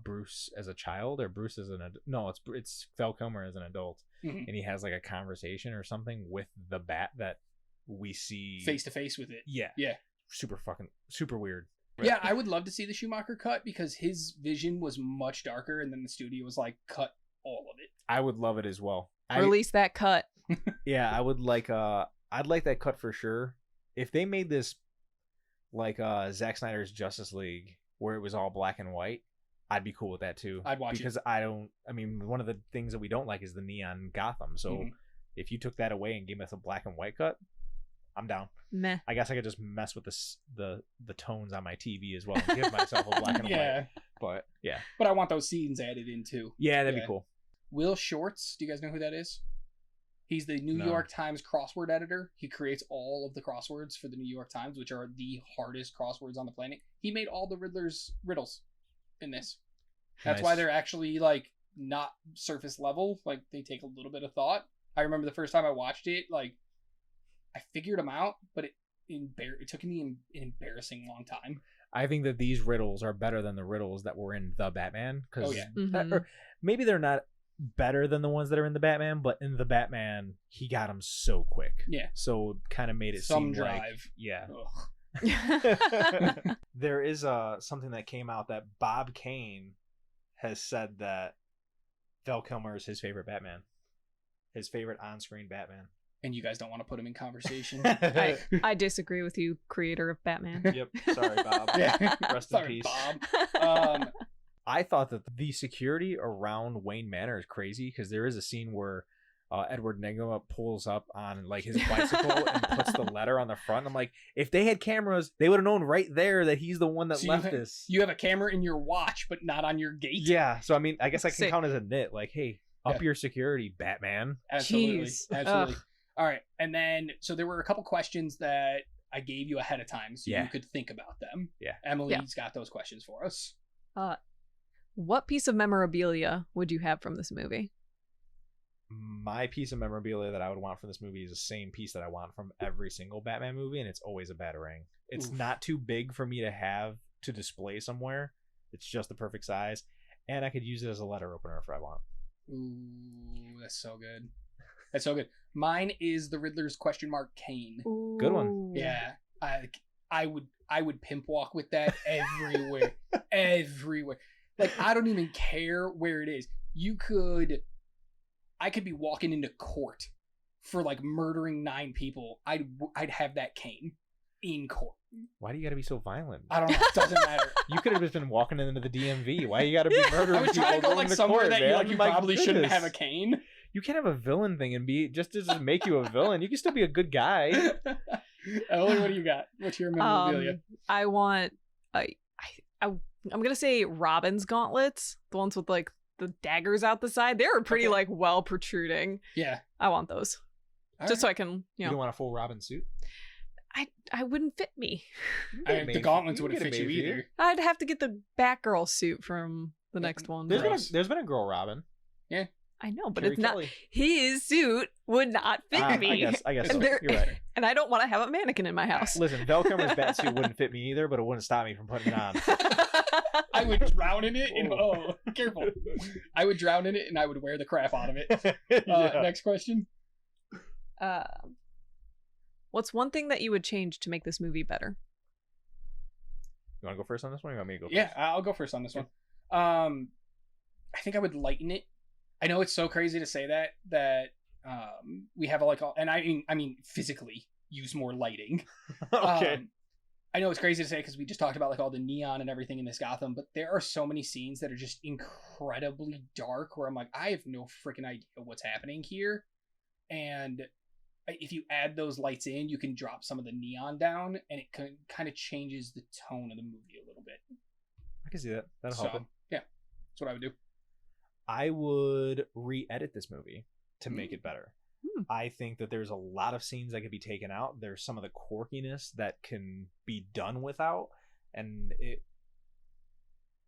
[SPEAKER 4] Bruce as a child, or Bruce as it's Val Kilmer as an adult,
[SPEAKER 1] Mhm.
[SPEAKER 4] and he has like a conversation or something with the bat that we see
[SPEAKER 1] Face to face with it.
[SPEAKER 4] Yeah,
[SPEAKER 1] Yeah.
[SPEAKER 4] super weird.
[SPEAKER 1] Yeah, I would love to see the Schumacher cut because his vision was much darker, and then the studio was like, cut all of it.
[SPEAKER 4] I would love it as well.
[SPEAKER 3] Release that cut.
[SPEAKER 4] Yeah, I would like. I'd like that cut for sure. If they made this like Zack Snyder's Justice League, where it was all black and white, I'd be cool with that too.
[SPEAKER 1] I'd watch
[SPEAKER 4] because one of the things that we don't like is the neon Gotham. So
[SPEAKER 1] Mhm.
[SPEAKER 4] if you took that away and gave us a black and white cut, I'm down.
[SPEAKER 3] Meh.
[SPEAKER 4] I guess I could just mess with the tones on my TV as well and give myself a black and
[SPEAKER 1] Yeah.
[SPEAKER 4] white. But yeah,
[SPEAKER 1] But I want those scenes added in too.
[SPEAKER 4] yeah, that'd
[SPEAKER 1] Yeah.
[SPEAKER 4] be cool.
[SPEAKER 1] Will Shortz, do you guys know who that is? He's the New
[SPEAKER 4] No.
[SPEAKER 1] York Times crossword editor. He creates all of the crosswords for the New York Times, which are the hardest crosswords on the planet. He made all the Riddler's riddles in this. That's
[SPEAKER 4] Nice.
[SPEAKER 1] why they're actually like not surface level. Like they take a little bit of thought. I remember the first time I watched it, like I figured them out, but it took me an embarrassing long time.
[SPEAKER 4] I think that these riddles are better than the riddles that were in the Batman.
[SPEAKER 1] Oh, yeah.
[SPEAKER 3] Mhm.
[SPEAKER 4] Or maybe they're not better than the ones that are in the Batman, but in the Batman, he got them so quick.
[SPEAKER 1] Yeah.
[SPEAKER 4] So kind of made it
[SPEAKER 1] Some
[SPEAKER 4] seem like
[SPEAKER 1] drive.
[SPEAKER 4] yeah.
[SPEAKER 1] Ugh.
[SPEAKER 4] There is something that came out that Bob Kane has said that Val Kilmer is his favorite Batman, his favorite on-screen Batman.
[SPEAKER 1] And you guys don't want to put him in conversation.
[SPEAKER 3] I disagree with you, creator of Batman.
[SPEAKER 4] Yep. Sorry, Bob.
[SPEAKER 1] Yeah.
[SPEAKER 4] Rest in
[SPEAKER 1] Sorry,
[SPEAKER 4] peace.
[SPEAKER 1] Bob.
[SPEAKER 4] I thought that the security around Wayne Manor is crazy because there is a scene where Edward Nygma pulls up on like his bicycle and puts the letter on the front. I'm like, if they had cameras, they would have known right there that he's the one that
[SPEAKER 1] So
[SPEAKER 4] left this.
[SPEAKER 1] You have a camera in your watch, but not on your gate.
[SPEAKER 4] Yeah. So I mean, I guess I can
[SPEAKER 3] Sick.
[SPEAKER 4] count as a nit. Like, hey, up
[SPEAKER 1] Yeah.
[SPEAKER 4] your security, Batman.
[SPEAKER 1] Absolutely.
[SPEAKER 3] Jeez.
[SPEAKER 1] Absolutely.
[SPEAKER 3] Ugh.
[SPEAKER 1] All right. And then, so there were a couple questions that I gave you ahead of time so
[SPEAKER 4] Yeah.
[SPEAKER 1] you could think about them.
[SPEAKER 4] Yeah.
[SPEAKER 1] Emily's got those questions for us.
[SPEAKER 3] What piece of memorabilia would you have from this movie?
[SPEAKER 4] My piece of memorabilia that I would want from this movie is the same piece that I want from every single Batman movie, and it's always a Batarang. It's
[SPEAKER 1] Oof.
[SPEAKER 4] not too big for me to have to display somewhere. It's just the perfect size, and I could use it as a letter opener if I want.
[SPEAKER 1] Ooh, that's so good. That's so good. Mine is the Riddler's question mark cane.
[SPEAKER 4] Good one.
[SPEAKER 3] Ooh.
[SPEAKER 1] Yeah. I would pimp walk with that everywhere. Everywhere. Like I don't even care where it is. I could be walking into court for like murdering 9 people. I'd have that cane. in court.
[SPEAKER 4] Why do you gotta be so violent?
[SPEAKER 1] I don't know. It doesn't matter.
[SPEAKER 4] You could have just been walking into the DMV. Why you gotta be murdering
[SPEAKER 1] I was
[SPEAKER 4] people
[SPEAKER 1] trying to go
[SPEAKER 4] going
[SPEAKER 1] like
[SPEAKER 4] to
[SPEAKER 1] somewhere
[SPEAKER 4] court,
[SPEAKER 1] that
[SPEAKER 4] man?
[SPEAKER 1] you
[SPEAKER 4] My
[SPEAKER 1] probably shouldn't
[SPEAKER 4] goodness.
[SPEAKER 1] have a cane.
[SPEAKER 4] You can't have a villain thing and be just to make you a villain. You can still be a good guy.
[SPEAKER 1] Ellie, what do you got? What's your memorabilia?
[SPEAKER 3] I want I'm gonna say Robin's gauntlets, the ones with like the daggers out the side. They were pretty
[SPEAKER 1] Okay.
[SPEAKER 3] like well protruding.
[SPEAKER 1] Yeah.
[SPEAKER 3] I want those
[SPEAKER 1] All
[SPEAKER 3] just
[SPEAKER 1] right.
[SPEAKER 3] so I can
[SPEAKER 4] You don't want a full Robin suit?
[SPEAKER 3] I wouldn't fit me.
[SPEAKER 1] The gauntlets
[SPEAKER 4] You can
[SPEAKER 1] wouldn't
[SPEAKER 4] get it
[SPEAKER 1] fit you
[SPEAKER 4] made for
[SPEAKER 1] either.
[SPEAKER 3] I'd have to get the Batgirl suit from the next one.
[SPEAKER 4] There's
[SPEAKER 1] Gross.
[SPEAKER 4] been a girl Robin.
[SPEAKER 3] I know, but
[SPEAKER 4] Carrie
[SPEAKER 3] it's not.
[SPEAKER 4] Kelly.
[SPEAKER 3] His suit would not fit me.
[SPEAKER 4] I guess
[SPEAKER 3] And
[SPEAKER 4] so.
[SPEAKER 3] there-
[SPEAKER 4] You're right.
[SPEAKER 3] And I don't want to have a mannequin in my house.
[SPEAKER 4] Listen, Val Kilmer's Batsuit wouldn't fit me either, but it wouldn't stop me from putting it on.
[SPEAKER 1] I would drown in it and
[SPEAKER 4] Whoa.
[SPEAKER 1] careful. I would drown in it and I would wear the crap out of it.
[SPEAKER 4] Yeah.
[SPEAKER 1] Next question.
[SPEAKER 3] What's one thing that you would change to make this movie better?
[SPEAKER 4] You want to go first on this one? Or you want me to go first?
[SPEAKER 1] Yeah, I'll go first on this one. I think I would lighten it. I know it's so crazy to say that we have and I mean physically use more lighting.
[SPEAKER 4] Okay.
[SPEAKER 1] I know it's crazy to say because we just talked about like all the neon and everything in this Gotham, but there are so many scenes that are just incredibly dark where I'm like, I have no freaking idea what's happening here. And if you add those lights in, you can drop some of the neon down and it kind of changes the tone of the movie a little bit.
[SPEAKER 4] I can see that. That'll help it.
[SPEAKER 1] Yeah, that's what I would do.
[SPEAKER 4] I would re-edit this movie to make it better. I think that there's a lot of scenes that could be taken out. There's some of the quirkiness that can be done without, and it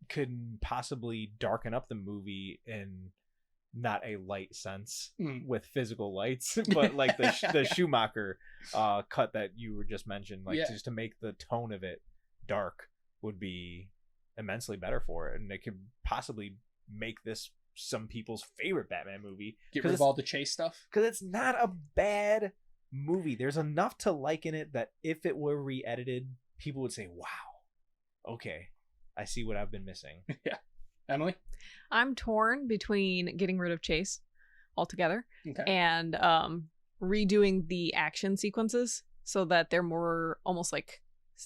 [SPEAKER 4] could possibly darken up the movie in not a light sense with physical lights, but like the Schumacher cut that you were just mentioned, like just to make the tone of it dark would be immensely better for it, and it could possibly make this some people's favorite Batman movie.
[SPEAKER 1] Get rid of all the chase stuff.
[SPEAKER 4] Because it's not a bad movie. There's enough to like in it that if it were re-edited, people would say, wow, okay, I see what I've been missing.
[SPEAKER 1] Yeah. Emily?
[SPEAKER 3] I'm torn between getting rid of Chase altogether and redoing the action sequences so that they're more almost like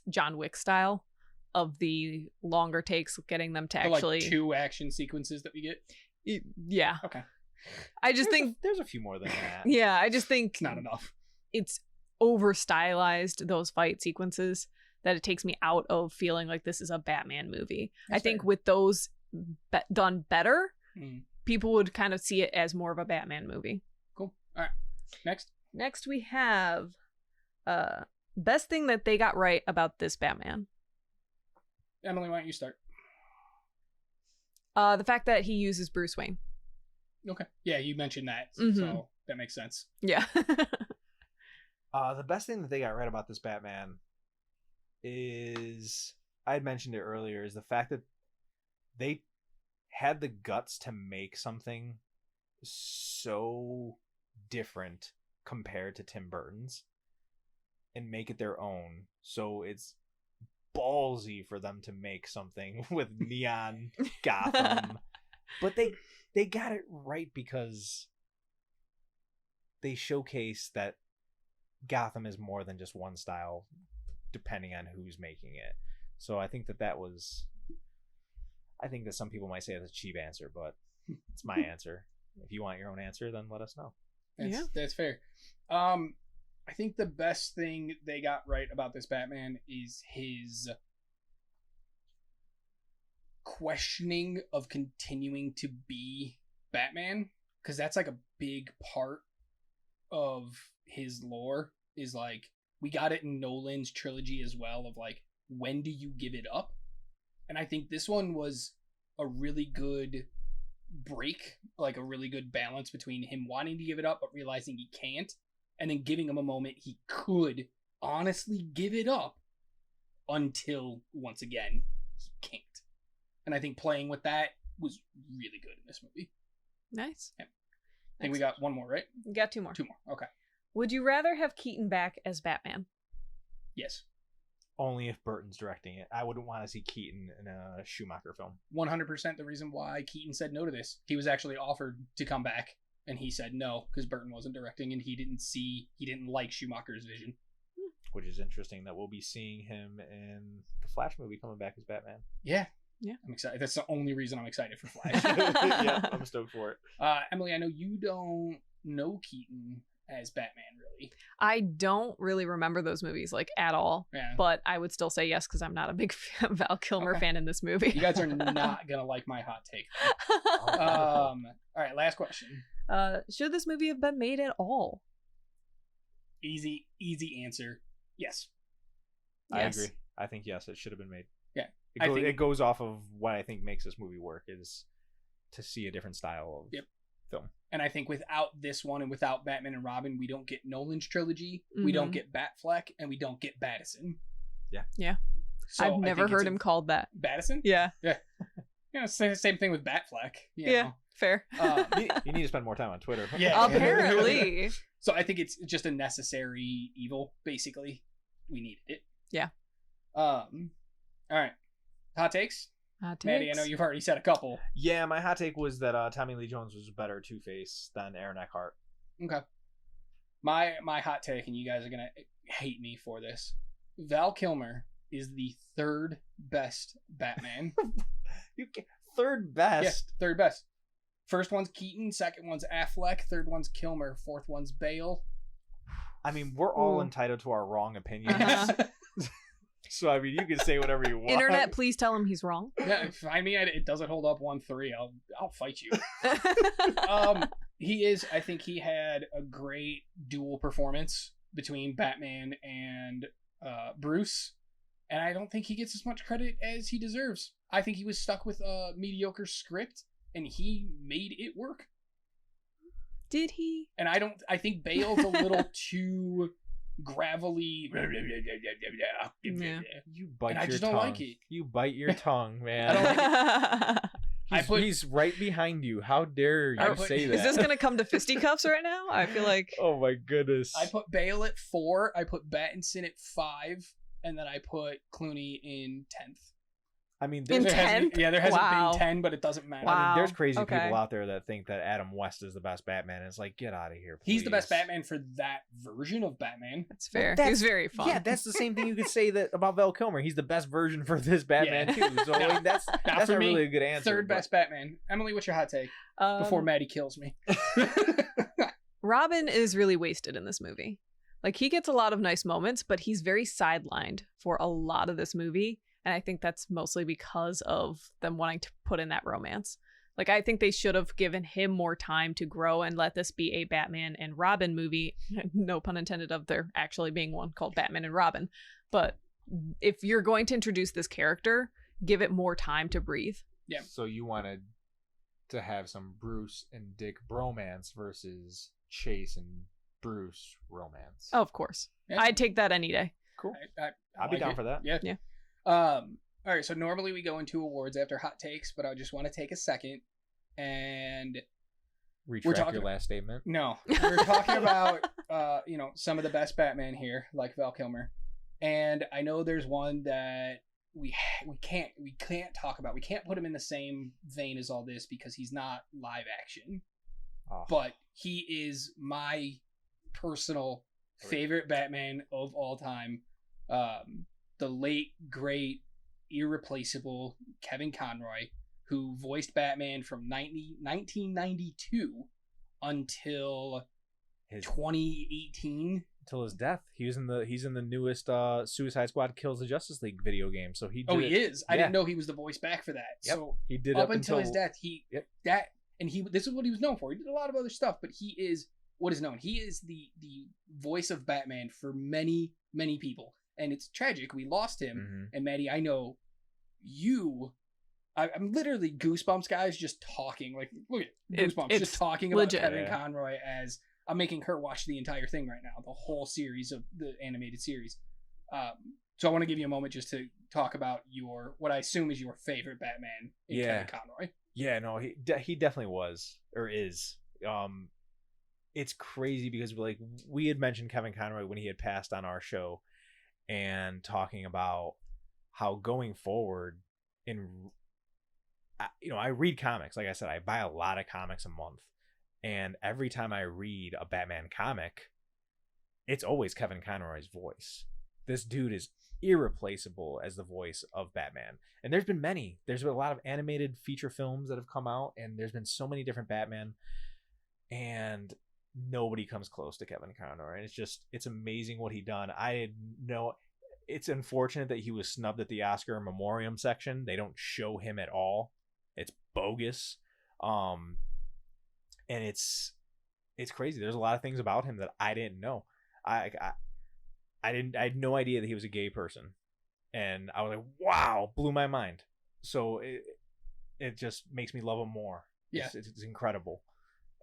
[SPEAKER 3] John Wick style of the longer takes, getting them to actually...
[SPEAKER 1] like 2 action sequences that we get?
[SPEAKER 3] Yeah.
[SPEAKER 1] Okay.
[SPEAKER 3] I just think...
[SPEAKER 4] There's a few more than that.
[SPEAKER 3] Yeah, I just think...
[SPEAKER 1] It's not enough.
[SPEAKER 3] It's over-stylized, those fight sequences, that it takes me out of feeling like this is a Batman movie.
[SPEAKER 1] That's
[SPEAKER 3] I think
[SPEAKER 1] fair.
[SPEAKER 3] with those done better, people would kind of see it as more of a Batman movie.
[SPEAKER 1] Cool. All right.
[SPEAKER 3] Next we have best thing that they got right about this Batman.
[SPEAKER 1] Emily, why don't you start?
[SPEAKER 3] The fact that he uses Bruce Wayne.
[SPEAKER 1] Okay. Yeah, you mentioned that, so that makes sense.
[SPEAKER 3] Yeah.
[SPEAKER 4] The best thing that they got right about this Batman is, I had mentioned it earlier, is the fact that they had the guts to make something so different compared to Tim Burton's and make it their own. So it's ballsy for them to make something with neon Gotham. But they got it right because they showcase that Gotham is more than just one style depending on who's making it. So I think that was, I think that some people might say it's a cheap answer, but it's my answer. If you want your own answer, then let us know.
[SPEAKER 1] That's fair. I think the best thing they got right about this Batman is his questioning of continuing to be Batman, because that's like a big part of his lore, is like, we got it in Nolan's trilogy as well, of like, when do you give it up? And I think this one was a really good break, like a really good balance between him wanting to give it up but realizing he can't, and then giving him a moment he could honestly give it up until once again he can't. And I think playing with that was really good in this movie.
[SPEAKER 3] Nice.
[SPEAKER 1] Yeah. I think we got one more, right?
[SPEAKER 3] We got 2 more.
[SPEAKER 1] 2 more. Okay.
[SPEAKER 3] Would you rather have Keaton back as Batman?
[SPEAKER 1] Yes.
[SPEAKER 4] Only if Burton's directing it. I wouldn't want to see Keaton in a Schumacher film.
[SPEAKER 1] 100% the reason why Keaton said no to this. He was actually offered to come back, and he said no because Burton wasn't directing, and he didn't like Schumacher's vision.
[SPEAKER 4] which is interesting that we'll be seeing him in the Flash movie coming back as Batman.
[SPEAKER 1] Yeah.
[SPEAKER 3] Yeah.
[SPEAKER 1] I'm excited. That's the only reason I'm excited for Flash.
[SPEAKER 4] Yeah, I'm stoked for it.
[SPEAKER 1] Emily, I know you don't know Keaton as Batman, really.
[SPEAKER 3] I don't really remember those movies like at all,
[SPEAKER 1] Yeah.
[SPEAKER 3] but I would still say yes because I'm not a big Val Kilmer fan in this movie.
[SPEAKER 1] You guys are not gonna like my hot take. All right, last question.
[SPEAKER 3] Should this movie have been made at all?
[SPEAKER 1] Easy answer. Yes.
[SPEAKER 4] I
[SPEAKER 3] Yes.
[SPEAKER 4] agree. I think yes, it should have been made.
[SPEAKER 1] Yeah.
[SPEAKER 4] It goes off of what I think makes this movie work is to see a different style of film.
[SPEAKER 1] And I think without this one and without Batman and Robin, we don't get Nolan's trilogy, we don't get Batfleck, and we don't get Battison.
[SPEAKER 3] Yeah.
[SPEAKER 1] So
[SPEAKER 3] I've never heard him called that.
[SPEAKER 1] Battison?
[SPEAKER 3] Yeah.
[SPEAKER 1] Yeah. It's the same thing with Batfleck. You know.
[SPEAKER 3] Fair.
[SPEAKER 4] You need to spend more time on Twitter.
[SPEAKER 1] Yeah.
[SPEAKER 3] Apparently.
[SPEAKER 1] So I think it's just a necessary evil, basically. We needed it.
[SPEAKER 3] Yeah.
[SPEAKER 1] All right. Hot takes? Matty, I know you've already said a couple.
[SPEAKER 4] Yeah, my hot take was that Tommy Lee Jones was a better Two-Face than Aaron Eckhart.
[SPEAKER 1] Okay. My hot take, and you guys are gonna hate me for this. Val Kilmer is the third best Batman.
[SPEAKER 4] Third best?
[SPEAKER 1] Yeah, third best. First one's Keaton, second one's Affleck, third one's Kilmer, fourth one's Bale.
[SPEAKER 4] I mean, we're all
[SPEAKER 3] Ooh.
[SPEAKER 4] entitled to our wrong opinions.
[SPEAKER 3] Uh-huh.
[SPEAKER 4] So, I mean, you can say whatever you want.
[SPEAKER 3] Internet, please tell him he's wrong.
[SPEAKER 1] Yeah, find me. It doesn't hold up 1-3. I'll fight you. He is. I think he had a great dual performance between Batman and Bruce, and I don't think he gets as much credit as he deserves. I think he was stuck with a mediocre script, and he made it work.
[SPEAKER 3] Did he?
[SPEAKER 1] And I think Bale's a little too gravelly.
[SPEAKER 3] Yeah.
[SPEAKER 4] You bite
[SPEAKER 1] And
[SPEAKER 4] your
[SPEAKER 1] I just
[SPEAKER 4] tongue.
[SPEAKER 1] don't like it.
[SPEAKER 4] You bite your tongue, man.
[SPEAKER 1] I don't
[SPEAKER 4] He's right behind you. How dare you say that?
[SPEAKER 3] Is this gonna come to fisticuffs right now? I feel like.
[SPEAKER 4] Oh my goodness.
[SPEAKER 1] I put Bale at 4. I put Pattinson at 5, and then I put Clooney in 10th.
[SPEAKER 4] I mean,
[SPEAKER 3] In
[SPEAKER 4] there's,
[SPEAKER 3] 10th?
[SPEAKER 1] There hasn't
[SPEAKER 3] Wow.
[SPEAKER 1] been 10, but it doesn't matter.
[SPEAKER 3] Wow.
[SPEAKER 4] I mean, there's crazy
[SPEAKER 3] Okay.
[SPEAKER 4] people out there that think that Adam West is the best Batman. It's like, get out of here, please.
[SPEAKER 1] He's the best Batman for that version of Batman.
[SPEAKER 3] That's fair.
[SPEAKER 4] That's-
[SPEAKER 3] He was very fun.
[SPEAKER 4] Yeah, that's the same thing you could say that about Val Kilmer. He's the best version for this Batman
[SPEAKER 1] Yeah.
[SPEAKER 4] too. So like, that's
[SPEAKER 1] for
[SPEAKER 4] not
[SPEAKER 1] me,
[SPEAKER 4] really a good answer.
[SPEAKER 1] Third
[SPEAKER 4] but-
[SPEAKER 1] best Batman. Emily, what's your hot take? Before Matty kills me.
[SPEAKER 3] Robin is really wasted in this movie. Like, he gets a lot of nice moments, but he's very sidelined for a lot of this movie. And I think that's mostly because of them wanting to put in that romance. Like, I think they should have given him more time to grow and let this be a Batman and Robin movie. No pun intended of there actually being one called Batman and Robin. But if you're going to introduce this character, give it more time to breathe.
[SPEAKER 1] Yeah.
[SPEAKER 4] So you wanted to have some Bruce and Dick bromance versus Chase and Bruce romance.
[SPEAKER 3] Oh, of course.
[SPEAKER 1] Yeah.
[SPEAKER 3] I'd take that any day.
[SPEAKER 4] Cool.
[SPEAKER 1] I'll
[SPEAKER 4] be down for that.
[SPEAKER 1] Yeah.
[SPEAKER 3] Yeah.
[SPEAKER 1] All right, so normally we go into awards after hot takes, but I just want to take a second and
[SPEAKER 4] Retract
[SPEAKER 1] talking-
[SPEAKER 4] your last statement.
[SPEAKER 1] no, we're talking about some of the best Batman here, like Val Kilmer, and I know there's one that we can't talk about. We can't put him in the same vein as all this because he's not live action,
[SPEAKER 4] Oh.
[SPEAKER 1] but he is my personal favorite Batman of all time. The late, great, irreplaceable Kevin Conroy, who voiced Batman from 1992 until 2018.
[SPEAKER 4] Until his death, he's in the newest Suicide Squad Kills the Justice League video game. So he did
[SPEAKER 1] He is. I
[SPEAKER 4] Yeah.
[SPEAKER 1] didn't know he was the voice back for that.
[SPEAKER 4] Yep.
[SPEAKER 1] So
[SPEAKER 4] He did
[SPEAKER 1] up until his death,
[SPEAKER 4] Yep.
[SPEAKER 1] this is what he was known for. He did a lot of other stuff, but he is what is known. He is the voice of Batman for many, many people. And it's tragic. We lost him.
[SPEAKER 4] Mhm.
[SPEAKER 1] And Matty, I know I'm literally goosebumps, guys, just talking. Like, look at goosebumps,
[SPEAKER 3] it's
[SPEAKER 1] just talking about
[SPEAKER 3] legit.
[SPEAKER 1] Kevin
[SPEAKER 4] Yeah.
[SPEAKER 1] Conroy as I'm making her watch the entire thing right now, the whole series of the animated series. So I want to give you a moment just to talk about what I assume is your favorite Batman in
[SPEAKER 4] Yeah.
[SPEAKER 1] Kevin Conroy.
[SPEAKER 4] Yeah, no, he definitely was or is. It's crazy because we had mentioned Kevin Conroy when he had passed on our show, and talking about how going forward I read comics. Like I said, I buy a lot of comics a month, and every time I read a Batman comic, it's always Kevin Conroy's voice. this dude is irreplaceable as the voice of Batman. And there's been a lot of animated feature films that have come out, and there's been so many different Batman, and nobody comes close to Kevin Conroy. And it's amazing what he done. I didn't know. It's unfortunate that he was snubbed at the Oscar Memoriam section. They don't show him at all. It's bogus. And it's crazy. There's a lot of things about him that I didn't know. I had no idea that he was a gay person. And I was like, wow, blew my mind. So it just makes me love him more.
[SPEAKER 1] Yeah.
[SPEAKER 4] It's incredible.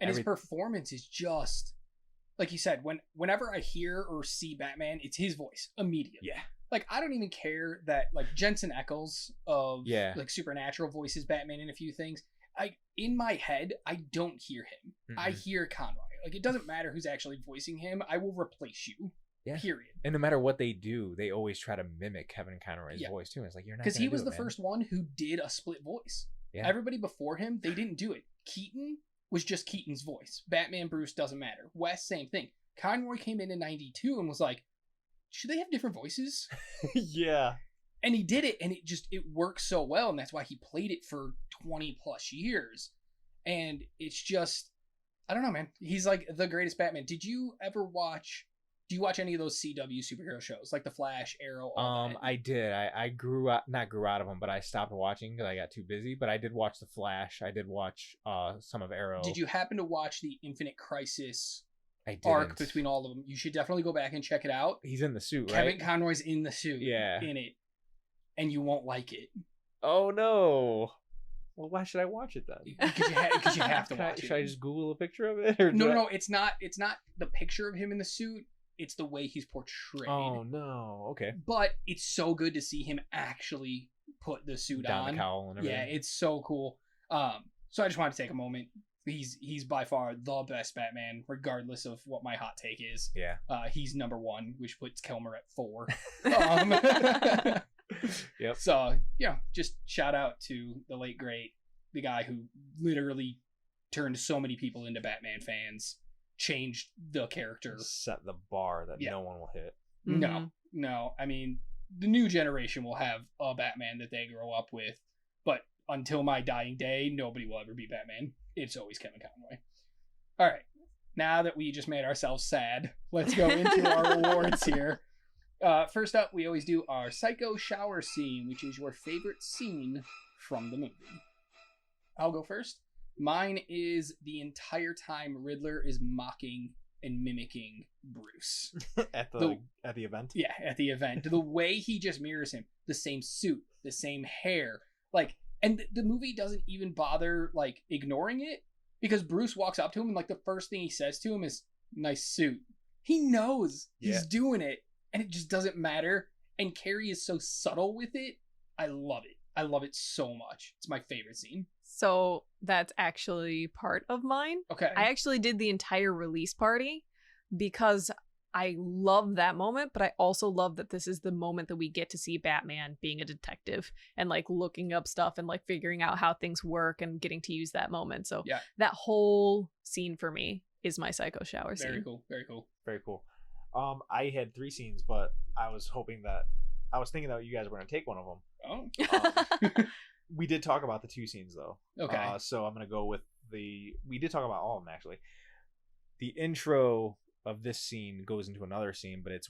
[SPEAKER 1] And his performance is just, like you said, whenever I hear or see Batman, it's his voice immediately.
[SPEAKER 4] Yeah.
[SPEAKER 1] Like, I don't even care that, like, Jensen Ackles of, like, Supernatural voices Batman in a few things. In my head, I don't hear him. Mm-mm. I hear Conroy. Like, it doesn't matter who's actually voicing him. I will replace you. Yeah. Period.
[SPEAKER 4] And no matter what they do, they always try to mimic Kevin Conroy's voice, too. It's like, you're not, because
[SPEAKER 1] he was the first one who did a split voice. Yeah. Everybody before him, they didn't do it. Keaton was just Keaton's voice. Batman, Bruce, doesn't matter. Wes, same thing. Conroy came in 92 and was like, should they have different voices?
[SPEAKER 4] Yeah.
[SPEAKER 1] And he did it, and it works so well, and that's why he played it for 20 plus years. And it's just, I don't know, man. He's like the greatest Batman. Do you watch any of those CW superhero shows, like The Flash, Arrow, all that?
[SPEAKER 4] I did. I grew out of them, but I stopped watching because I got too busy. But I did watch The Flash. I did watch some of Arrow.
[SPEAKER 1] Did you happen to watch the Infinite Crisis arc between all of them? You should definitely go back and check it out.
[SPEAKER 4] He's in the suit,
[SPEAKER 1] right?
[SPEAKER 4] Kevin
[SPEAKER 1] Conroy's in the suit. Yeah. In it. And you won't like it.
[SPEAKER 4] Oh, no. Well, why should I watch it then?
[SPEAKER 1] Because you have to watch it.
[SPEAKER 4] Should I just Google a picture of it? Or
[SPEAKER 1] no, it's not the picture of him in the suit. It's the way he's portrayed.
[SPEAKER 4] Oh, no. Okay.
[SPEAKER 1] But it's so good to see him actually put the suit on.
[SPEAKER 4] The cowl and everything.
[SPEAKER 1] Yeah, it's so cool. So I just wanted to take a moment. He's by far the best Batman, regardless of what my hot take is.
[SPEAKER 4] Yeah.
[SPEAKER 1] He's number 1, which puts Kilmer at 4.
[SPEAKER 4] Yep.
[SPEAKER 1] So, just shout out to the late great, the guy who literally turned so many people into Batman fans, changed the character.
[SPEAKER 4] Set the bar that no one will hit.
[SPEAKER 1] Mm-hmm. No. I mean, the new generation will have a Batman that they grow up with, but until my dying day, nobody will ever be Batman. It's always Kevin Conroy. All right. Now that we just made ourselves sad, let's go into our awards here. First up, we always do our psycho shower scene, which is your favorite scene from the movie. I'll go first. Mine is the entire time Riddler is mocking and mimicking Bruce.
[SPEAKER 4] at the event?
[SPEAKER 1] Yeah, at the event. The way he just mirrors him. The same suit, the same hair. Like, and the movie doesn't even bother, like, ignoring it, because Bruce walks up to him and, like, the first thing he says to him is, nice suit. He knows he's doing it, and it just doesn't matter. And Carrey is so subtle with it. I love it. I love it so much. It's my favorite scene.
[SPEAKER 3] So that's actually part of mine.
[SPEAKER 1] Okay.
[SPEAKER 3] I actually did the entire release party because I love that moment, but I also love that this is the moment that we get to see Batman being a detective and like looking up stuff and like figuring out how things work and getting to use that moment. So that whole scene for me is my psycho shower scene.
[SPEAKER 1] Very cool. Very cool.
[SPEAKER 4] Very cool. I had 3 scenes, but I was thinking that you guys were going to take one of them.
[SPEAKER 1] Oh.
[SPEAKER 4] We did talk about the 2 scenes though.
[SPEAKER 1] Okay.
[SPEAKER 4] So I'm going to go with we did talk about all of them actually. The intro of this scene goes into another scene, but it's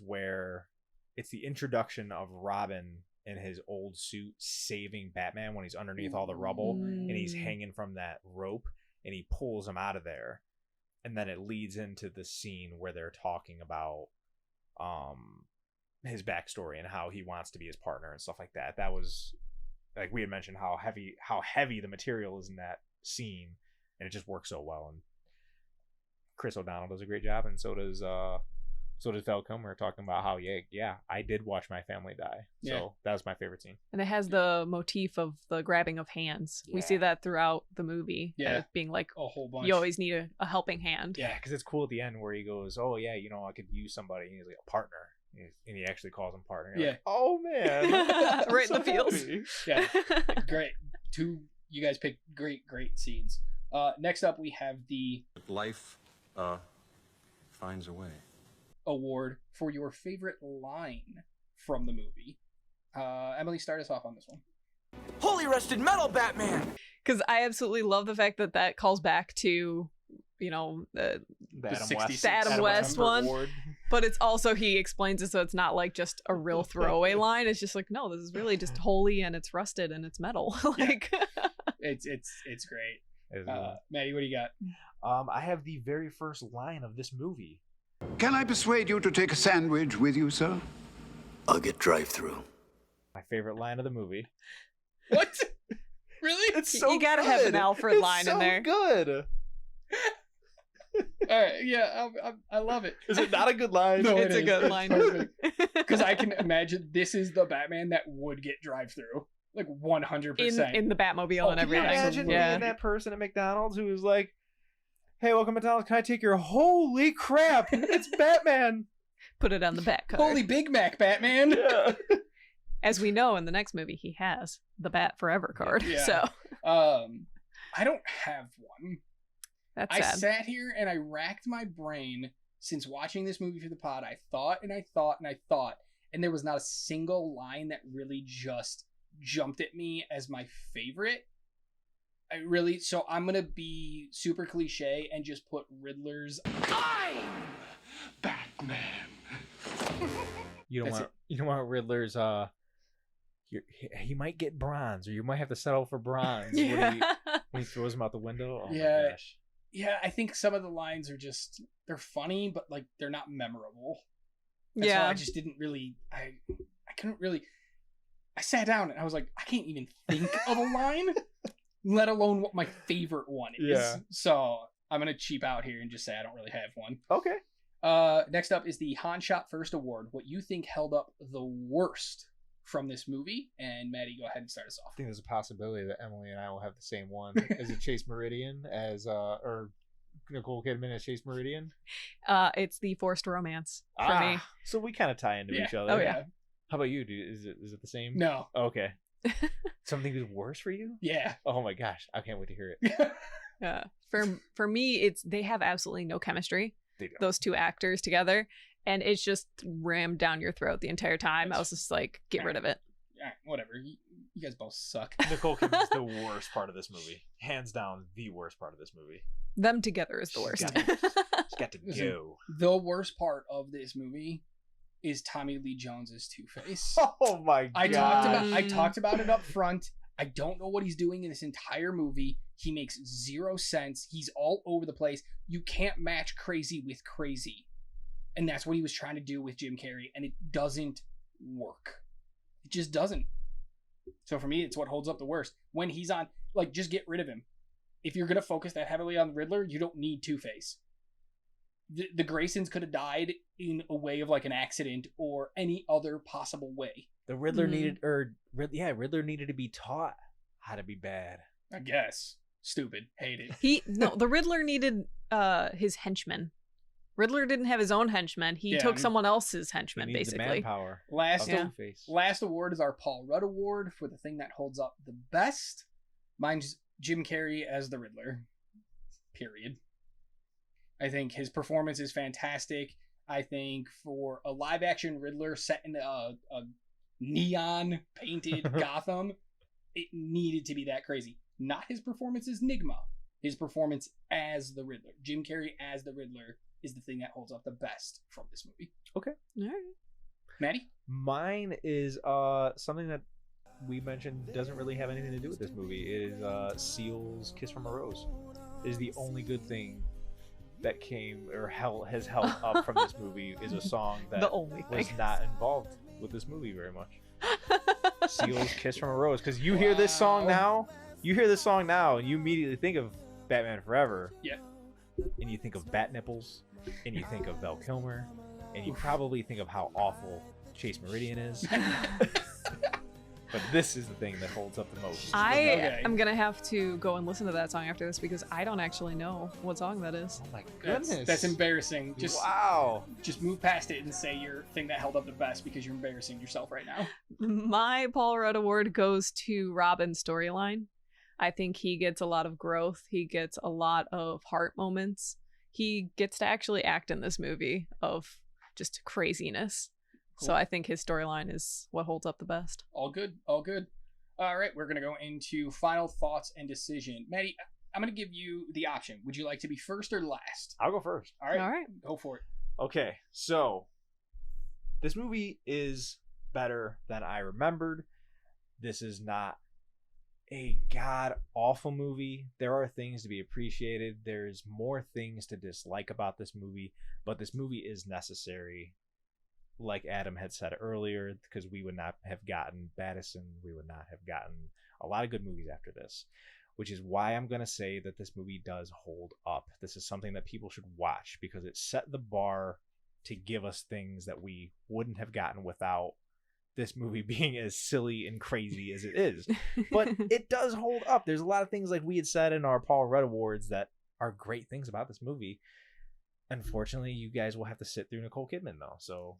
[SPEAKER 4] the introduction of Robin in his old suit saving Batman when he's underneath all the rubble and he's hanging from that rope and he pulls him out of there. And then it leads into the scene where they're talking about his backstory and how he wants to be his partner and stuff like that. That was, like we had mentioned, how heavy the material is in that scene, and it just works so well. And Chris O'Donnell does a great job, and so does Val Kilmer, talking about how I did watch my family die. So that was my favorite scene.
[SPEAKER 3] And it has the motif of the grabbing of hands. We see that throughout the movie.
[SPEAKER 1] Yeah,
[SPEAKER 3] being like
[SPEAKER 1] a whole bunch.
[SPEAKER 3] You always need a helping hand.
[SPEAKER 4] Yeah, because it's cool at the end where he goes, "Oh yeah, I could use somebody." And he's like, a partner. And he actually calls him partner. You're like, oh man,
[SPEAKER 3] right in the feels.
[SPEAKER 1] Yeah, great. You guys picked great scenes. Next up, we have the
[SPEAKER 2] life finds a way
[SPEAKER 1] award for your favorite line from the movie. Emily, start us off on this one.
[SPEAKER 5] Holy rusted metal, Batman!
[SPEAKER 3] Because I absolutely love the fact that that calls back to, you know, the
[SPEAKER 4] Adam
[SPEAKER 1] 66
[SPEAKER 4] West.
[SPEAKER 3] The Adam West one.
[SPEAKER 4] Award.
[SPEAKER 3] But it's also, he explains it so it's not like just a real throwaway line. It's just like, no, this is really just holy and it's rusted and it's metal. Like,
[SPEAKER 1] It's great. Matty, what do you got?
[SPEAKER 4] I have the very first line of this movie.
[SPEAKER 6] Can I persuade you to take a sandwich with you, sir?
[SPEAKER 2] I'll get drive-through.
[SPEAKER 4] My favorite line of the movie.
[SPEAKER 1] What? Really?
[SPEAKER 4] It's so
[SPEAKER 3] You gotta have an Alfred
[SPEAKER 4] It's
[SPEAKER 3] line
[SPEAKER 4] so
[SPEAKER 3] in there.
[SPEAKER 4] good.
[SPEAKER 1] All right, yeah, I love it.
[SPEAKER 4] Is it not a good line?
[SPEAKER 1] No,
[SPEAKER 3] It's
[SPEAKER 1] it
[SPEAKER 3] a
[SPEAKER 1] is.
[SPEAKER 3] good
[SPEAKER 1] It's
[SPEAKER 3] line.
[SPEAKER 1] perfect. Because I can imagine this is the Batman that would get drive-through, like 100%.
[SPEAKER 3] in the Batmobile and
[SPEAKER 1] Oh,
[SPEAKER 3] everything.
[SPEAKER 4] Imagine
[SPEAKER 3] Yeah.
[SPEAKER 4] being that person at McDonald's who is like, "Hey, welcome to McDonald's. Can I take your holy crap? It's Batman."
[SPEAKER 3] Put it on the back cover.
[SPEAKER 1] Holy Big Mac, Batman!
[SPEAKER 4] Yeah.
[SPEAKER 3] As we know, in the next movie, he has the Bat Forever card.
[SPEAKER 1] Yeah.
[SPEAKER 3] So
[SPEAKER 1] I don't have one.
[SPEAKER 3] that's
[SPEAKER 1] I
[SPEAKER 3] sad.
[SPEAKER 1] sat here and I racked my brain since watching this movie for the pod. I thought and I thought and I thought, and there was not a single line that really just jumped at me as my favorite. So I'm gonna be super cliche and just put Riddler's
[SPEAKER 6] I'm Batman.
[SPEAKER 4] You don't
[SPEAKER 1] That's
[SPEAKER 4] want. You don't want Riddler's. He might get bronze, or you might have to settle for bronze.
[SPEAKER 3] Yeah.
[SPEAKER 4] When he throws him out the window. Oh
[SPEAKER 1] Yeah.
[SPEAKER 4] my gosh.
[SPEAKER 1] Yeah, I think some of the lines are just, they're funny, but like they're not memorable. And so
[SPEAKER 3] Yeah.
[SPEAKER 1] I just didn't really, I couldn't really, I sat down and I was like, I can't even think of a line, let alone what my favorite one is.
[SPEAKER 4] Yeah.
[SPEAKER 1] So I'm going to cheap out here and just say I don't really have one.
[SPEAKER 4] Okay.
[SPEAKER 1] Next up is the Han Shot First Award. What you think held up the worst from this movie? And Matty, go ahead and start us off.
[SPEAKER 4] I think there's a possibility that Emily and I will have the same one. Is it Chase Meridian or Nicole Kidman as Chase Meridian?
[SPEAKER 3] It's the forced romance for me.
[SPEAKER 4] So we kind of tie into each other.
[SPEAKER 3] Oh, yeah.
[SPEAKER 4] How about you? Is it the same?
[SPEAKER 1] No.
[SPEAKER 4] Okay. Something is worse for you?
[SPEAKER 1] Yeah.
[SPEAKER 4] Oh my gosh, I can't wait to hear it.
[SPEAKER 3] For me, it's they have absolutely no chemistry.
[SPEAKER 4] They don't.
[SPEAKER 3] Those two actors together, and it's just rammed down your throat the entire time. I was just like, get rid of it.
[SPEAKER 1] Yeah, whatever. You guys both suck.
[SPEAKER 4] Nicole Kidman's the worst part of this movie. Hands down, the worst part of this movie.
[SPEAKER 3] Them together is the
[SPEAKER 4] She's
[SPEAKER 3] worst.
[SPEAKER 4] It's got to
[SPEAKER 1] Listen,
[SPEAKER 4] go.
[SPEAKER 1] The worst part of this movie is Tommy Lee Jones's Two-Face.
[SPEAKER 4] Oh my god.
[SPEAKER 1] I talked about it up front. I don't know what he's doing in this entire movie. He makes zero sense. He's all over the place. You can't match crazy with crazy. And that's what he was trying to do with Jim Carrey, and it doesn't work. It just doesn't. So for me, it's what holds up the worst. When he's on, like, just get rid of him. If you're going to focus that heavily on Riddler, you don't need Two-Face. The Graysons could have died in a way of like an accident or any other possible way.
[SPEAKER 4] The Riddler
[SPEAKER 3] Mhm.
[SPEAKER 4] Riddler needed to be taught how to be bad.
[SPEAKER 1] I guess. Stupid. Hate it.
[SPEAKER 3] The Riddler needed his henchmen. Riddler didn't have his own henchmen. He
[SPEAKER 1] Yeah.
[SPEAKER 3] took someone else's
[SPEAKER 4] He
[SPEAKER 3] henchmen,
[SPEAKER 4] needs the
[SPEAKER 3] basically.
[SPEAKER 4] manpower.
[SPEAKER 1] Last
[SPEAKER 4] of
[SPEAKER 3] Yeah.
[SPEAKER 4] Two-Face.
[SPEAKER 1] last award is our Paul Rudd Award for the thing that holds up the best. Mine's Jim Carrey as the Riddler. Period. I think his performance is fantastic. I think for a live action Riddler set in a neon painted Gotham, it needed to be that crazy. Not his performance as Nigma. His performance as the Riddler. Jim Carrey as the Riddler is the thing that holds up the best from this movie.
[SPEAKER 3] All right.
[SPEAKER 1] Maddie?
[SPEAKER 4] Mine is something that we mentioned doesn't really have anything to do with this movie. It is Seal's "Kiss from a Rose." It is the only good thing that came or has held up from this movie. Is a song that
[SPEAKER 3] The only
[SPEAKER 4] was
[SPEAKER 3] thing.
[SPEAKER 4] not involved with this movie very much. Seal's "Kiss from a Rose," because you hear this song now, and you immediately think of Batman Forever.
[SPEAKER 1] Yeah.
[SPEAKER 4] And you think of bat nipples, and you think of Val Kilmer, and you probably think of how awful Chase Meridian is. But this is the thing that holds up the most.
[SPEAKER 3] I
[SPEAKER 1] Okay.
[SPEAKER 3] am gonna have to go and listen to that song after this because I don't actually know what song that is.
[SPEAKER 4] Oh my goodness.
[SPEAKER 1] That's embarrassing.
[SPEAKER 4] Wow.
[SPEAKER 1] Just move past it and say your thing that held up the best because you're embarrassing yourself right now.
[SPEAKER 3] My Paul Rudd Award goes to Robin's storyline. I think he gets a lot of growth. He gets a lot of heart moments. He gets to actually act in this movie of just craziness. So I think his storyline is what holds up the best.
[SPEAKER 1] All good. All good. All right, we're going to go into final thoughts and decision. Matty, I'm going to give you the option. Would you like to be first or last?
[SPEAKER 4] I'll go first.
[SPEAKER 1] All right.
[SPEAKER 3] All right.
[SPEAKER 1] Go for it.
[SPEAKER 4] Okay, so this movie is better than I remembered. This is not a god-awful movie. There are things to be appreciated. There's more things to dislike about this movie, but this movie is necessary. Like Adam had said earlier, because we would not have gotten Battison, we would not have gotten a lot of good movies after this, which is why I'm going to say that this movie does hold up. This is something that people should watch because it set the bar to give us things that we wouldn't have gotten without this movie being as silly and crazy as it is. But it does hold up. There's a lot of things like we had said in our Paul Rudd Awards that are great things about this movie. Unfortunately, you guys will have to sit through Nicole Kidman, though. So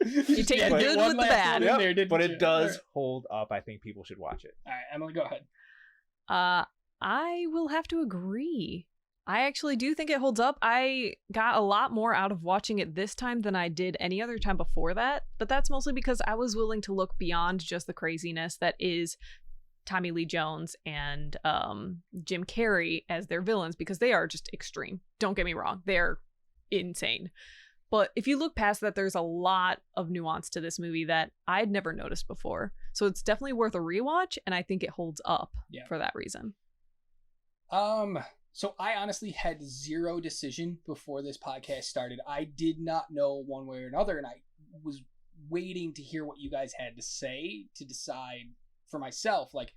[SPEAKER 3] You take the good with the bad.
[SPEAKER 1] Yep. There,
[SPEAKER 4] but it does hold up. I think people should watch it.
[SPEAKER 1] All right, Emily, go ahead.
[SPEAKER 3] I will have to agree. I actually do think it holds up. I got a lot more out of watching it this time than I did any other time before that, but that's mostly because I was willing to look beyond just the craziness that is Tommy Lee Jones and Jim Carrey as their villains, because they are just extreme. Don't get me wrong. They're insane. But if you look past that, there's a lot of nuance to this movie that I'd never noticed before. So it's definitely worth a rewatch, and I think it holds up for that reason.
[SPEAKER 1] So I honestly had zero decision before this podcast started. I did not know one way or another, and I was waiting to hear what you guys had to say to decide for myself. Like,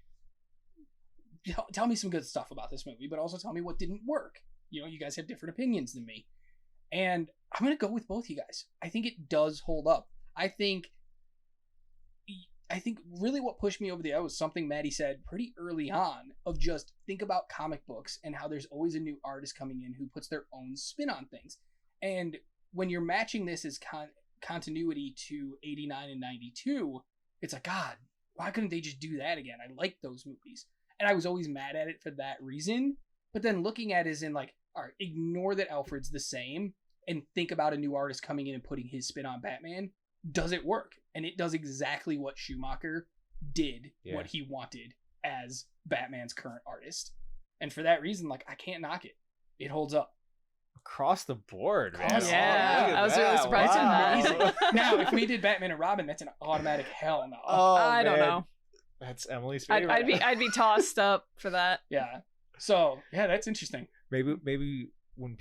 [SPEAKER 1] tell me some good stuff about this movie, but also tell me what didn't work. You know, you guys have different opinions than me. And I'm going to go with both you guys. I think it does hold up. I think really what pushed me over the edge was something Matty said pretty early on, of just think about comic books and how there's always a new artist coming in who puts their own spin on things. And when you're matching this as continuity to 89 and 92, it's like, God, why couldn't they just do that again? I like those movies. And I was always mad at it for that reason. But then looking at it as in like, all right, ignore that Alfred's the same and think about a new artist coming in and putting his spin on Batman. Does it work? And it does exactly what Schumacher did, what he wanted as Batman's current artist. And for that reason, like, I can't knock it. It holds up.
[SPEAKER 4] Across the board, man.
[SPEAKER 3] Yeah, I was really surprised at that.
[SPEAKER 1] Now, if we did Batman and Robin, that's an automatic hell no.
[SPEAKER 4] Oh,
[SPEAKER 3] I don't know.
[SPEAKER 4] That's Emily's favorite.
[SPEAKER 3] I'd be tossed up for that.
[SPEAKER 1] Yeah. So, yeah, that's interesting.
[SPEAKER 4] Maybe when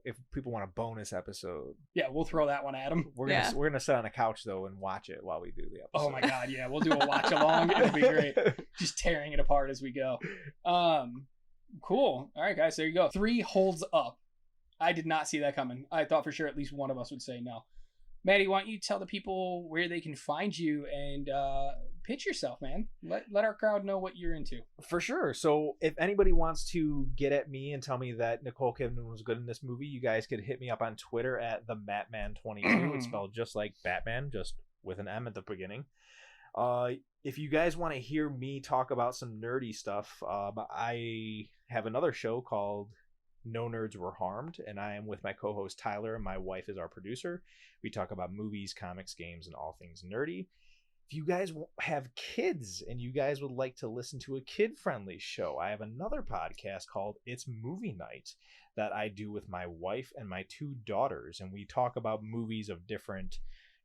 [SPEAKER 4] if people want a bonus episode,
[SPEAKER 1] yeah, we'll throw that one at them.
[SPEAKER 4] We're gonna sit on the couch though and watch it while we do the episode.
[SPEAKER 1] Oh my God, yeah, we'll do a watch along. It'll be great. Just tearing it apart as we go. Cool. All right, guys, there you go. 3 holds up. I did not see that coming. I thought for sure at least one of us would say no. Matty, why don't you tell the people where they can find you and pitch yourself, man? Let our crowd know what you're into.
[SPEAKER 4] For sure. So if anybody wants to get at me and tell me that Nicole Kidman was good in this movie, you guys could hit me up on Twitter at thematman22. It's spelled just like Batman, just with an M at the beginning. If you guys want to hear me talk about some nerdy stuff, I have another show called No Nerds Were Harmed, and I am with my co-host Tyler, and my wife is our producer. We talk about movies, comics, games, and all things nerdy. If you guys have kids and you guys would like to listen to a kid-friendly show, I have another podcast called It's Movie Night that I do with my wife and my 2 daughters, and we talk about movies of different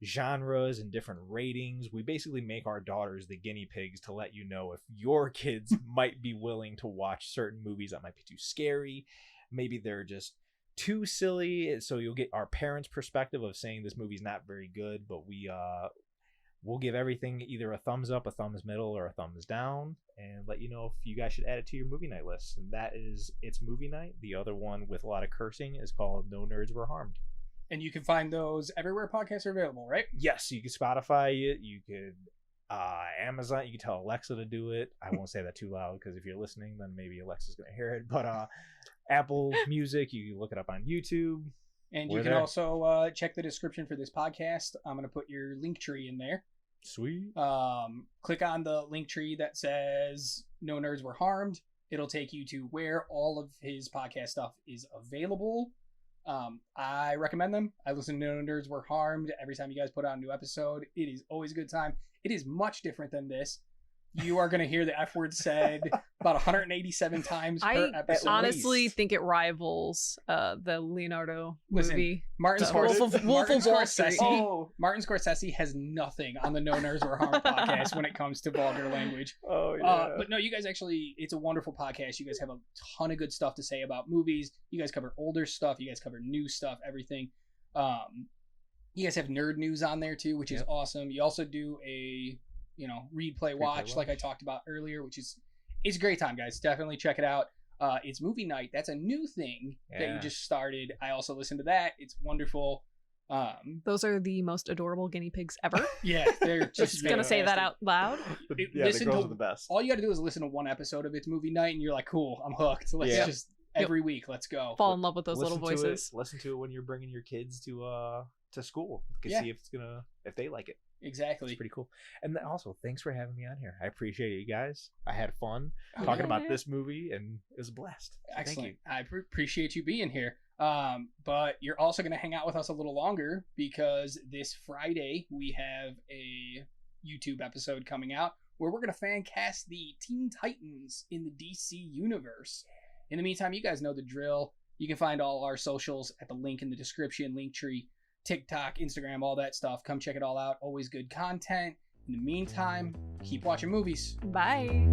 [SPEAKER 4] genres and different ratings. We basically make our daughters the guinea pigs to let you know if your kids might be willing to watch certain movies that might be too scary. Maybe they're just too silly, so you'll get our parents' perspective of saying this movie's not very good, but we'll give everything either a thumbs up, a thumbs middle, or a thumbs down, and let you know if you guys should add it to your movie night list. And that is It's Movie Night. The other one with a lot of cursing is called No Nerds Were Harmed.
[SPEAKER 1] And you can find those everywhere podcasts are available, right?
[SPEAKER 4] Yes, you can Spotify it, you could Amazon, you can tell Alexa to do it. I won't say that too loud because if you're listening, then maybe Alexa's going to hear it. But Apple Music, you can look it up on YouTube.
[SPEAKER 1] And you can also check the description for this podcast. I'm going to put your link tree in there.
[SPEAKER 4] Sweet.
[SPEAKER 1] Click on the link tree that says No Nerds Were Harmed. It'll take you to where all of his podcast stuff is available. I recommend them. I listen to No Nerds Were Harmed every time you guys put out a new episode. It is always a good time. It is much different than this. You are going to hear the F word said about 187 times per episode.
[SPEAKER 3] I honestly think it rivals the Leonardo
[SPEAKER 1] Listen,
[SPEAKER 3] movie.
[SPEAKER 1] Martin
[SPEAKER 3] Wolf of Wall Street.
[SPEAKER 1] Martin Scorsese has nothing on the No Nerds Were Harmed podcast when it comes to vulgar language.
[SPEAKER 4] Oh, yeah.
[SPEAKER 1] But no, you guys actually, it's a wonderful podcast. You guys have a ton of good stuff to say about movies. You guys cover older stuff. You guys cover new stuff, everything. You guys have nerd news on there too, which is awesome. You also do a read, play, watch, like I talked about earlier, which is it's a great time, guys. Definitely check it out. It's movie night. That's a new thing that you just started. I also listen to that. It's wonderful.
[SPEAKER 3] Those are the most adorable guinea pigs ever.
[SPEAKER 1] Yeah, they're
[SPEAKER 3] just gonna say that out loud.
[SPEAKER 4] The girls are the best.
[SPEAKER 1] All you got to do is listen to one episode of It's Movie Night, and you're like, cool, I'm hooked. Let's just every week, let's go.
[SPEAKER 3] Fall in love with those little voices.
[SPEAKER 4] Listen to it when you're bringing your kids to school. You can see if they like it.
[SPEAKER 1] Exactly.
[SPEAKER 4] It's pretty cool. And then also, thanks for having me on here. I appreciate it, you guys. I had fun talking about this movie, and it was a blast.
[SPEAKER 1] Excellent. Thank you. I appreciate you being here. But you're also going to hang out with us a little longer because this Friday we have a YouTube episode coming out where we're going to fan cast the Teen Titans in the DC universe. In the meantime, you guys know the drill. You can find all our socials at the link in the description, Linktree, TikTok, Instagram, all that stuff. Come check it all out. Always good content. In the meantime, keep watching movies.
[SPEAKER 3] Bye.